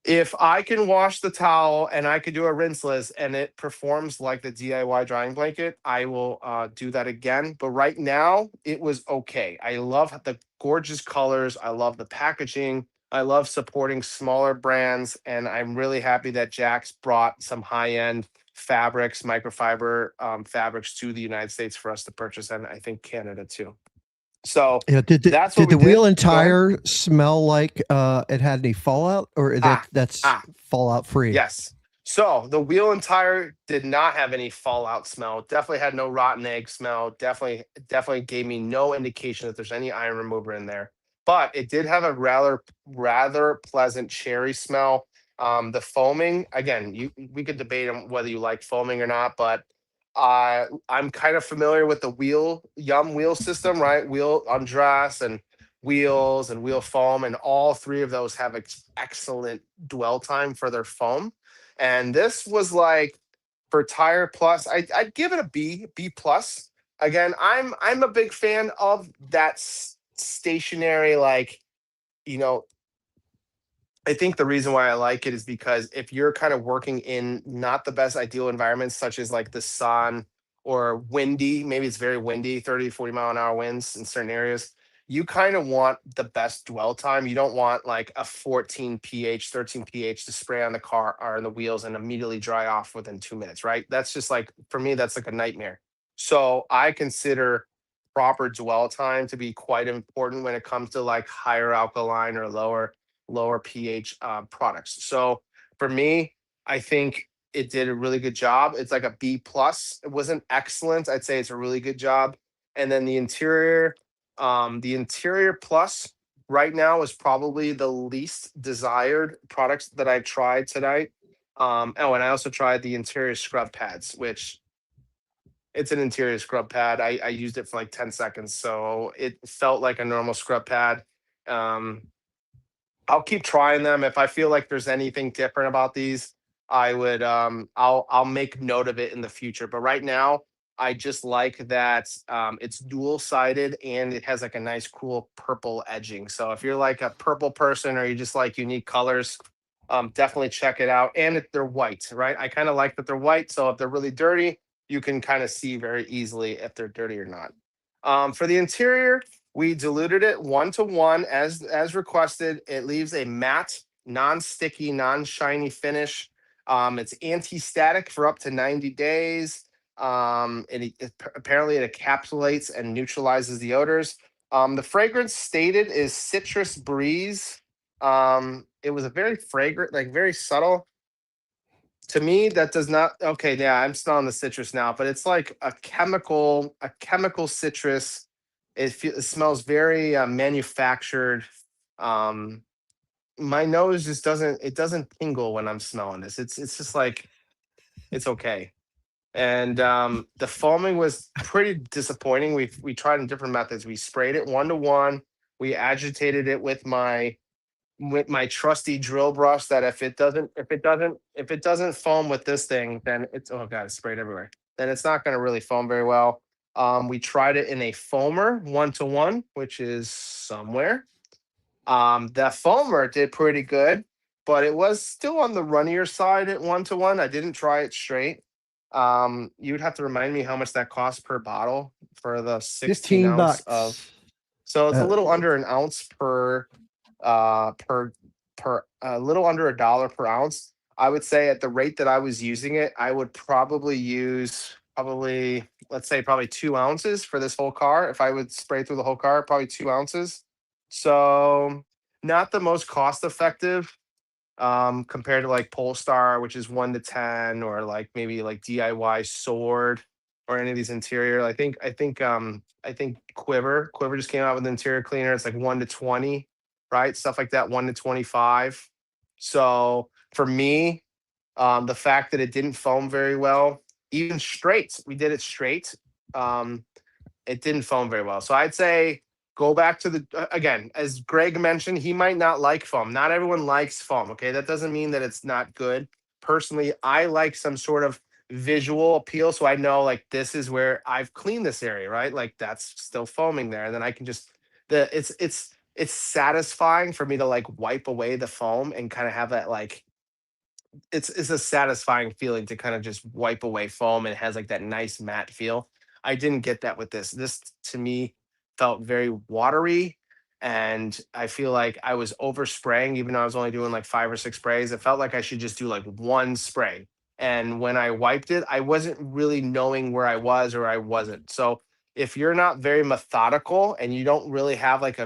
if I can wash the towel and I could do a rinseless and it performs like the DIY drying blanket, I will do that again. But right now, it was okay. I love the gorgeous colors. I love the packaging. I love supporting smaller brands. And I'm really happy that Jack's brought some high end fabrics, microfiber fabrics to the United States for us to purchase. And I think Canada too. So yeah, that's what did we the wheel did. and Go ahead. tire smell like it had any fallout, or that's fallout free? Yes. So the wheel and tire did not have any fallout smell. Definitely had no rotten egg smell. Definitely gave me no indication that there's any iron remover in there. But it did have a rather pleasant cherry smell. The foaming, again, we could debate on whether you like foaming or not, but I'm kind of familiar with the wheel system, right? Wheel undress and wheel foam, and all three of those have excellent dwell time for their foam. And this was like, for Tire Plus, I'd give it a B plus. Again, I'm a big fan of that stationary, like, you know, I think the reason why I like it is because if you're kind of working in not the best ideal environments, such as like the sun or windy, maybe it's very windy, 30, 40 mile an hour winds in certain areas, you kind of want the best dwell time. You don't want like a 14 pH, 13 pH to spray on the car or on the wheels and immediately dry off within 2 minutes, right? That's just like, for me, that's like a nightmare. So I consider proper dwell time to be quite important when it comes to like higher alkaline or lower pH products. So for me, I think it did a really good job. It's like a B plus. It wasn't excellent. I'd say it's a really good job. And then the interior plus right now is probably the least desired products that I tried tonight. Oh, and I also tried the interior scrub pads, which it's an interior scrub pad. I used it for like 10 seconds, so it felt like a normal scrub pad. Um, I'll keep trying them. If I feel like there's anything different about these, I'll make note of it in the future. But right now, I just like that it's dual sided and it has like a nice cool purple edging. So if you're like a purple person or you just like unique colors, definitely check it out. And if they're white, right? I kind of like that they're white. So if they're really dirty, you can kind of see very easily if they're dirty or not. For the interior, we diluted it 1-to-1 as requested. It leaves a matte, non-sticky, non-shiny finish. It's anti-static for up to 90 days. Apparently it encapsulates and neutralizes the odors. The fragrance stated is citrus breeze. It was a very fragrant, like very subtle. To me, that does not. Okay, yeah, I'm still on the citrus now, but it's like a chemical citrus. It smells very manufactured. Um, my nose just doesn't tingle when I'm smelling this. It's just like it's okay. And the foaming was pretty disappointing. We tried in different methods. We sprayed it 1-to-1. We agitated it with my trusty drill brush, that if it doesn't foam with this thing, then it's, oh god, it's sprayed everywhere. Then it's not going to really foam very well. We tried it in a foamer 1-to-1, which is somewhere. The foamer did pretty good, but it was still on the runnier side at 1-to-1. I didn't try it straight. You would have to remind me how much that costs per bottle for the 16 ounce of. So it's a little under an ounce per a little under $1 per ounce. I would say at the rate that I was using it, I would probably use let's say probably 2 ounces for this whole car. If I would spray through the whole car, probably 2 ounces. So not the most cost effective compared to like Polestar, which is 1-to-10, or like maybe like DIY Sword or any of these interior. I think Quiver just came out with an interior cleaner. It's like 1-to-20, right? Stuff like that, 1-to-25. So for me, the fact that it didn't foam very well, even straight, we did it straight. It didn't foam very well. So I'd say go back to again, as Greg mentioned, he might not like foam. Not everyone likes foam. Okay. That doesn't mean that it's not good. Personally, I like some sort of visual appeal. So I know like this is where I've cleaned this area, right? Like that's still foaming there. And then I can just it's satisfying for me to like wipe away the foam and kind of have that like it's a satisfying feeling to kind of just wipe away foam and it has like that nice matte feel. I didn't get that with this. This to me felt very watery and I feel like I was overspraying even though I was only doing like 5 or 6 sprays. It felt like I should just do like one spray. And when I wiped it, I wasn't really knowing where I was or I wasn't. So if you're not very methodical and you don't really have like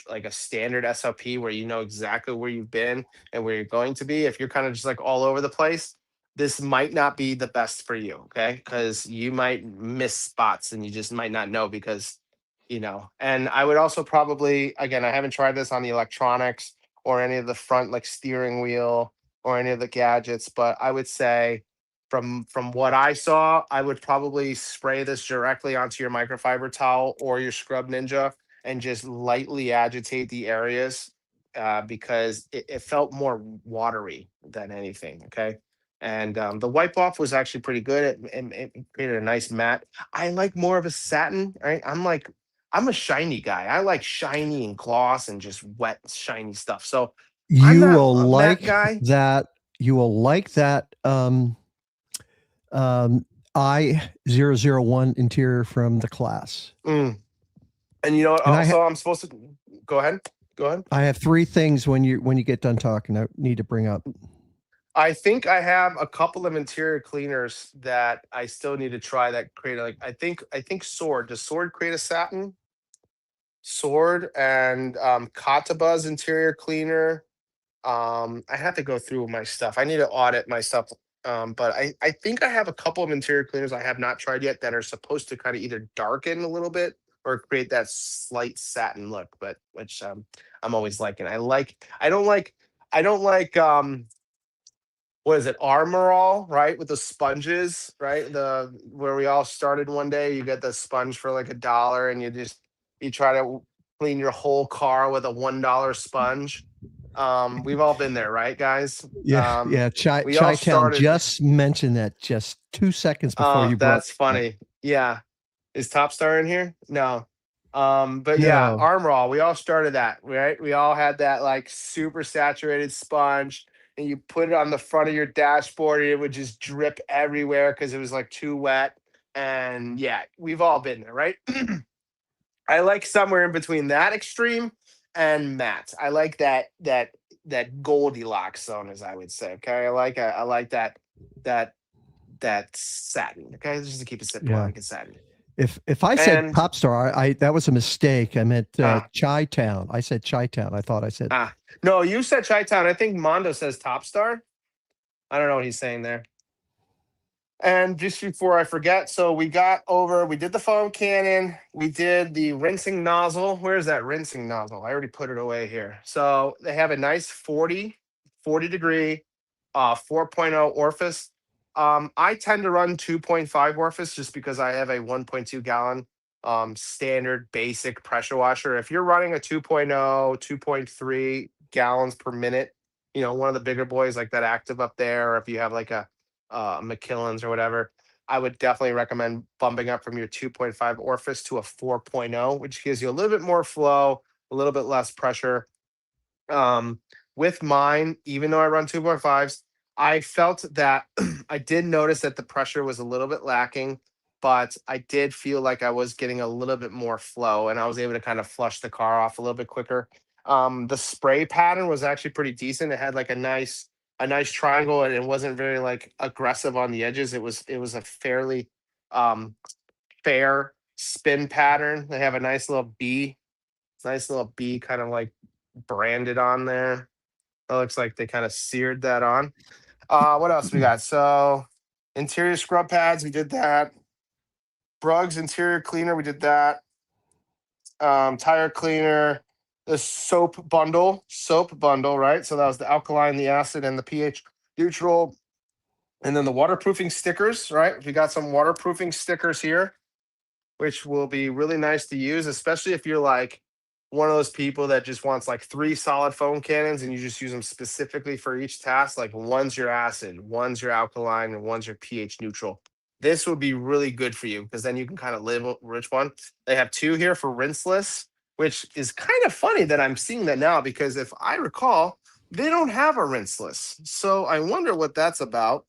like a standard SOP where you know exactly where you've been and where you're going to be, if you're kind of just like all over the place, this might not be the best for you. Okay. Because you might miss spots and you just might not know because, and I would also probably, again, I haven't tried this on the electronics or any of the front, like steering wheel or any of the gadgets, but I would say, from what I saw, I would probably spray this directly onto your microfiber towel or your Scrub Ninja and just lightly agitate the areas because it felt more watery than anything. Okay. And the wipe off was actually pretty good. It created a nice matte. I like more of a satin, right? I'm a shiny guy. I like shiny and gloss and just wet, shiny stuff. So I'm You not will a matte like guy. that. You will like that I001 interior from the class. Mm. And you know what? And Also, I'm supposed to go ahead. Go ahead. I have 3 things when you get done talking I need to bring up. I think I have a couple of interior cleaners that I still need to try that create like I think Sword. Does Sword create a satin? Sword and Kataba's interior cleaner. I have to go through my stuff. I need to audit my stuff. But I think I have a couple of interior cleaners I have not tried yet that are supposed to kind of either darken a little bit or create that slight satin look, but which I'm always liking. I don't like what is it, Armor All, right? With the sponges, right? The where we all started one day, you get the sponge for like $1 and you try to clean your whole car with a $1 sponge. We've all been there, right, guys? Yeah, We all Chi Town started. just mentioned that just 2 seconds before you brought That's funny. Yeah. Is Top Star in here? No. But yeah, No. Armor All. We all started that, right? We all had that like super saturated sponge, and you put it on the front of your dashboard, and it would just drip everywhere because it was like too wet. And yeah, we've all been there, right? I like somewhere in between that extreme and matte. I like that Goldilocks zone, as I would say. Okay, I like that satin. Okay, just to keep it simple, I like it satin. If I said And Pop Star, I that was a mistake. I meant Chi Town. I said Chi Town. I thought I said. No, you said Chi Town. I think Mondo says Top Star. I don't know what he's saying there. And just before I forget, so we did the foam cannon, we did the rinsing nozzle. Where's that rinsing nozzle? I already put it away here. So they have a nice 40 degree 4.0 orifice. I tend to run 2.5 orifice just because I have a 1.2 gallon standard basic pressure washer. If you're running a 2.0, 2.3 gallons per minute, one of the bigger boys like that Active up there, or if you have like a McKillen's or whatever, I would definitely recommend bumping up from your 2.5 orifice to a 4.0, which gives you a little bit more flow, a little bit less pressure. With mine, even though I run 2.5s, I felt that I did notice that the pressure was a little bit lacking, but I did feel like I was getting a little bit more flow and I was able to kind of flush the car off a little bit quicker. The spray pattern was actually pretty decent. It had like a nice triangle and it wasn't very like aggressive on the edges. It was a fairly fair spin pattern. They have a nice little B kind of like branded on there. It looks like they kind of seared that on. What else we got? So interior scrub pads, we did that. BRUG's interior cleaner, we did that. Tire cleaner, the soap bundle, right? So that was the alkaline, the acid, and the pH neutral. And then the waterproofing stickers, right? We got some waterproofing stickers here, which will be really nice to use, especially if you're like one of those people that just wants like 3 solid foam cannons and you just use them specifically for each task, like one's your acid, one's your alkaline, and one's your pH neutral, this would be really good for you because then you can kind of label which one. They have 2 here for rinseless, which is kind of funny that I'm seeing that now because if I recall, they don't have a rinseless. So I wonder what that's about.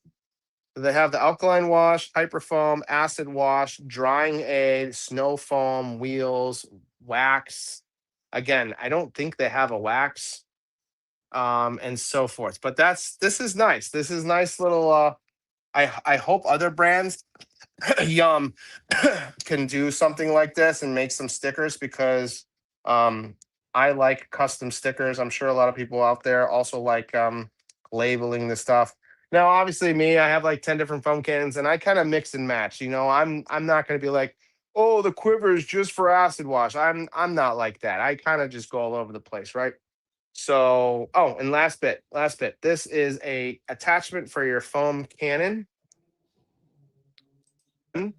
They have the alkaline wash, hyperfoam, acid wash, drying aid, snow foam, wheels, wax. Again, I don't think they have a wax, and so forth. But this is nice. This is nice little. I hope other brands, Yum, can do something like this and make some stickers because I like custom stickers. I'm sure a lot of people out there also like labeling the stuff. Now, obviously, me, I have like 10 different foam cannons, and I kind of mix and match. You know, I'm not going to be like, oh, the quiver is just for acid wash. I'm not like that. I kind of just go all over the place, right? So, oh, and last bit. This is a attachment for your foam cannon. And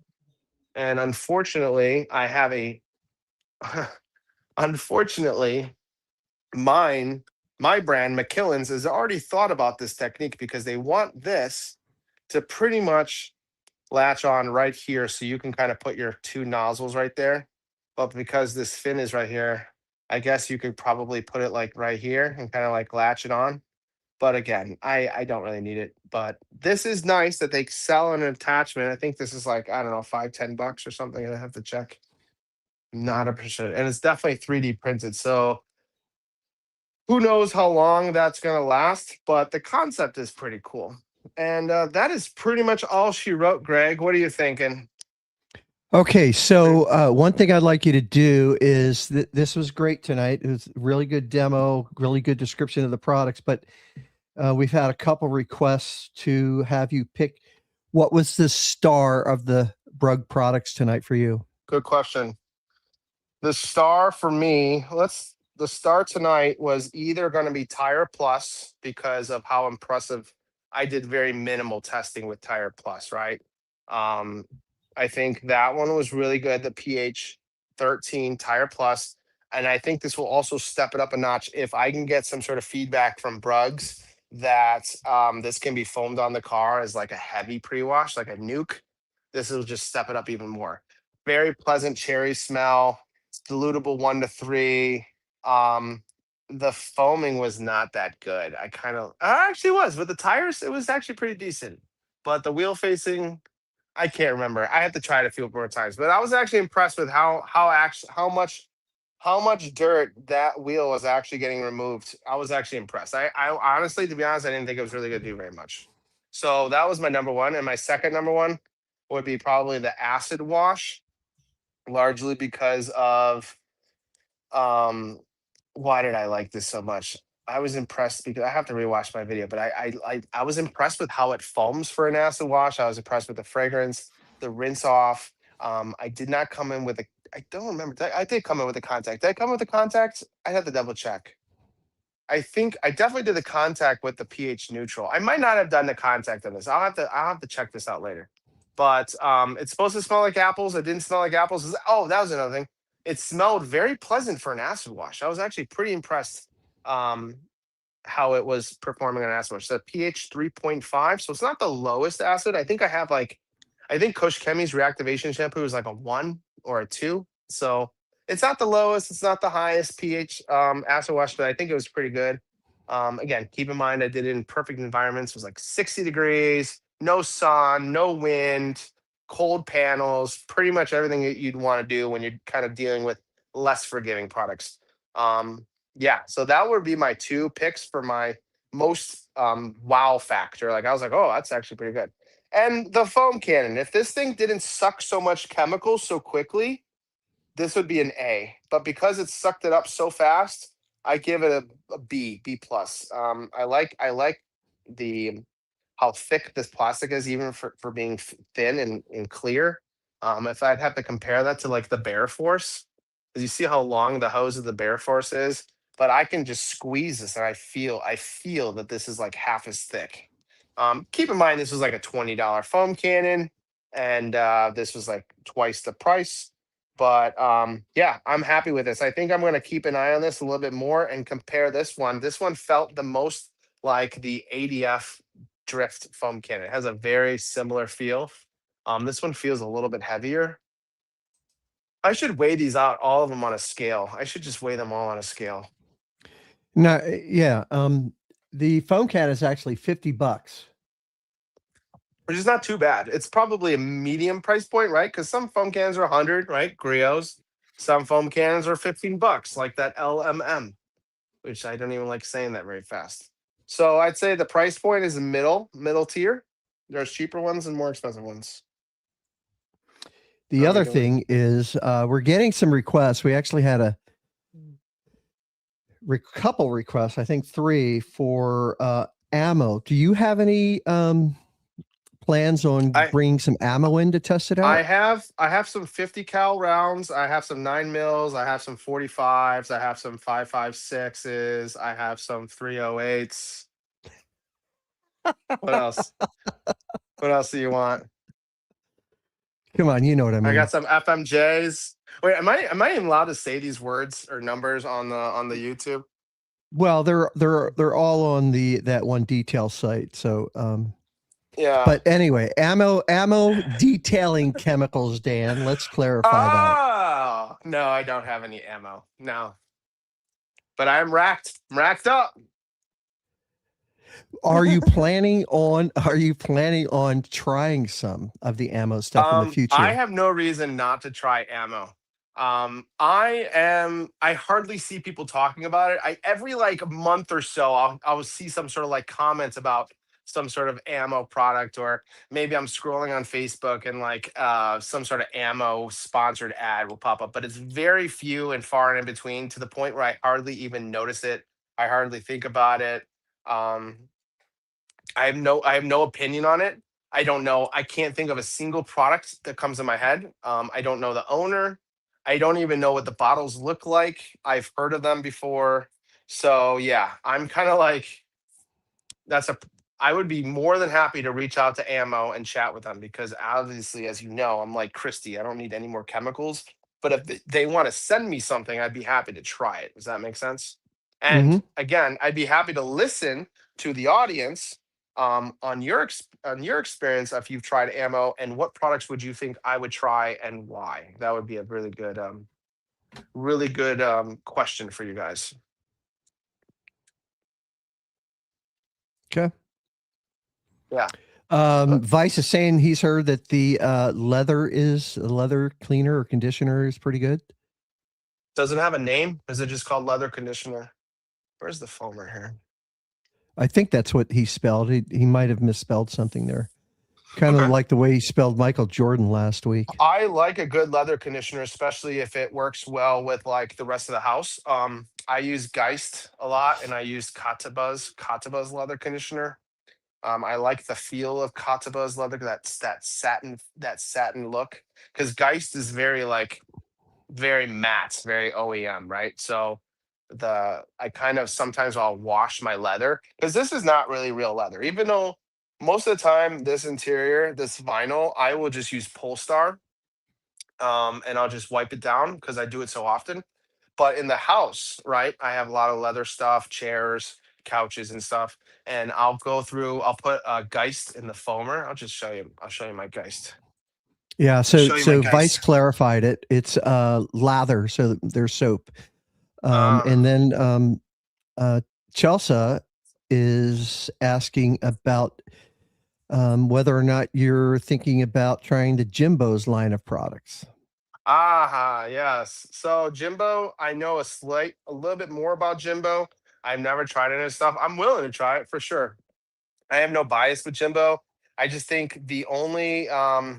unfortunately, I have a unfortunately, my brand, McKillen's, has already thought about this technique because they want this to pretty much latch on right here. So you can kind of put your 2 nozzles right there. But because this fin is right here, I guess you could probably put it like right here and kind of like latch it on. But again, I don't really need it. But this is nice that they sell an attachment. I think this is like, I don't know, $5-10 or something. I have to check. Not a percent. And it's definitely 3D printed. So who knows how long that's going to last, but the concept is pretty cool. And that is pretty much all she wrote, Greg. What are you thinking? Okay, so one thing I'd like you to do is this was great tonight. It was a really good demo, really good description of the products, but we've had a couple requests to have you pick what was the star of the BRUG products tonight for you. Good question. The star for me, the star tonight was either going to be Tire Plus because of how impressive I did very minimal testing with Tire Plus, right? I think that one was really good, the pH 13 Tire Plus. And I think this will also step it up a notch if I can get some sort of feedback from Brugs that this can be foamed on the car as like a heavy pre-wash, like a nuke. This will just step it up even more. Very pleasant cherry smell. It's dilutable 1 to 3. The foaming was not that good. I actually was with the tires. It was actually pretty decent, but the wheel facing, I can't remember. I have to try it a few more times, but I was actually impressed with how much dirt that wheel was actually getting removed. I was actually impressed. I honestly, to be honest, I didn't think it was really going to do very much. So that was my number one, and my second number one would be probably the acid wash, largely because of why did I like this so much? I was impressed because I have to rewatch my video, but I was impressed with how it foams for an acid wash. I was impressed with the fragrance, the rinse off. I did not come in with a. I don't remember. I did come in with a contact. Did I come with a contact? I had to double check. I think I definitely did the contact with the pH neutral. I might not have done the contact on this. I'll have to check this out later. But it's supposed to smell like apples. It didn't smell like apples. Oh, that was another thing. It smelled very pleasant for an acid wash. I was actually pretty impressed how it was performing on acid wash. So pH 3.5. So it's not the lowest acid. I think Kush Chemi's reactivation shampoo is like a 1 or a 2. So it's not the lowest, it's not the highest pH acid wash, but I think it was pretty good. Again, keep in mind I did it in perfect environments. It was like 60 degrees, no sun, no wind, cold panels, pretty much everything that you'd want to do when you're kind of dealing with less forgiving products. Yeah, so that would be my 2 picks for my most wow factor. Like I was like, oh, that's actually pretty good. And the foam cannon, if this thing didn't suck so much chemicals so quickly, this would be an A. But because it sucked it up so fast, I give it a B plus. I like the how thick this plastic is, even for being thin and clear. If I'd have to compare that to like the Bear Force, because you see how long the hose of the Bear Force is, but I can just squeeze this and I feel that this is like half as thick. Keep in mind this was like a $20 foam cannon, and this was like twice the price. But yeah, I'm happy with this. I think I'm going to keep an eye on this a little bit more and compare this one. This one felt the most like the ADF drift foam can. It has a very similar feel. This one feels a little bit heavier. I should weigh these out, all of them on a scale. I should just weigh them all on a scale. No, yeah. The foam can is actually $50. Which is not too bad. It's probably a medium price point, right? Because some foam cans are 100, right? Griots. Some foam cans are $15, like that LMM, which I don't even like saying that very fast. So I'd say the price point is middle tier. There's cheaper ones and more expensive ones. The other thing is we're getting some requests. We actually had a couple requests, I think 3 for ammo. Do you have any plans on bringing some ammo in to test it out? I have some 50 cal rounds. I have some 9 mils. I have some 45s. I have some 5.56s. I have some 308s. What else? What else do you want? Come on, you know what I mean. I got some FMJs. Wait, am I even allowed to say these words or numbers on the YouTube? Well, they're all on that one detail site. So yeah. But anyway, ammo detailing chemicals, Dan. Let's clarify that. Oh no, I don't have any ammo. No. But I'm racked. I'm racked up. Are you planning on trying some of the ammo stuff in the future? I have no reason not to try ammo. I hardly see people talking about it. Every like month or so I'll see some sort of like comments about some sort of ammo product, or maybe I'm scrolling on Facebook and like some sort of ammo sponsored ad will pop up, but it's very few and far and in between, to the point where I hardly even notice it. I hardly think about it. I have no opinion on it. I don't know. I can't think of a single product that comes in my head. I don't know the owner. I don't even know what the bottles look like. I've heard of them before. So yeah, I'm kind of like, I would be more than happy to reach out to Ammo and chat with them, because obviously, as you know, I'm like Christy. I don't need any more chemicals. But if they want to send me something, I'd be happy to try it. Does that make sense? And again, I'd be happy to listen to the audience on your experience, if you've tried ammo, and what products would you think I would try and why. That would be a really good question for you guys. Okay. Yeah. Vice is saying he's heard that the leather cleaner or conditioner is pretty good. Does it have a name? Is it just called leather conditioner? Where's the foamer here? I think that's what he spelled. He might have misspelled something there. Kind of like the way he spelled Michael Jordan last week. I like a good leather conditioner, especially if it works well with like the rest of the house. I use Geist a lot, and I use Kataba's leather conditioner. I like the feel of Kataba's leather, that satin look, because Geist is very matte, very OEM, right? So I kind of sometimes I'll wash my leather, because this is not really real leather, even though most of the time this vinyl, I will just use Polestar, and I'll just wipe it down because I do it so often. But in the house, right, I have a lot of leather stuff, chairs, couches and stuff, and I'll put Geist in the foamer. I'll show you my Geist. Yeah, so Vice clarified it. It's lather, so there's soap. And then Chelsea is asking about whether or not you're thinking about trying the Jimbo's line of products. Yes. So Jimbo, I know a little bit more about Jimbo. I've never tried any of his stuff. I'm willing to try it for sure. I have no bias with Jimbo. I just think the only I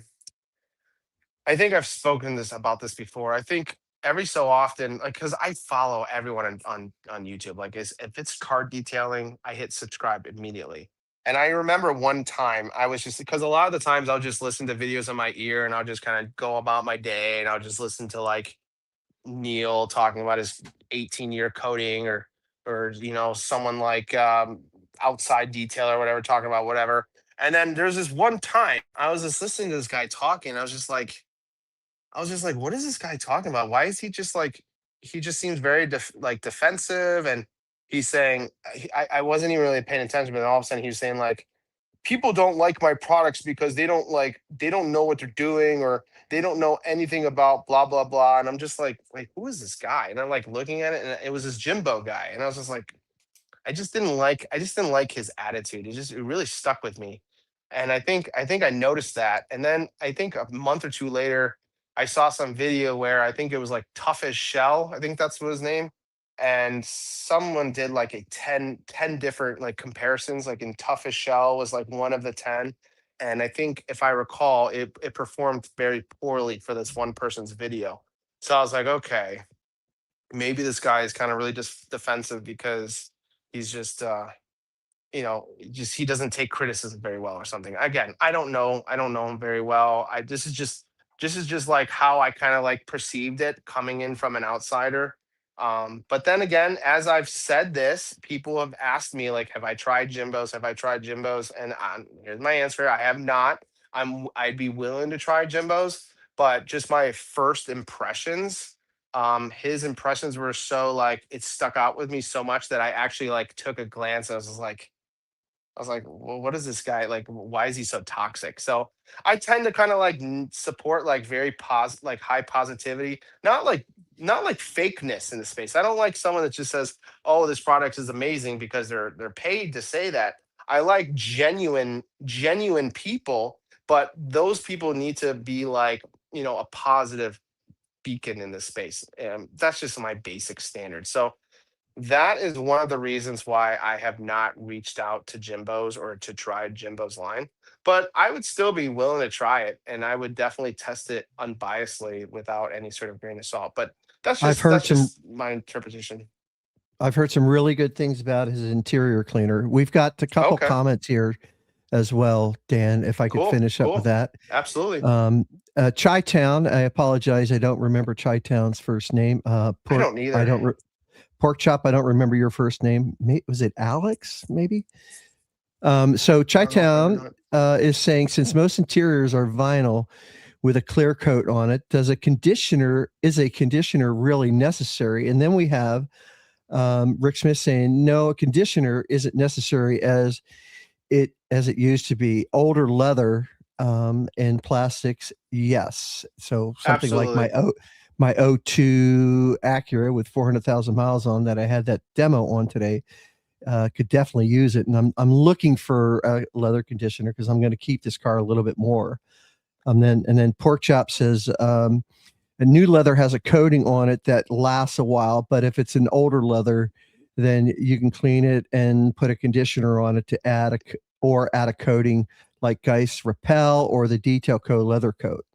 think I've spoken about this before. I think every so often, like, because I follow everyone on YouTube, like, if it's car detailing, I hit subscribe immediately. And I remember one time I was just, because a lot of the times I'll just listen to videos on my ear and I'll just kind of go about my day, and I'll just listen to like Neil talking about his 18-year coding, or someone like outside detail or whatever, talking about whatever. And then there's this one time I was just listening to this guy talking, and I was just like, I was just like, what is this guy talking about? Why is he just like, he just seems very like defensive, and he's saying, I wasn't even really paying attention, but then all of a sudden he was saying like, people don't like my products because they don't know what they're doing, or they don't know anything about blah blah blah. And I'm just like, who is this guy? And I'm like looking at it, and it was this Jimbo guy, and I was just like, I just didn't like his attitude. It really stuck with me. And I think I noticed that. And then I think a month or two later, I saw some video where I think it was like Tough as Shell. I think that's what his name. And someone did like a ten different like comparisons, like in Tough as Shell was like one of the 10. And I think if I recall, it performed very poorly for this one person's video. So I was like, okay, maybe this guy is kind of really just defensive because he's just just he doesn't take criticism very well or something. Again, I don't know him very well. I This is just like how I kind of like perceived it coming in from an outsider. But then again, as I've said this, people have asked me like, have I tried Jimbos? Have I tried Jimbos? And here's my answer: I have not. I'd be willing to try Jimbos, but just my first impressions, his impressions were so like, it stuck out with me so much that I actually like took a glance, and I was like, well, what is this guy like? Why is he so toxic? So I tend to kind of like support like very like high positivity, not like fakeness in the space. I don't like someone that just says, "Oh, this product is amazing," because they're paid to say that. I like genuine people, but those people need to be like, a positive beacon in this space. And that's just my basic standard. So that is one of the reasons why I have not reached out to Jimbo's or to try Jimbo's line. But I would still be willing to try it, and I would definitely test it unbiasedly without any sort of grain of salt. But I've heard that's some just my interpretation. I've heard some really good things about his interior cleaner. We've got a couple Okay, comments here as well, Dan, if I could cool, finish up with cool, that. absolutely. Chi Town, I apologize. I don't remember Chi Town's first name. I don't I either. don't Pork Chop, I don't remember your first name. Was it Alex, maybe? So I don't know if I ever Chi-Town know it. is saying, since most interiors are vinyl with a clear coat on it, is a conditioner really necessary? And then we have Rick Smith saying, no, a conditioner isn't necessary as it used to be. Older leather and plastics, yes. So something like Absolutely. my O2 Acura with 400,000 miles on that I had that demo on today could definitely use it. And I'm looking for a leather conditioner because I'm going to keep this car a little bit more. And then Pork Chop says a new leather has a coating on it that lasts a while, but if it's an older leather, then you can clean it and put a conditioner on it to add a coating like Geist Repel or the Detail Co leather coat.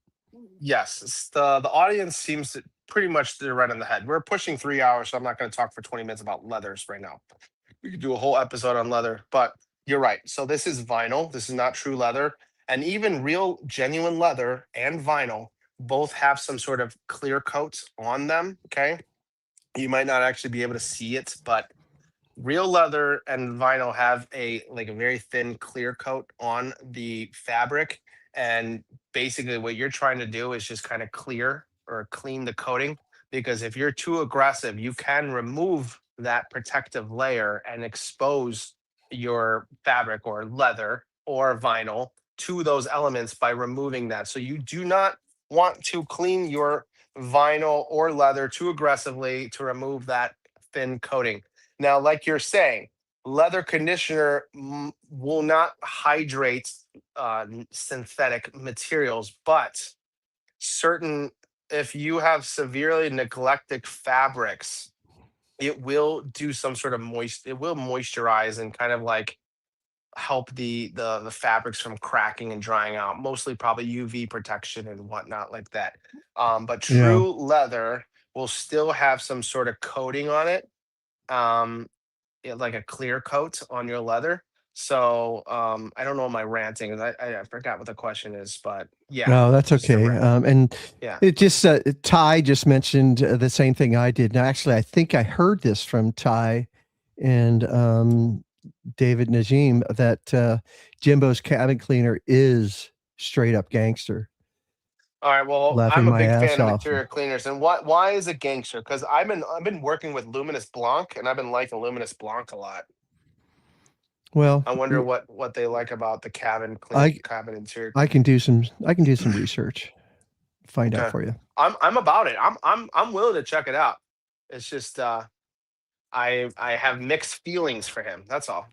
Yes, the audience seems to pretty much they're right on the head. We're pushing 3 hours, so I'm not going to talk for 20 minutes about leathers right now. We could do a whole episode on leather, but you're right. So this is vinyl. This is not true leather. And even real genuine leather and vinyl both have some sort of clear coat on them. Okay. You might not actually be able to see it, but real leather and vinyl have a very thin clear coat on the fabric. And basically what you're trying to do is just kind of clear or clean the coating, because if you're too aggressive, you can remove that protective layer and expose your fabric or leather or vinyl to those elements by removing that. So you do not want to clean your vinyl or leather too aggressively to remove that thin coating. Now, like you're saying, leather conditioner will not hydrate synthetic materials, but certain, if you have severely neglected fabrics, it will do some sort of it will moisturize and kind of like help the fabrics from cracking and drying out, mostly probably UV protection and whatnot like that. But Yeah. true leather will still have some sort of coating on it. Um, like a clear coat on your leather. So I don't know what my ranting is. I forgot what the question is, but yeah, No, that's just a okay. rant. And Yeah. it just Ty just mentioned the same thing I did. Now, actually, I think I heard this from Ty and David Najim that Jimbo's cabin cleaner is straight up gangster. All right. Well, laughing I'm a my big ass fan of off. interior cleaners. And why is it gangster? Because I've been working with Luminous Blanc, and I've been liking Luminous Blanc a lot. Well, I wonder what they like about the cabin interior. I can do some research, find out Okay. for you. I'm about it. I'm willing to check it out. It's just I have mixed feelings for him. That's all.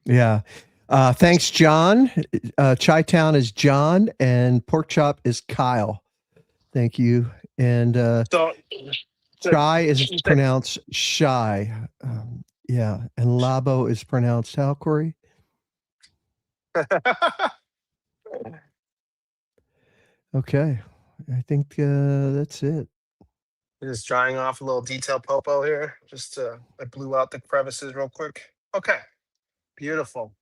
Yeah. Thanks, John. Chi-Town is John, and Pork Chop is Kyle. Thank you. And So Chai is pronounced shy. Yeah. And Labo is pronounced how, Corey? Okay. I think that's it. Just drying off a little detail popo here. Just I blew out the crevices real quick. Okay. Beautiful.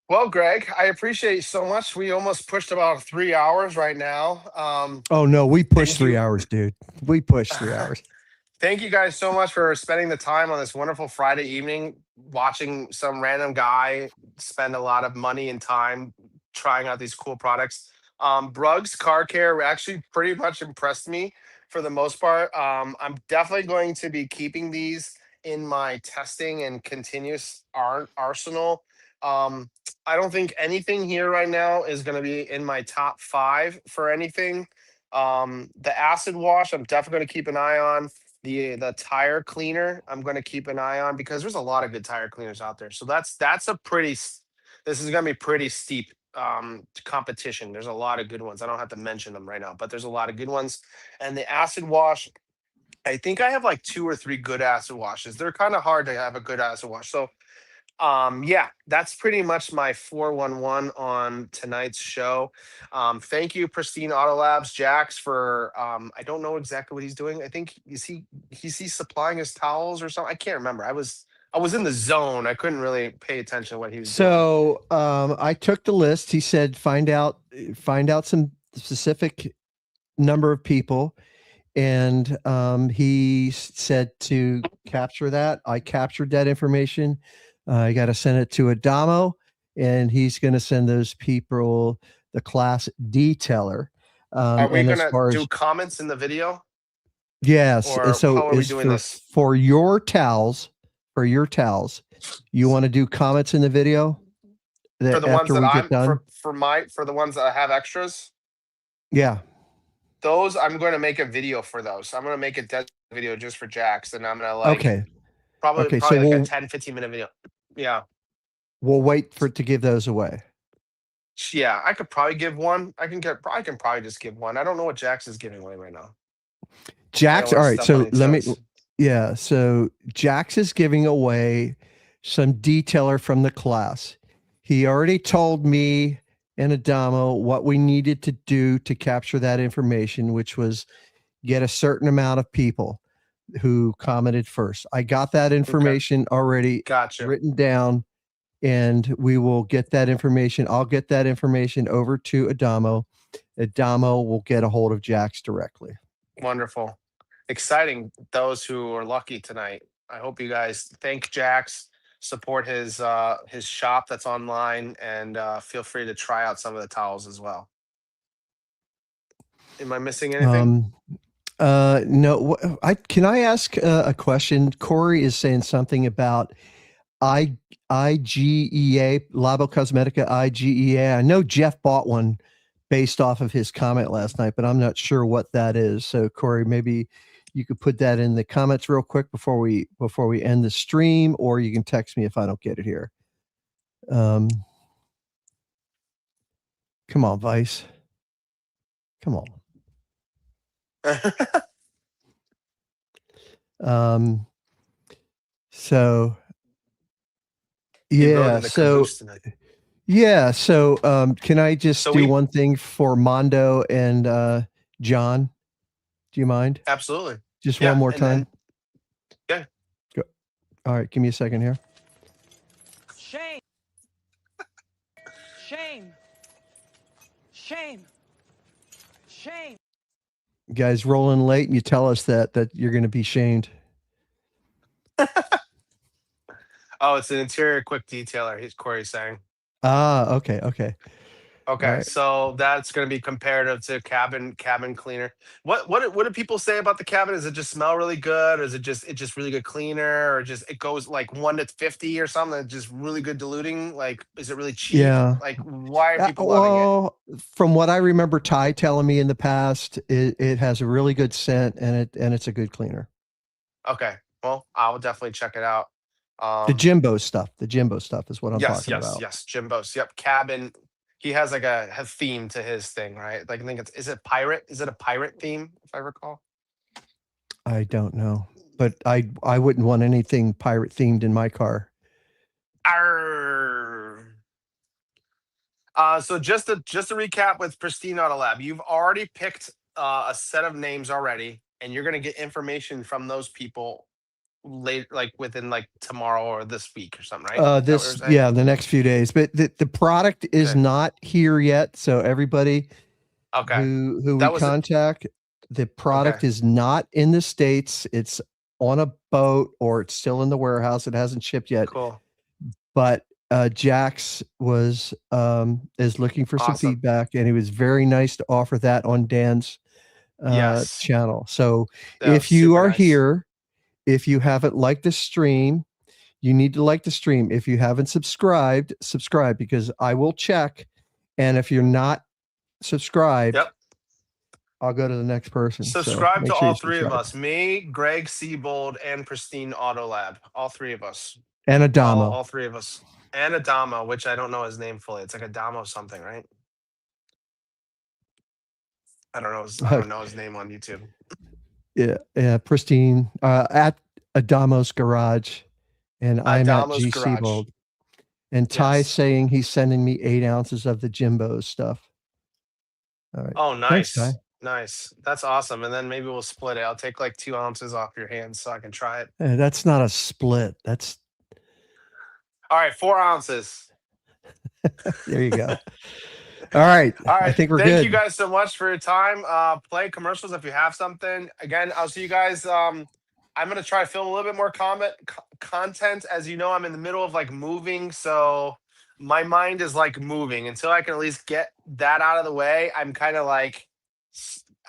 Well, Greg, I appreciate you so much. We almost pushed about 3 hours right now. Oh no, we pushed thank you. 3 hours, dude. We pushed 3 hours. Thank you guys so much for spending the time on this wonderful Friday evening, watching some random guy spend a lot of money and time trying out these cool products. BRUG's car care actually pretty much impressed me for the most part. I'm definitely going to be keeping these in my testing and continuous arsenal. I don't think anything here right now is going to be in my top 5 for anything. The acid wash, I'm definitely going to keep an eye on. The tire cleaner, I'm going to keep an eye on because there's a lot of good tire cleaners out there. So that's a this is going to be pretty steep competition. There's a lot of good ones. I don't have to mention them right now, but there's a lot of good ones. And the acid wash, I think I have like 2 or 3 good acid washes. They're kind of hard to have a good acid wash. So yeah, that's pretty much my 411 on tonight's show. Thank you, Pristine Auto Labs, Jax, for I don't know exactly what he's doing. I think is he supplying his towels or something? I can't remember. I was in the zone. I couldn't really pay attention to what he was doing. So I took the list. He said find out some specific number of people, and he said to capture that. I captured that information. I got to send it to Adamo, and he's going to send those people the class detailer. Are we going to do comments in the video? Yes. Or so how are we doing this? For your towels, you want to do comments in the video? For the ones that for the ones that have extras? Yeah. Those, I'm going to make a video for those. I'm going to make a dead video just for Jax, and I'm going to probably like a 10-15 minute video. Yeah. We'll wait for it to give those away. Yeah, I could probably give one. I can probably just give one. I don't know what Jax is giving away right now. Jax, all right. So so Jax is giving away some detailer from the class. He already told me and Adamo what we needed to do to capture that information, which was get a certain amount of people who commented first. I got that information already written down, and we will get that information. I'll get that information over to Adamo. Adamo will get a hold of Jax directly. Wonderful. Exciting. Those who are lucky tonight. I hope you guys thank Jax, support his shop that's online, and feel free to try out some of the towels as well. Am I missing anything? No. Can I ask a question? Corey is saying something about IGEA, Labo Cosmetica IGEA. I know Jeff bought one based off of his comment last night, but I'm not sure what that is. So Corey, maybe you could put that in the comments real quick before we end the stream, or you can text me if I don't get it here. Come on, Vice. Come on. So yeah, can I just do one thing for Mondo and John? Do you mind? Absolutely. Just one more time. Go. All right, give me a second here. Shame. Shame. Shame. Shame. You guys rolling late, and you tell us that you're going to be shamed. Oh, it's an interior quick detailer. Corey's saying. Okay. Okay, right. so that's going to be comparative to cabin cleaner. What do people say about the cabin? Does it just smell really good, or is it just really good cleaner, or just it goes like 1 to 50 or something? Just really good diluting. Like, is it really cheap? Yeah. Like, why are people loving it? Well, from what I remember Ty telling me in the past, it has a really good scent and it's a good cleaner. Okay, well, I'll definitely check it out. The Jimbo stuff is what I'm Yes, talking yes, about. yes. Jimbo's. Yep, cabin. He has like a theme to his thing, right? Like I think is it pirate? Is it a pirate theme, if I recall? I don't know, but I wouldn't want anything pirate themed in my car. Arr. So just to recap with Pristine Auto Lab, you've already picked a set of names already, and you're gonna get information from those people late, like within like tomorrow or this week or something, right? Is that what you're saying? The next few days, but the product is Okay. not here yet. So everybody Okay. who we That was it. contact, the Okay. product is not in the States. It's on a boat or it's still in the warehouse. It hasn't shipped yet, Cool. but Jax is looking for some Awesome. feedback, and he was very nice to offer that on Dan's Yes. channel. So That was if you super are nice. here, if you haven't liked the stream, you need to like the stream. If you haven't subscribed, subscribe, because I will check. And if you're not subscribed, Yep. I'll go to the next person. So Subscribe make to sure you all three of subscribe. us. Me, Greg Seabold, and Pristine Auto Lab. All three of us. And Adamo. All three of us. And Adamo, which I don't know his name fully. It's like Adamo something, right? I don't know his name on YouTube. Yeah, Pristine at Adamo's Garage, and I'm at Adamo's G Garage. Seabold. And Ty Yes. saying he's sending me 8 ounces of the Jimbo stuff. All right. Oh, Thanks, nice. Ty. Nice. That's awesome. And then maybe we'll split it. I'll take like 2 ounces off your hands so I can try it. That's not a split. That's All right, 4 ounces. there you go. All right. All right. I think we're Thank good. you guys so much for your time. Play commercials if you have something. Again, I'll see you guys. I'm gonna try to film a little bit more content. As you know, I'm in the middle of like moving, so my mind is like moving. Until I can at least get that out of the way, I'm kind of like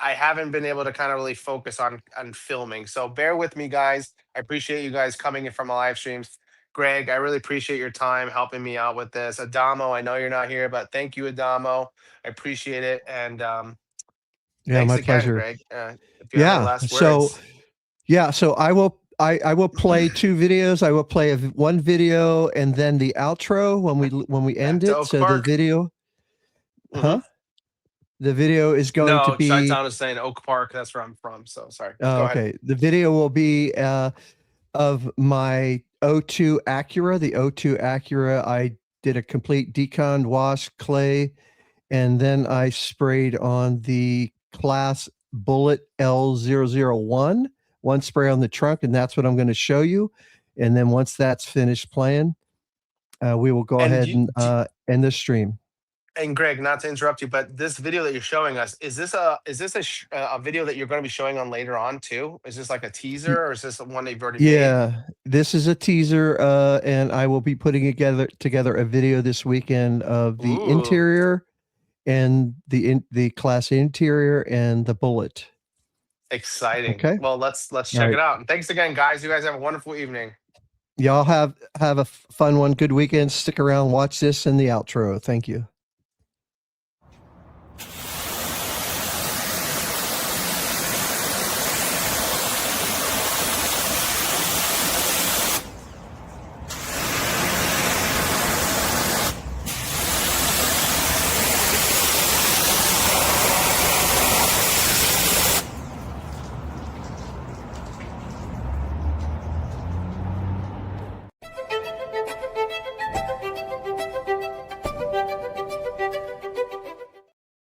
I haven't been able to kind of really focus on filming. So bear with me, guys. I appreciate you guys coming in from my live streams. Greg, I really appreciate your time helping me out with this. Adamo, I know you're not here, but thank you, Adamo. I appreciate it. And Yeah, thanks my again, pleasure. Greg. If you have any last words. So I will play 2 videos. I will play one video and then the outro when we end to it. Oak So Park? the video, the video is going to No, be. Chi-Town is saying Oak Park. That's where I'm from. So sorry. Go ahead. Okay. The video will be of my O2 Acura. The O2 Acura, I did a complete decon wash clay, and then I sprayed on the Class Bullet L001, one spray on the trunk, and that's what I'm going to show you. And then once that's finished playing, we will go ahead and end the stream. And Greg, not to interrupt you, but this video that you're showing us, is this a video that you're going to be showing on later on too? Is this like a teaser, or is this one that you've already made? Yeah, this is a teaser, and I will be putting together a video this weekend of the interior and the Class interior and the Bullet. Exciting. Okay. Well, let's check it out. And thanks again, guys. You guys have a wonderful evening. Y'all have a fun one. Good weekend. Stick around. Watch this and the outro. Thank you.